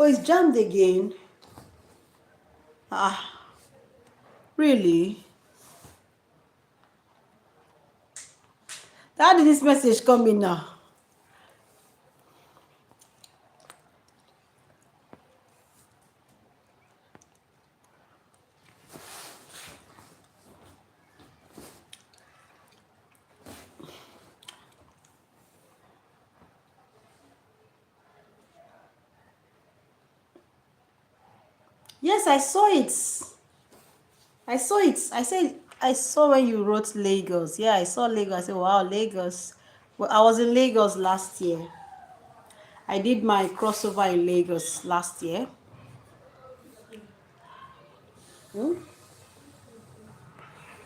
Oh, it's jammed again. Ah, really? How did this message come in now? Yes, I saw it. I saw it. I saw when you wrote Lagos. Yeah, I saw Lagos. I said, wow, Lagos. Well, I was in Lagos last year. I did my crossover in Lagos last year.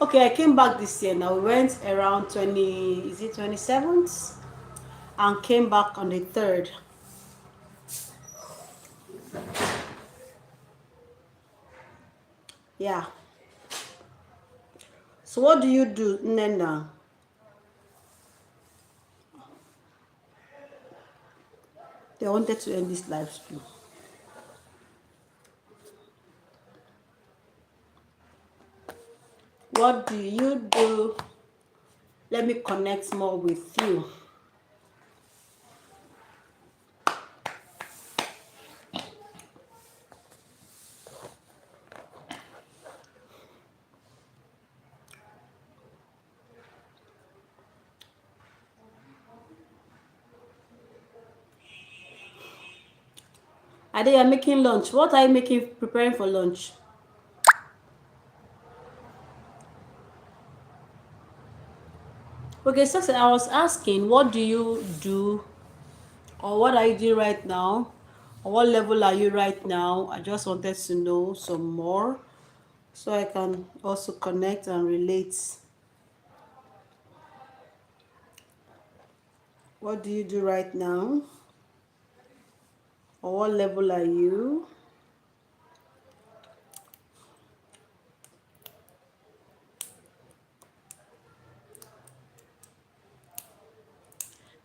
Okay, I came back this year now. We went around 20, is it 27th? And came back on the 3rd. Yeah. So what do you do, Nena? They wanted to end this live stream. What do you do? Let me connect more with you. Ade, you're making lunch. What are you making, preparing for lunch? Okay, so I was asking, what do you do, or what are you doing right now, or what level are you right now? I just wanted to know some more so I can also connect and relate. What do you do right now, or what level are you?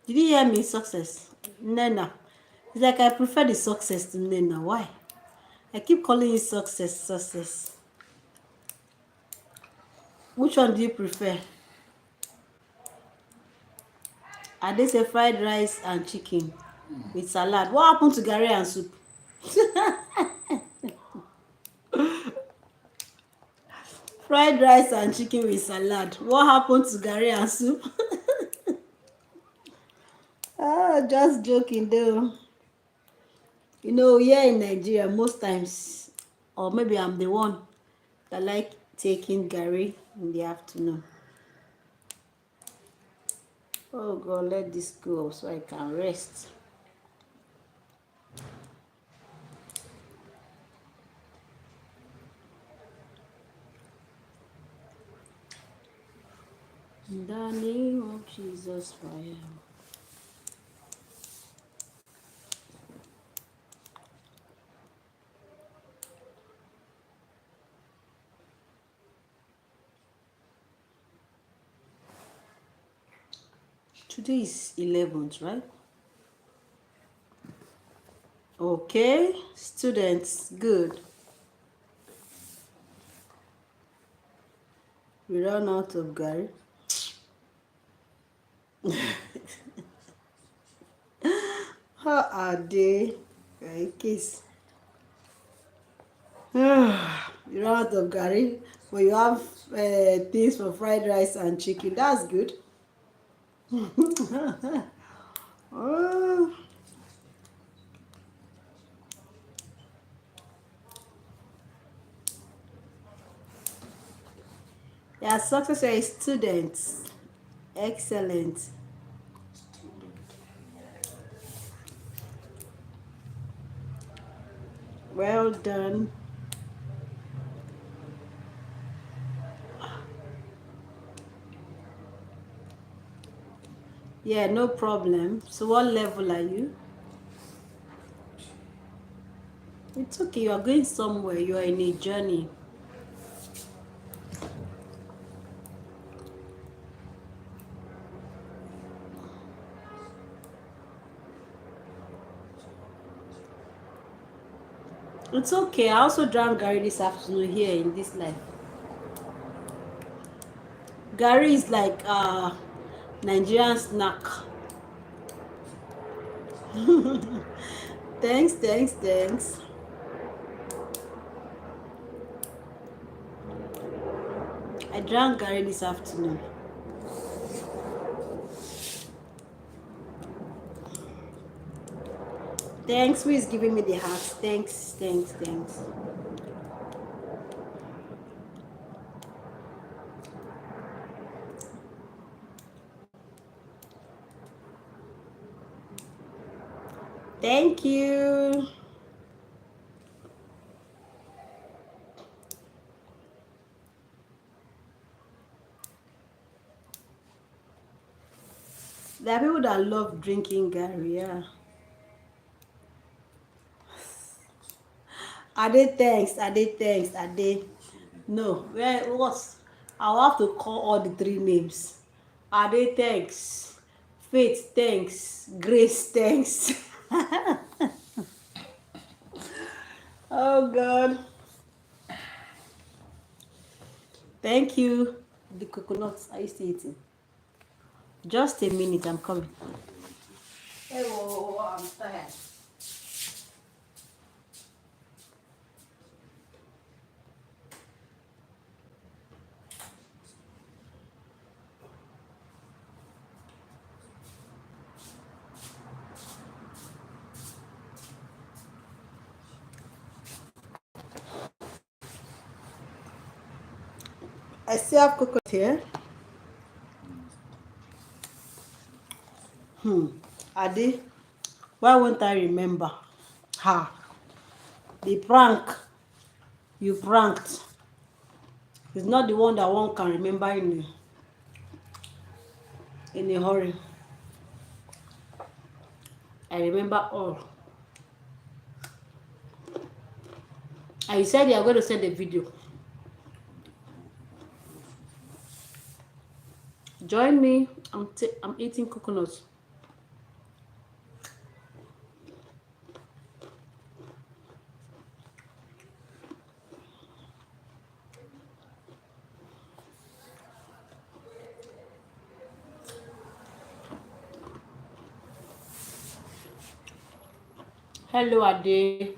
Did you hear me? Success, Nena. It's like I prefer the success to Nena. Why? I keep calling you success, success. Which one do you prefer? And they say fried rice and chicken with salad. What happened to Gary and soup? Fried rice and chicken with salad. What happened to Gary and soup? Ah, just joking though. You know, here in Nigeria, most times, or maybe I'm the one that like taking Gary in the afternoon. Oh God, let this go so I can rest. In the name of Jesus fire. Today is 11th, right? Okay, students, good. We run out of Gary. How are they? In case you run out of Gary, but you have things for fried rice and chicken. That's good. Oh, yeah, success rate students. Excellent. Well done. Yeah, no problem. So what level are you? It's okay. You are going somewhere. You are in a journey. It's okay. I also drank Gary this afternoon here in this life. Gary is like Nigerian snack. Thanks, thanks, thanks. I drank Gary this afternoon. Thanks. Who is giving me the hearts? Thanks, thanks, thanks. Thank you. There are people that love drinking Gary, yeah. Ade, thanks. Ade, thanks. Ade. No, where what? I'll have to call all the three names. Ade, thanks. Faith, thanks. Grace, thanks. Oh God. Thank you. The coconuts. Are you still eating? Just a minute, I'm coming. Oh, I'm tired. I still have coconut here. Ade, why won't I remember? Ha, the prank you pranked is not the one that one can remember in a hurry. I remember all. And you said you are going to send a video. Join me. I'm eating coconuts. Hello, Ade.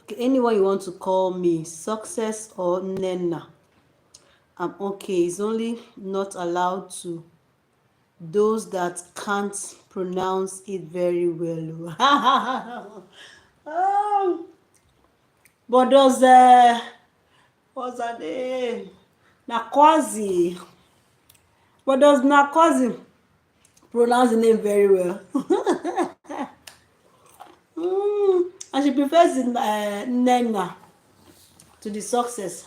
Okay, anyone you want to call me, Success or Nena, I'm okay. It's only not allowed to those that can't pronounce it very well. But does what's her name? Nakwazi. But does Nakwazi pronounce the name very well? And she prefers Nena to the Success.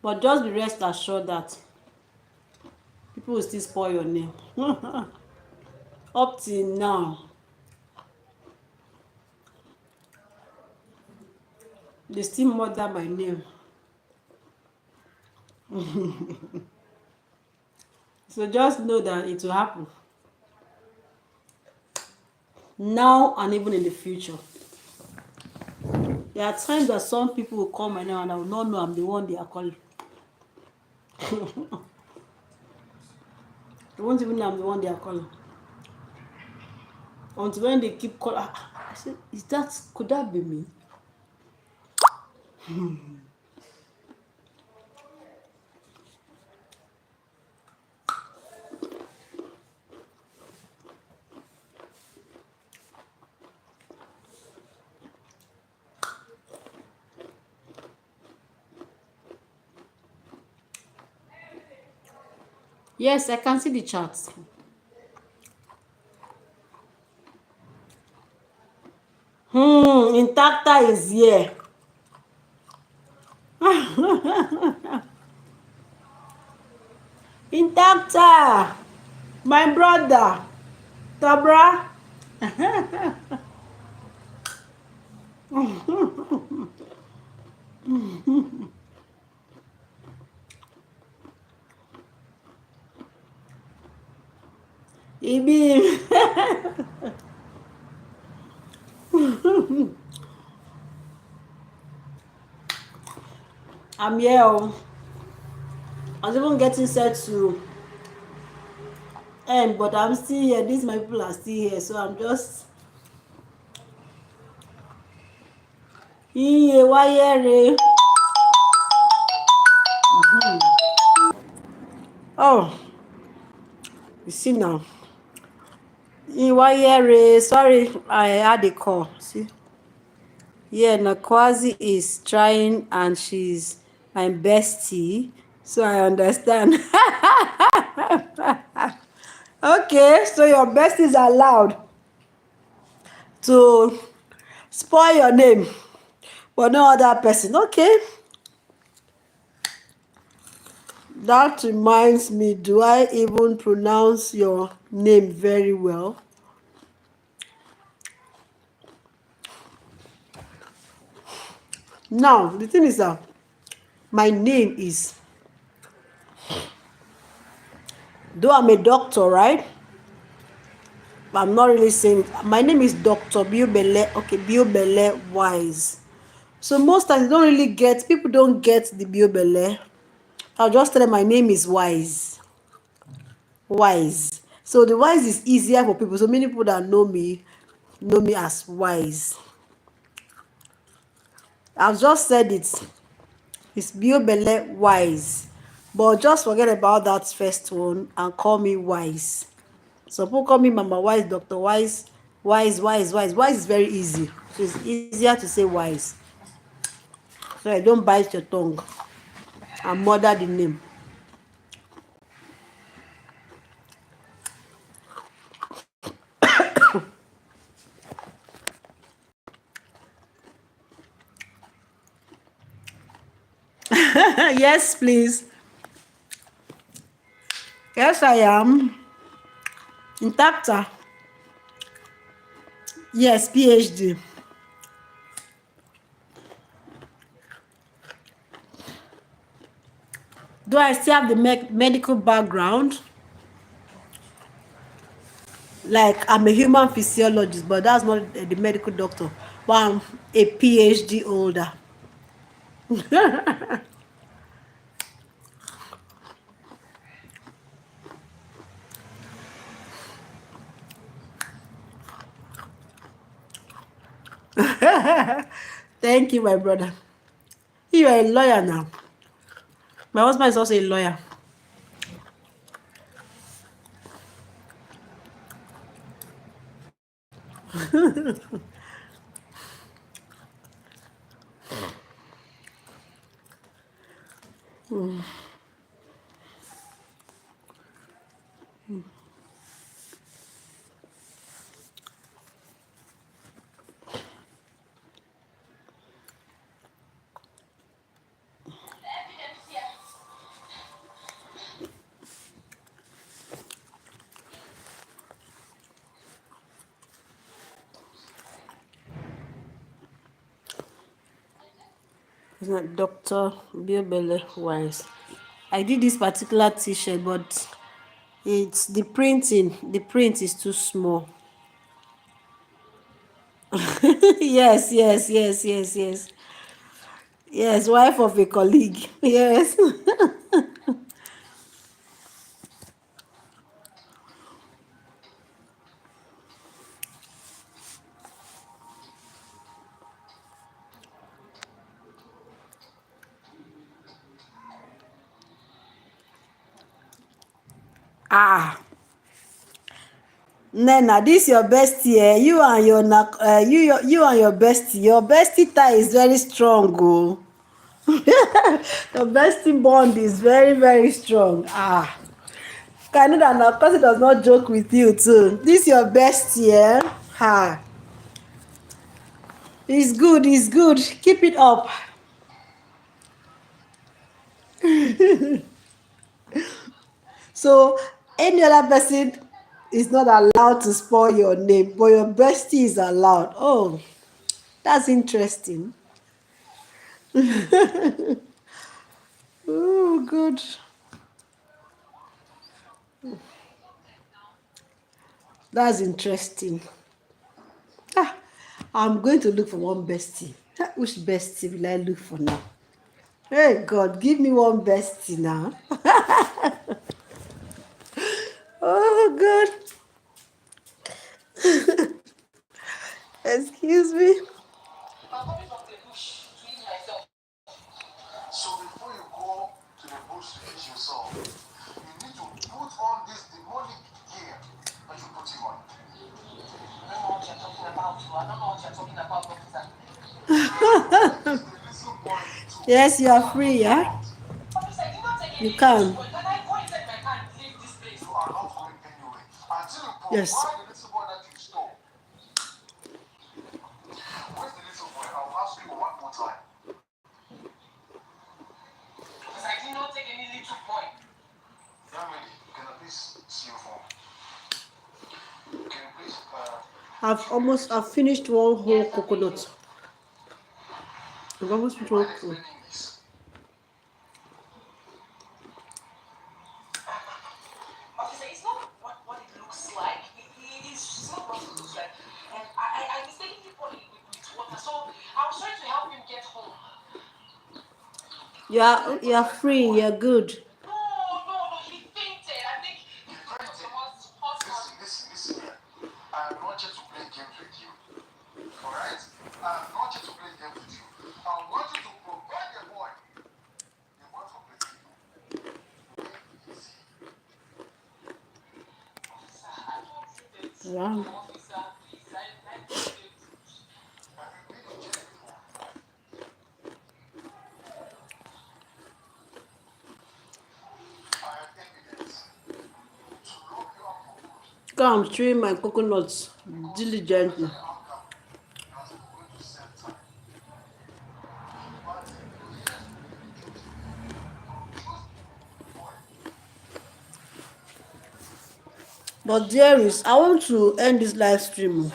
But just be rest assured that people will still spoil your name. Up till now, they still murder my name. So just know that it will happen now and even in the future. There are times that some people will call my name and I will not know I'm the one they are calling. They won't even know I'm the one they are calling. Until when they keep calling, I said, could that be me? Yes, I can see the charts. Intacta is here. Intacta, my brother, Tabra. Ibi. I'm here. I was even getting set to end, but I'm still here. These my people are still here, so I'm just. Iye wáyé. Oh, you see now. Iye wáyé. Sorry, I had a call. See. Yeah, Nakwazi is trying and she's my bestie, so I understand. Okay, so your besties are allowed to spoil your name, but no other person. Okay, that reminds me, do I even pronounce your name very well? Now, the thing is that my name is, though I'm a doctor, right? I'm not really saying it. My name is Dr. Biobele. Okay, Biobele Wise. So most times people don't get the Biobele. I'll just tell them my name is Wise. Wise. So the Wise is easier for people. So many people that know me as Wise. I've just said it. It's Biobele Wise. But just forget about that first one and call me Wise. Some people call me Mama Wise, Dr. Wise, Wise. Wise is very easy. So it's easier to say Wise. So I don't bite your tongue and murder the name. Yes, please. Yes, I am. Intacta. Yes, PhD. Do I still have the medical background? Like, I'm a human physiologist, but that's not the medical doctor. But I'm a PhD holder. Thank you, my brother. You are a lawyer now. My husband is also a lawyer. It's not Dr. Biobele Wise. I did this particular t-shirt, but it's the printing. The print is too small. Yes, yes, yes, yes, yes. Yes, wife of a colleague. Yes. Ah, Nena, this your bestie. You and your you and your bestie. Your bestie tie is very strong, oh. Your bestie bond is very, very strong. Ah, I know that now because he does not joke with you too. This your bestie, eh? Ha. It's good, it's good. Keep it up. So any other person is not allowed to spoil your name, but your bestie is allowed. Oh, that's interesting. Oh, good. That's interesting. Ah, I'm going to look for one bestie. Which bestie will I look for now? Hey God, give me one bestie now. Oh God, excuse me. I'm coming from the bush to eat myself. So before you go to the bush to eat yourself, you need to put on this demonic gear that you put him on. I don't know what you're talking about. I don't know what you're talking about, officer. The little boy too. Yes, you are free, yeah? Officer, I did not take You any little can. boy. Can I go inside my car and leave this place? You are not going anywhere until you Yes. provide the little boy that you stole. Where's the little boy? I'll ask you one more time. Because I did not take any little boy. Young lady, can I please see your phone? Can you please I've finished one whole coconut. I've almost finished one whole. explaining this? Officer, it's not what it looks like. It's not what it looks like. And I mistakenly poured it with water. So I was trying to help him get home. You are free, you're good. No, he fainted. I think he was the most hot one. Listen here. I am not here to play games with you. Alright? I am not here to play games with you. I want you to provide a boy. A boy for playing. Officer, I don't think that. Wow. Officer, please, I don't think it. Have you been in jail before? I have evidence to lock you up for good. Come, chew my coconuts diligently. Outcome. Because I'm going to serve time. But there is, I want to end this live stream.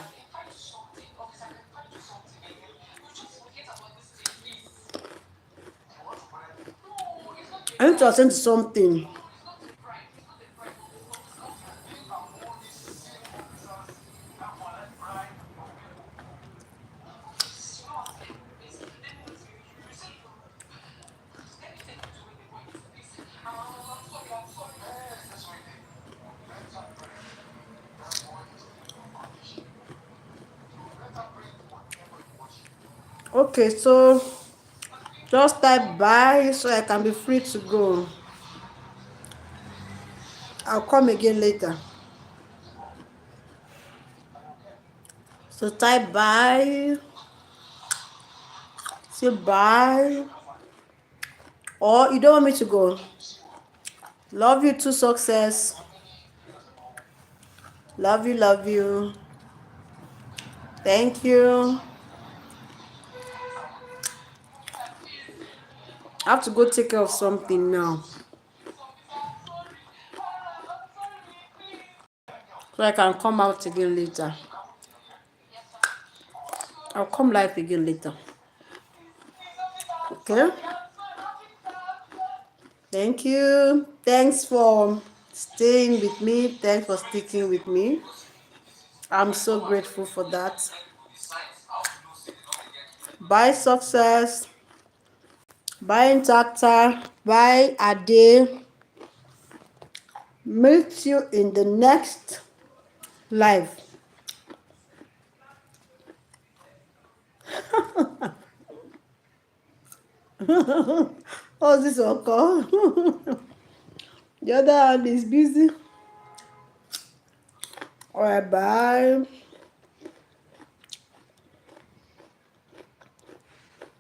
I need to attend to something. Okay, so just type bye so I can be free to go. I'll come again later. So type bye, say bye, or you don't want me to go. Love you to success. Love you, love you. Thank you. I have to go take care of something now. So I can come out again later. I'll come live again later. Okay. Thank you. Thanks for staying with me. Thanks for sticking with me. I'm so grateful for that. Bye, success. Bye, Intacta. Bye, Ade. Meet you in the next live. Oh, this one call. The other hand is busy. Alright, bye.